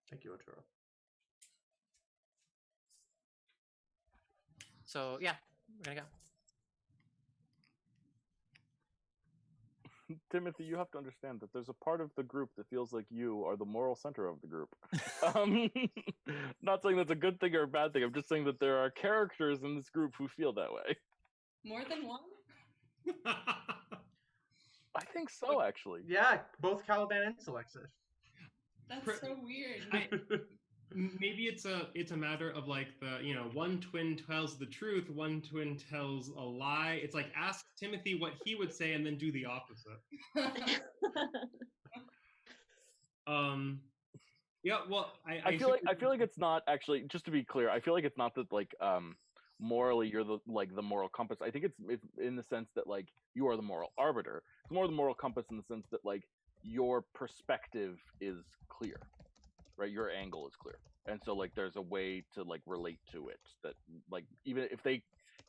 Speaker 3: Thank you, Arturo.
Speaker 5: So yeah, we're gonna go.
Speaker 1: Timothy, you have to understand that there's a part of the group that feels like you are the moral center of the group. Not saying that's a good thing or a bad thing. I'm just saying that there are characters in this group who feel that way.
Speaker 2: More than one?
Speaker 1: I think so, actually.
Speaker 3: Yeah, both Caliban and Selexis.
Speaker 2: That's so weird.
Speaker 6: Maybe it's a matter of like one twin tells the truth, one twin tells a lie. It's like ask Timothy what he would say and then do the opposite. Yeah, well,
Speaker 1: I feel like it's not actually, just to be clear, I feel like it's not that like morally you're the moral compass. I think it's in the sense that like you are the moral arbiter. It's more the moral compass in the sense that like your perspective is clear. Right, your angle is clear, and so like there's a way to like relate to it that like even if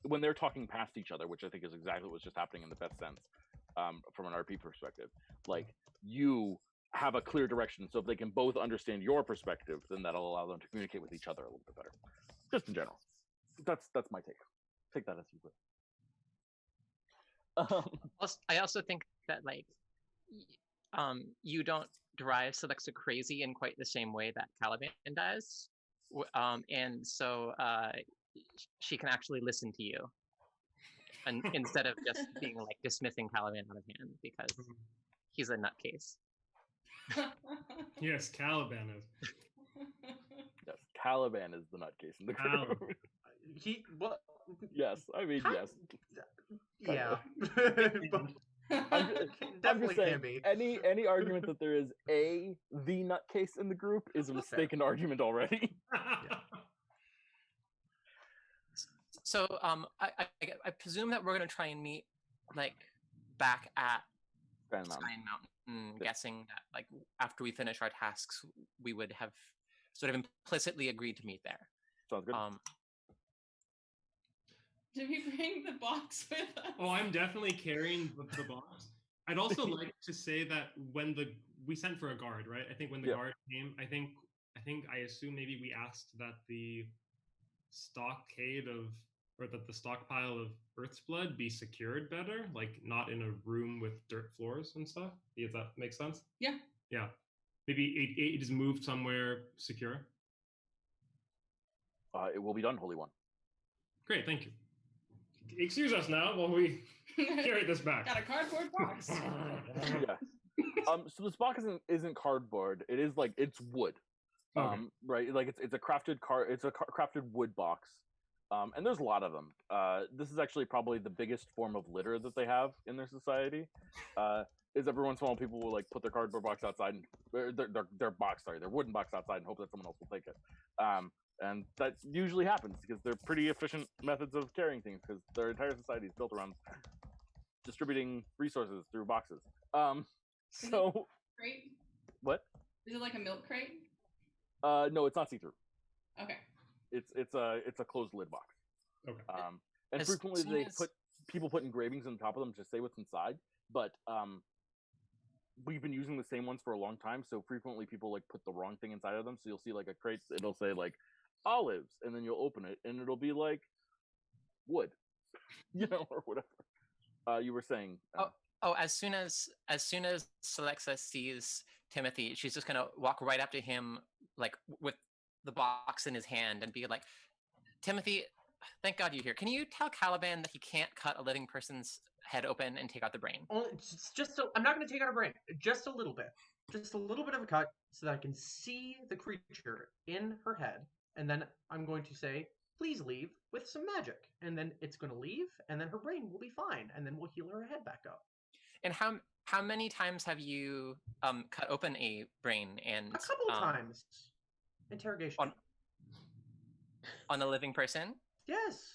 Speaker 1: when they're talking past each other, which I think is exactly what's just happening in the best sense from an RP perspective, like you have a clear direction, so if they can both understand your perspective, then that'll allow them to communicate with each other a little bit better. Just in general, that's my take. Take that as you would.
Speaker 5: I also think that like you don't drive Celexa crazy in quite the same way that Caliban does, and so she can actually listen to you, and instead of just being like dismissing Caliban out of hand because he's a nutcase.
Speaker 6: Yes, Caliban is.
Speaker 1: Yes, Caliban is the nutcase in the group.
Speaker 3: What?
Speaker 1: Yes, I mean yes.
Speaker 3: Yeah.
Speaker 1: I'm just saying, any argument that there is the nutcase in the group is a mistaken argument already.
Speaker 3: Yeah.
Speaker 5: So I presume that we're gonna try and meet like back at
Speaker 1: Sky
Speaker 5: Mountain, guessing that like after we finish our tasks, we would have sort of implicitly agreed to meet there.
Speaker 1: Sounds good.
Speaker 2: Did we bring the box with us?
Speaker 6: Oh, I'm definitely carrying the box. I'd also like to say that when we sent for a guard, right? I think when the guard came, I assume maybe we asked that the the stockpile of Earth's blood be secured better, like not in a room with dirt floors and stuff. Does that make sense?
Speaker 2: Yeah.
Speaker 6: Yeah. Maybe it is moved somewhere secure.
Speaker 1: It will be done, Holy One.
Speaker 6: Great, thank you. Excuse us now while we carry this back.
Speaker 2: Got a cardboard box.
Speaker 1: Yeah. So this box isn't cardboard. It is like it's wood.
Speaker 6: Okay.
Speaker 1: Right. Like it's a crafted crafted wood box. And there's a lot of them. This is actually probably the biggest form of litter that they have in their society. Is every once in a while people will like put their cardboard box outside and their wooden box outside and hope that someone else will take it. And that usually happens because they're pretty efficient methods of carrying things because their entire society is built around distributing resources through boxes. So
Speaker 2: crate?
Speaker 1: What?
Speaker 2: Is it like a milk crate?
Speaker 1: No, it's not see-through.
Speaker 2: Okay.
Speaker 1: It's a closed lid box.
Speaker 6: Okay.
Speaker 1: And
Speaker 5: As
Speaker 1: frequently
Speaker 5: soon
Speaker 1: they
Speaker 5: as-
Speaker 1: people put engravings on top of them to say what's inside, but we've been using the same ones for a long time, so frequently people like put the wrong thing inside of them. So you'll see like a crate, it'll say like olives, and then you'll open it and it'll be like wood, or whatever. You were saying.
Speaker 5: Oh, as soon as Celexa sees Timothy, she's just gonna walk right up to him, like with the box in his hand, and be like, "Timothy, thank God you're here. Can you tell Caliban that he can't cut a living person's head open and take out the brain?"
Speaker 3: I'm not going to take out her brain. Just a little bit. Just a little bit of a cut so that I can see the creature in her head. And then I'm going to say, please leave with some magic. And then it's going to leave, and then her brain will be fine. And then we'll heal her head back up.
Speaker 5: And how many times have you cut open a brain and
Speaker 3: A couple of times. Interrogation.
Speaker 5: on a living person?
Speaker 3: Yes.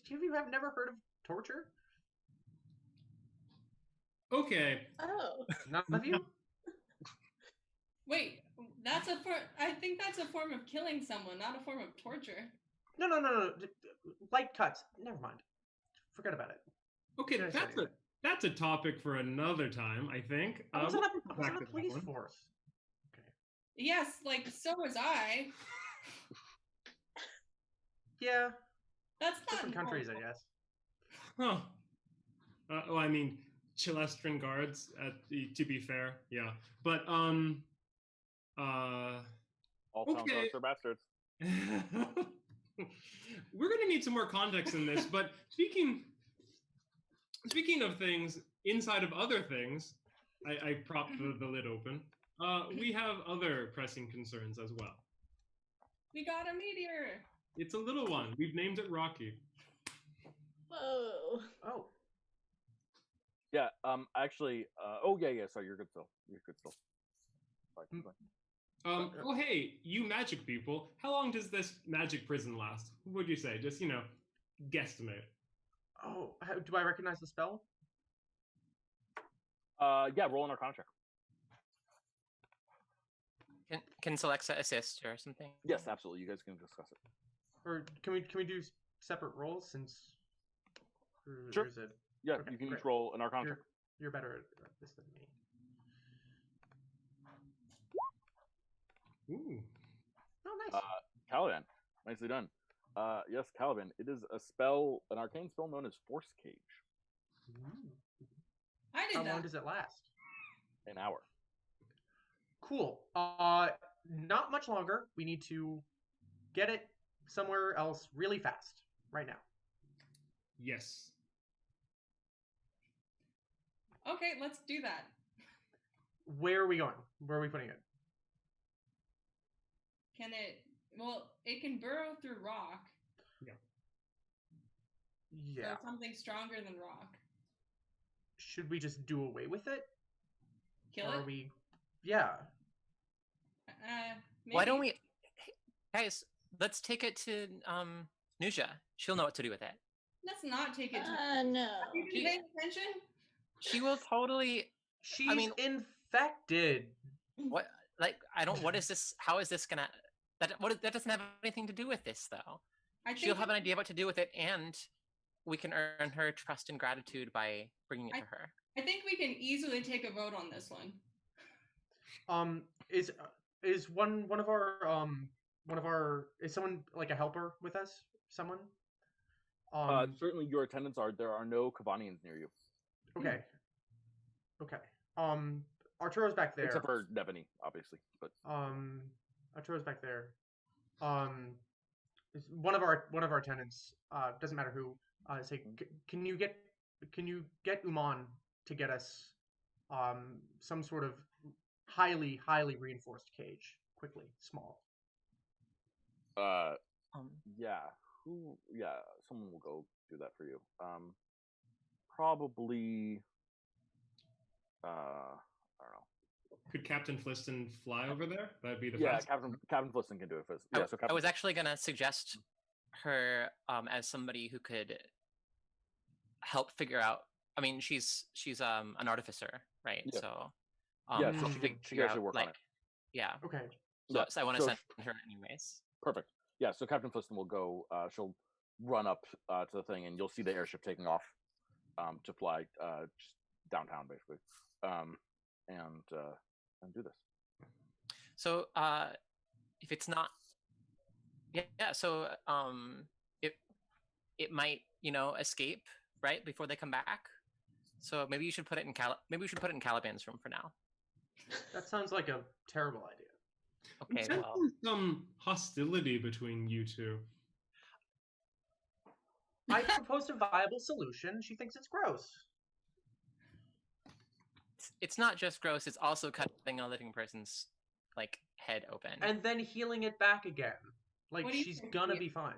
Speaker 3: You have never heard of torture?
Speaker 6: Okay.
Speaker 4: Oh.
Speaker 3: None of you?
Speaker 2: Wait, I think that's a form of killing someone, not a form of torture.
Speaker 3: No. Light cuts. Never mind. Forget about it.
Speaker 6: Okay, that's a topic for another time, I think.
Speaker 3: I was on
Speaker 6: we'll come back
Speaker 3: a
Speaker 6: to that
Speaker 3: police
Speaker 6: one.
Speaker 3: force. Okay.
Speaker 2: Yes, like so was I.
Speaker 3: Yeah.
Speaker 2: That's not
Speaker 3: Different countries, I
Speaker 2: normal.
Speaker 3: guess.
Speaker 6: Huh. Well, I mean, Chilestrin guards. To be fair, yeah. But
Speaker 1: All town
Speaker 6: okay.
Speaker 1: guards are bastards.
Speaker 6: We're gonna need some more context in this. But speaking of things inside of other things, I propped the lid open. We have other pressing concerns as well.
Speaker 2: We got a meteor.
Speaker 6: It's a little one. We've named it Rocky.
Speaker 4: Whoa.
Speaker 3: Oh.
Speaker 1: Yeah. Actually. Oh yeah. Sorry, you're good still. Fine.
Speaker 6: Oh hey, you magic people. How long does this magic prison last? What would you say? Just guesstimate.
Speaker 3: Oh, do I recognize the spell?
Speaker 1: Yeah. Roll an Arcana check.
Speaker 5: Can Celexa assist or something?
Speaker 1: Yes, absolutely. You guys can discuss it.
Speaker 3: Or can we do separate rolls since?
Speaker 1: Sure.
Speaker 3: Is it?
Speaker 1: Yeah,
Speaker 3: Okay,
Speaker 1: you can
Speaker 3: great.
Speaker 1: each roll an Arcana check.
Speaker 3: You're better at this than me.
Speaker 6: Ooh.
Speaker 3: Oh, nice.
Speaker 1: Caliban, nicely done. Yes, Caliban. It is an arcane spell known as Force Cage.
Speaker 2: I did
Speaker 3: How
Speaker 2: that.
Speaker 3: long does it last?
Speaker 1: An hour.
Speaker 3: Cool. Not much longer. We need to get it somewhere else really fast right now.
Speaker 6: Yes.
Speaker 2: Okay, let's do that.
Speaker 3: Where are we going? Where are we putting it?
Speaker 2: Can it? Well, it can burrow through rock.
Speaker 3: Yeah.
Speaker 2: So something stronger than rock.
Speaker 3: Should we just do away with it?
Speaker 2: Kill
Speaker 3: Or
Speaker 2: it.
Speaker 3: are we? Yeah.
Speaker 2: Maybe.
Speaker 5: Why don't we, guys? Let's take it to Nusha. She'll know what to do with it.
Speaker 2: Let's not take it to.
Speaker 4: No.
Speaker 2: Have you been paying attention?
Speaker 5: She will totally.
Speaker 3: She's infected.
Speaker 5: What? Like, I don't. What is this? How is this gonna? That doesn't have anything to do with this, though. She'll have an idea what to do with it, and we can earn her trust and gratitude by bringing it to her.
Speaker 2: I think we can easily take a vote on this one.
Speaker 3: Is one of our is someone like a helper with us? Someone?
Speaker 1: Certainly, your attendants are. There are no Kavanians near you.
Speaker 3: Okay. Okay. Arturo's back there.
Speaker 1: Except for Nebony, obviously. But
Speaker 3: Arturo's back there. One of our tenants. Doesn't matter who. Say, can you get Uman to get us some sort of highly reinforced cage quickly, small.
Speaker 1: Yeah. Yeah, someone will go do that for you. Probably. I don't know.
Speaker 6: Could Captain Fliston fly over there? That'd be the
Speaker 1: fastest. Captain Fliston can do it first. Yeah, so
Speaker 5: I was actually gonna suggest her as somebody who could help figure out. I mean, she's an artificer, right?
Speaker 1: Yeah.
Speaker 5: So
Speaker 1: so she can actually work on it.
Speaker 5: Yeah.
Speaker 3: Okay.
Speaker 5: So I want to send her anyways.
Speaker 1: Perfect. Yeah, so Captain Fliston will go. She'll run up to the thing, and you'll see the airship taking off to fly just downtown, basically, and do this.
Speaker 5: So if it's not, yeah. So it might escape right before they come back. So maybe you should put it in maybe we should put it in Caliban's room for now.
Speaker 3: That sounds like a terrible idea.
Speaker 5: Okay,
Speaker 6: There's
Speaker 5: well,
Speaker 6: some hostility between you two.
Speaker 3: I proposed a viable solution. She thinks it's gross.
Speaker 5: it's not just gross. It's also cutting a living person's like head open.
Speaker 3: And then healing it back again. Like,
Speaker 2: What do you
Speaker 3: she's
Speaker 2: think?
Speaker 3: gonna be fine.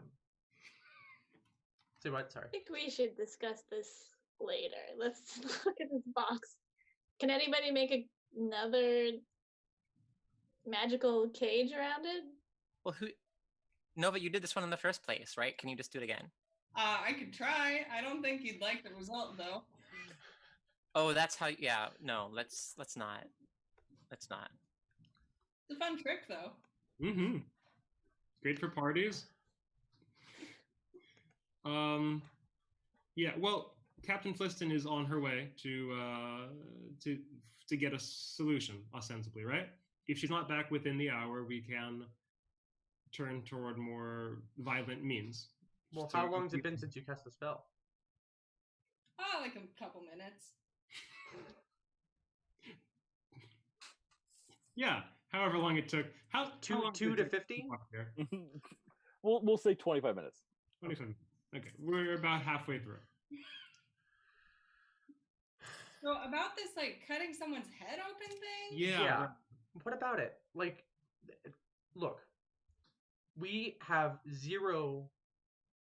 Speaker 3: Say what? Sorry.
Speaker 4: I think we should discuss this later. Let's look at this box. Can anybody make another magical cage around it?
Speaker 5: Well, No, but you did this one in the first place, right? Can you just do it again?
Speaker 2: I could try. I don't think you'd like the result, though.
Speaker 5: Oh, that's how. Yeah, no. Let's not. Let's not.
Speaker 2: It's a fun trick, though.
Speaker 6: Mm-hmm. Great for parties. Yeah. Well, Captain Fliston is on her way to get a solution, ostensibly, right? If she's not back within the hour, we can turn toward more violent means.
Speaker 3: Well,
Speaker 6: So
Speaker 3: how long has it been since you cast the spell?
Speaker 2: Like a couple minutes.
Speaker 6: Yeah. However long it took. How long
Speaker 3: Two
Speaker 6: did
Speaker 3: to
Speaker 6: it take
Speaker 3: 50?
Speaker 6: walk there?
Speaker 1: We'll say 25 minutes.
Speaker 6: 25. Okay, we're about halfway through.
Speaker 2: So about this, like, cutting someone's head open thing?
Speaker 6: Yeah.
Speaker 3: What about it? Like, look, we have 0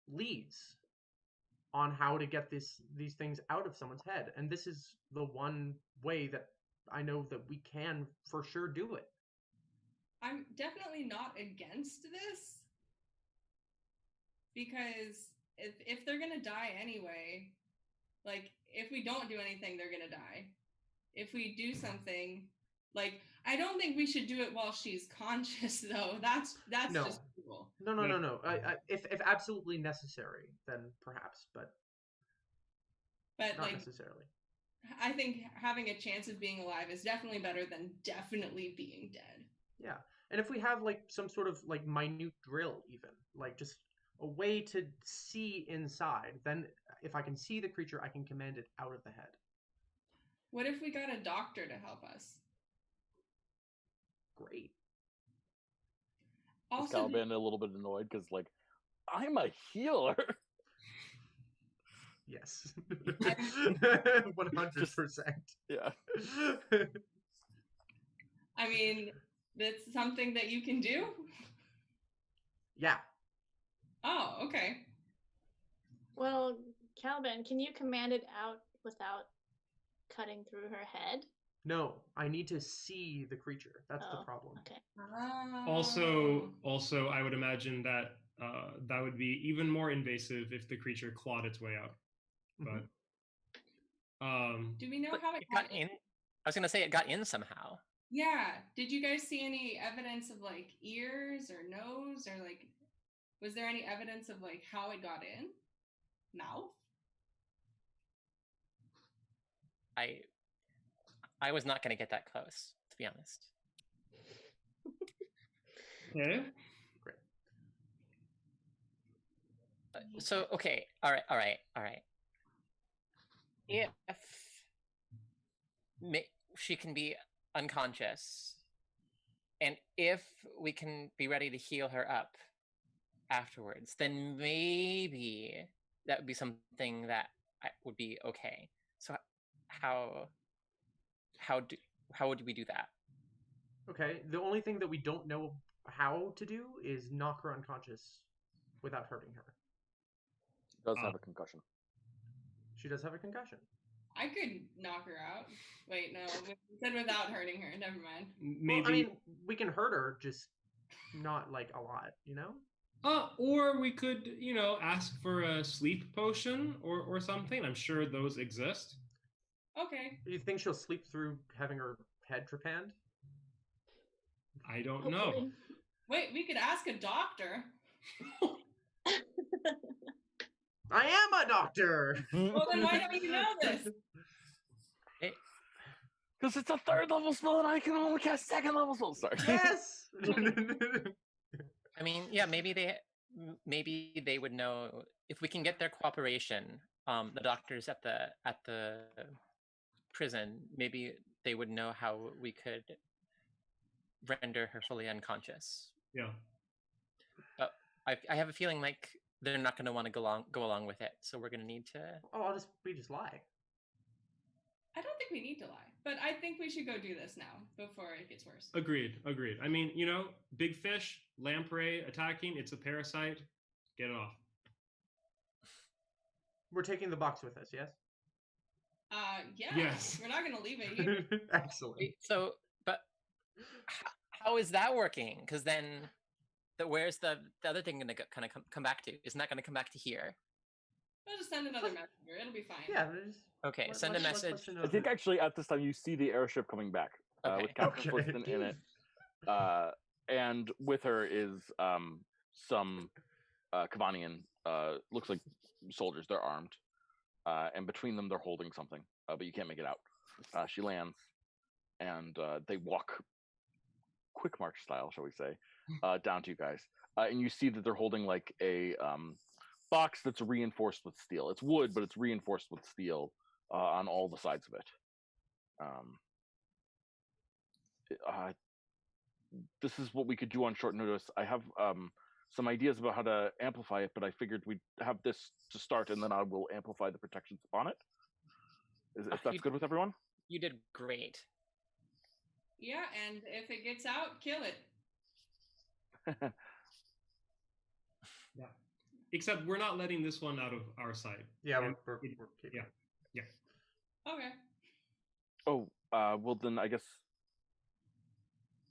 Speaker 3: leads on how to get these things out of someone's head, and this is the one way that I know that we can for sure do it.
Speaker 2: I'm definitely not against this, because if they're gonna die anyway, like, if we don't do anything, they're gonna die. If we do something, like, I don't think we should do it while she's conscious, though. That's
Speaker 3: No.
Speaker 2: just cool.
Speaker 3: No. If absolutely necessary, then perhaps, but
Speaker 2: But
Speaker 3: not
Speaker 2: like,
Speaker 3: necessarily.
Speaker 2: I think having a chance of being alive is definitely better than definitely being dead.
Speaker 3: Yeah, and if we have like some sort of like minute drill, even like just a way to see inside, then if I can see the creature, I can command it out of the head.
Speaker 2: What if we got a doctor to help us?
Speaker 3: Great.
Speaker 1: Is
Speaker 2: Also,
Speaker 1: Caliban a little bit annoyed because, like, I'm a healer.
Speaker 3: Yes. 100%.
Speaker 1: Yeah.
Speaker 2: I mean, that's something that you can do?
Speaker 3: Yeah.
Speaker 2: Oh, okay.
Speaker 4: Well, Caliban, can you command it out without cutting through her head?
Speaker 3: No, I need to see the creature. That's the
Speaker 4: Oh,
Speaker 3: problem.
Speaker 4: Okay.
Speaker 6: Also, I would imagine that that would be even more invasive if the creature clawed its way out. But
Speaker 2: Do we know
Speaker 5: But
Speaker 2: how it
Speaker 5: it got in. I was gonna say it got in somehow.
Speaker 2: Yeah. Did you guys see any evidence of, like, ears or nose, or, like, was there any evidence of, like, how it got in? Mouth?
Speaker 5: I was not gonna get that close, to be honest.
Speaker 6: okay.
Speaker 5: So okay, all right. If she can be unconscious, and if we can be ready to heal her up afterwards, then maybe that would be something that would be okay. So how would we do that?
Speaker 3: Okay, the only thing that we don't know how to do is knock her unconscious without hurting her.
Speaker 1: Does have a concussion.
Speaker 3: She does have a concussion.
Speaker 2: I could knock her out. Wait, no. We said without hurting her. Never mind.
Speaker 6: Maybe.
Speaker 3: Well, I mean, we can hurt her, just not like a lot, you know?
Speaker 6: Or we could, ask for a sleep potion or something. I'm sure those exist.
Speaker 2: Okay.
Speaker 3: Do you think she'll sleep through having her head trepanned?
Speaker 6: I don't know.
Speaker 4: Hopefully.
Speaker 2: Wait, we could ask a doctor.
Speaker 3: I am a doctor.
Speaker 2: Well, then why don't you know this?
Speaker 1: Because it's a third level spell and I can only cast second level spells. Sorry.
Speaker 3: Yes.
Speaker 5: I mean, yeah, maybe they would know if we can get their cooperation. The doctors at the prison, maybe they would know how we could render her fully unconscious.
Speaker 6: Yeah.
Speaker 5: But I have a feeling like they're not going to want to go along with it, so we're going to need to.
Speaker 3: Oh, we just lie.
Speaker 2: I don't think we need to lie, but I think we should go do this now before it gets worse.
Speaker 6: Agreed. I mean, big fish, lamprey attacking. It's a parasite. Get it off.
Speaker 3: We're taking the box with us, yes?
Speaker 2: Yeah.
Speaker 6: Yes.
Speaker 2: We're not gonna leave it here.
Speaker 3: Excellent.
Speaker 5: So, but how is that working? Because then, where's the other thing going to kind of come back to? Isn't that going to come back to here?
Speaker 2: We'll just send another messenger. It'll be fine.
Speaker 3: Yeah.
Speaker 5: Okay, send a message.
Speaker 1: I think actually at this time you see the airship coming back with Captain Fliston in it, and with her is some Kavanian. Looks like soldiers. They're armed, and between them they're holding something, but you can't make it out. She lands, and they walk quick march style, shall we say, down to you guys, and you see that they're holding like a box that's reinforced with steel. It's wood, but it's reinforced with steel on all the sides of it. This is what we could do on short notice. I have some ideas about how to amplify it, but I figured we'd have this to start, and then I will amplify the protections upon it. If that's good with everyone?
Speaker 5: You did great.
Speaker 2: Yeah, and if it gets out, kill it.
Speaker 6: Yeah. Except we're not letting this one out of our sight.
Speaker 3: Yeah,
Speaker 6: And
Speaker 3: we're keeping it.
Speaker 6: Yeah.
Speaker 2: Okay.
Speaker 1: Oh, well then I guess.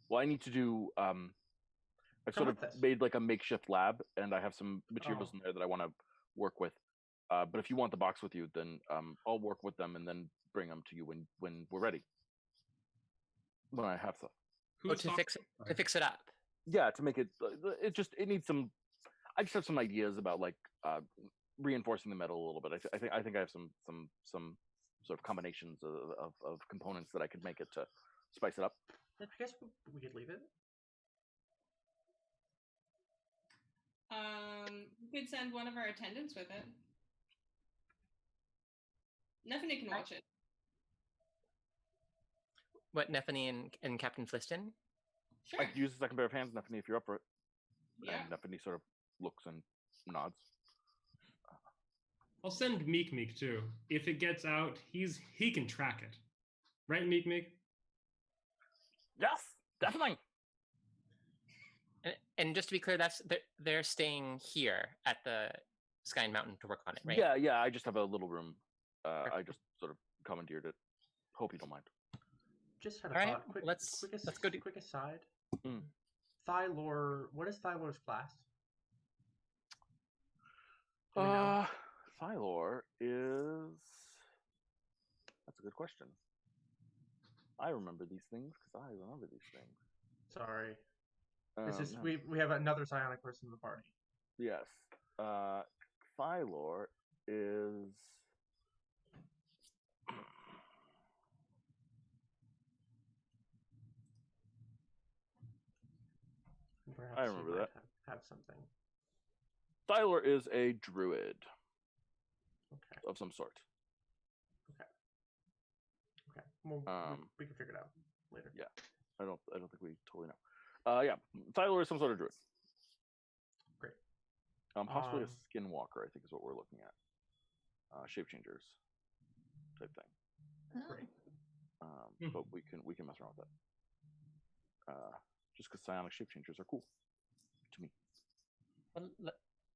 Speaker 1: Well, I need to do. I've sort of made like a makeshift lab, and I have some materials in there that I want to work with. But if you want the box with you, then I'll work with them and then bring them to you when we're ready. When I have stuff.
Speaker 5: To fix it up.
Speaker 1: Yeah, to make it. It needs some. I just have some ideas about like reinforcing the metal a little bit. I think I have some sort of combinations of components that I could make it to spice it up.
Speaker 3: I guess we could leave it.
Speaker 2: We could send one of our attendants with it. Neffany can watch it.
Speaker 5: What, Neffany and Captain Fliston?
Speaker 2: Sure.
Speaker 1: I could use a second pair of hands, Neffany, if you're up for it.
Speaker 2: Yeah.
Speaker 1: And Neffany sort of looks and nods.
Speaker 6: I'll send Meek Meek too. If it gets out, he can track it. Right, Meek Meek?
Speaker 1: Yes, definitely.
Speaker 5: And just to be clear, they're staying here at the Sky Mountain to work on it, right?
Speaker 1: Yeah. I just have a little room. I just sort of commandeered it. Hope you don't mind.
Speaker 3: Just had a
Speaker 5: All
Speaker 3: thought.
Speaker 5: right, let's go do.
Speaker 3: Quick aside.
Speaker 1: Mm.
Speaker 3: Thylor. What is Thylor's class?
Speaker 1: Thylor is. That's a good question. I remember these things because I remember these things.
Speaker 3: Sorry. It's just we have another psionic person in the party.
Speaker 1: Yes. Thylor is.
Speaker 3: Perhaps
Speaker 1: I remember that.
Speaker 3: Have something.
Speaker 1: Thylor is a druid.
Speaker 3: Okay.
Speaker 1: Of some sort.
Speaker 3: Okay. Well, we can figure it out later.
Speaker 1: Yeah. I don't think we totally know. Yeah. Thylor is some sort of druid.
Speaker 3: Great.
Speaker 1: Possibly a skinwalker, I think is what we're looking at. Shape changers type thing.
Speaker 4: Oh.
Speaker 1: But we can mess around with that. Just because psionic shape changers are cool to me.
Speaker 5: Well,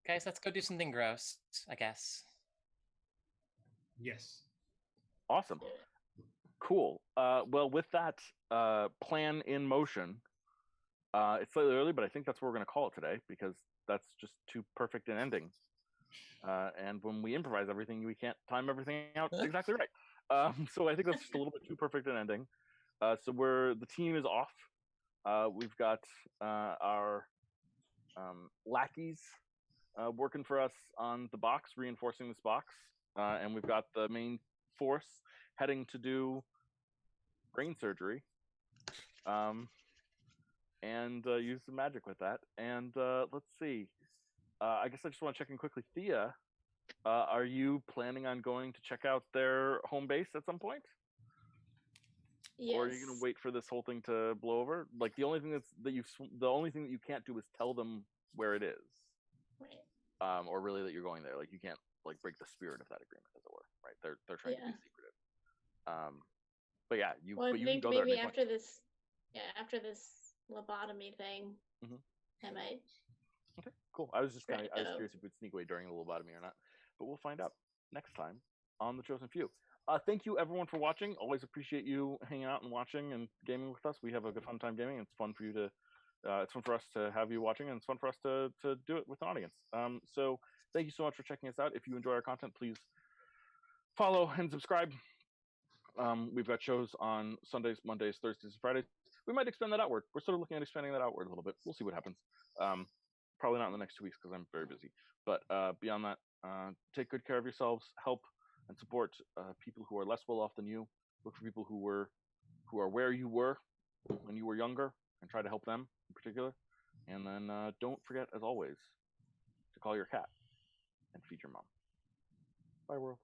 Speaker 5: guys, let's go do something gross, I guess.
Speaker 6: Yes.
Speaker 1: Awesome. Cool. Well, with that plan in motion, it's slightly early, but I think that's what we're going to call it today because that's just too perfect an ending. And when we improvise everything, we can't time everything out exactly right. So I think that's just a little bit too perfect an ending. So the team is off. We've got our lackeys working for us on the box, reinforcing this box, and we've got the main force heading to do brain surgery, and use some magic with that. And let's see. I guess I just want to check in quickly. Thea, are you planning on going to check out their home base at some point?
Speaker 4: Yes.
Speaker 1: Or are you going to wait for this whole thing to blow over? Like the only thing the only thing that you can't do is tell them where it is,
Speaker 4: Right.
Speaker 1: or really that you're going there. Like you can't like break the spirit of that agreement, as it were. Right? They're trying to be secretive. But yeah,
Speaker 4: Well, I
Speaker 1: you
Speaker 4: think
Speaker 1: can go there.
Speaker 4: maybe after this, after this lobotomy thing,
Speaker 1: Mhm.
Speaker 4: I might.
Speaker 1: Okay, cool. I was just
Speaker 4: Right,
Speaker 1: I was curious if we'd sneak away during the lobotomy or not, but we'll find out next time on The Chosen Few. Thank you everyone for watching. Always appreciate you hanging out and watching and gaming with us. We have a good fun time gaming. It's fun for you to, it's fun for us to have you watching, and it's fun for us to do it with an audience. So thank you so much for checking us out. If you enjoy our content, please follow and subscribe. We've got shows on Sundays, Mondays, Thursdays, and Fridays. We might expand that outward. We're sort of looking at expanding that outward a little bit. We'll see what happens. Probably not in the next 2 weeks because I'm very busy. But beyond that, take good care of yourselves. Help and support people who are less well off than you. Look for people who are where you were when you were younger, and try to help them in particular. And then don't forget, as always, to call your cat and feed your mom. Bye, world.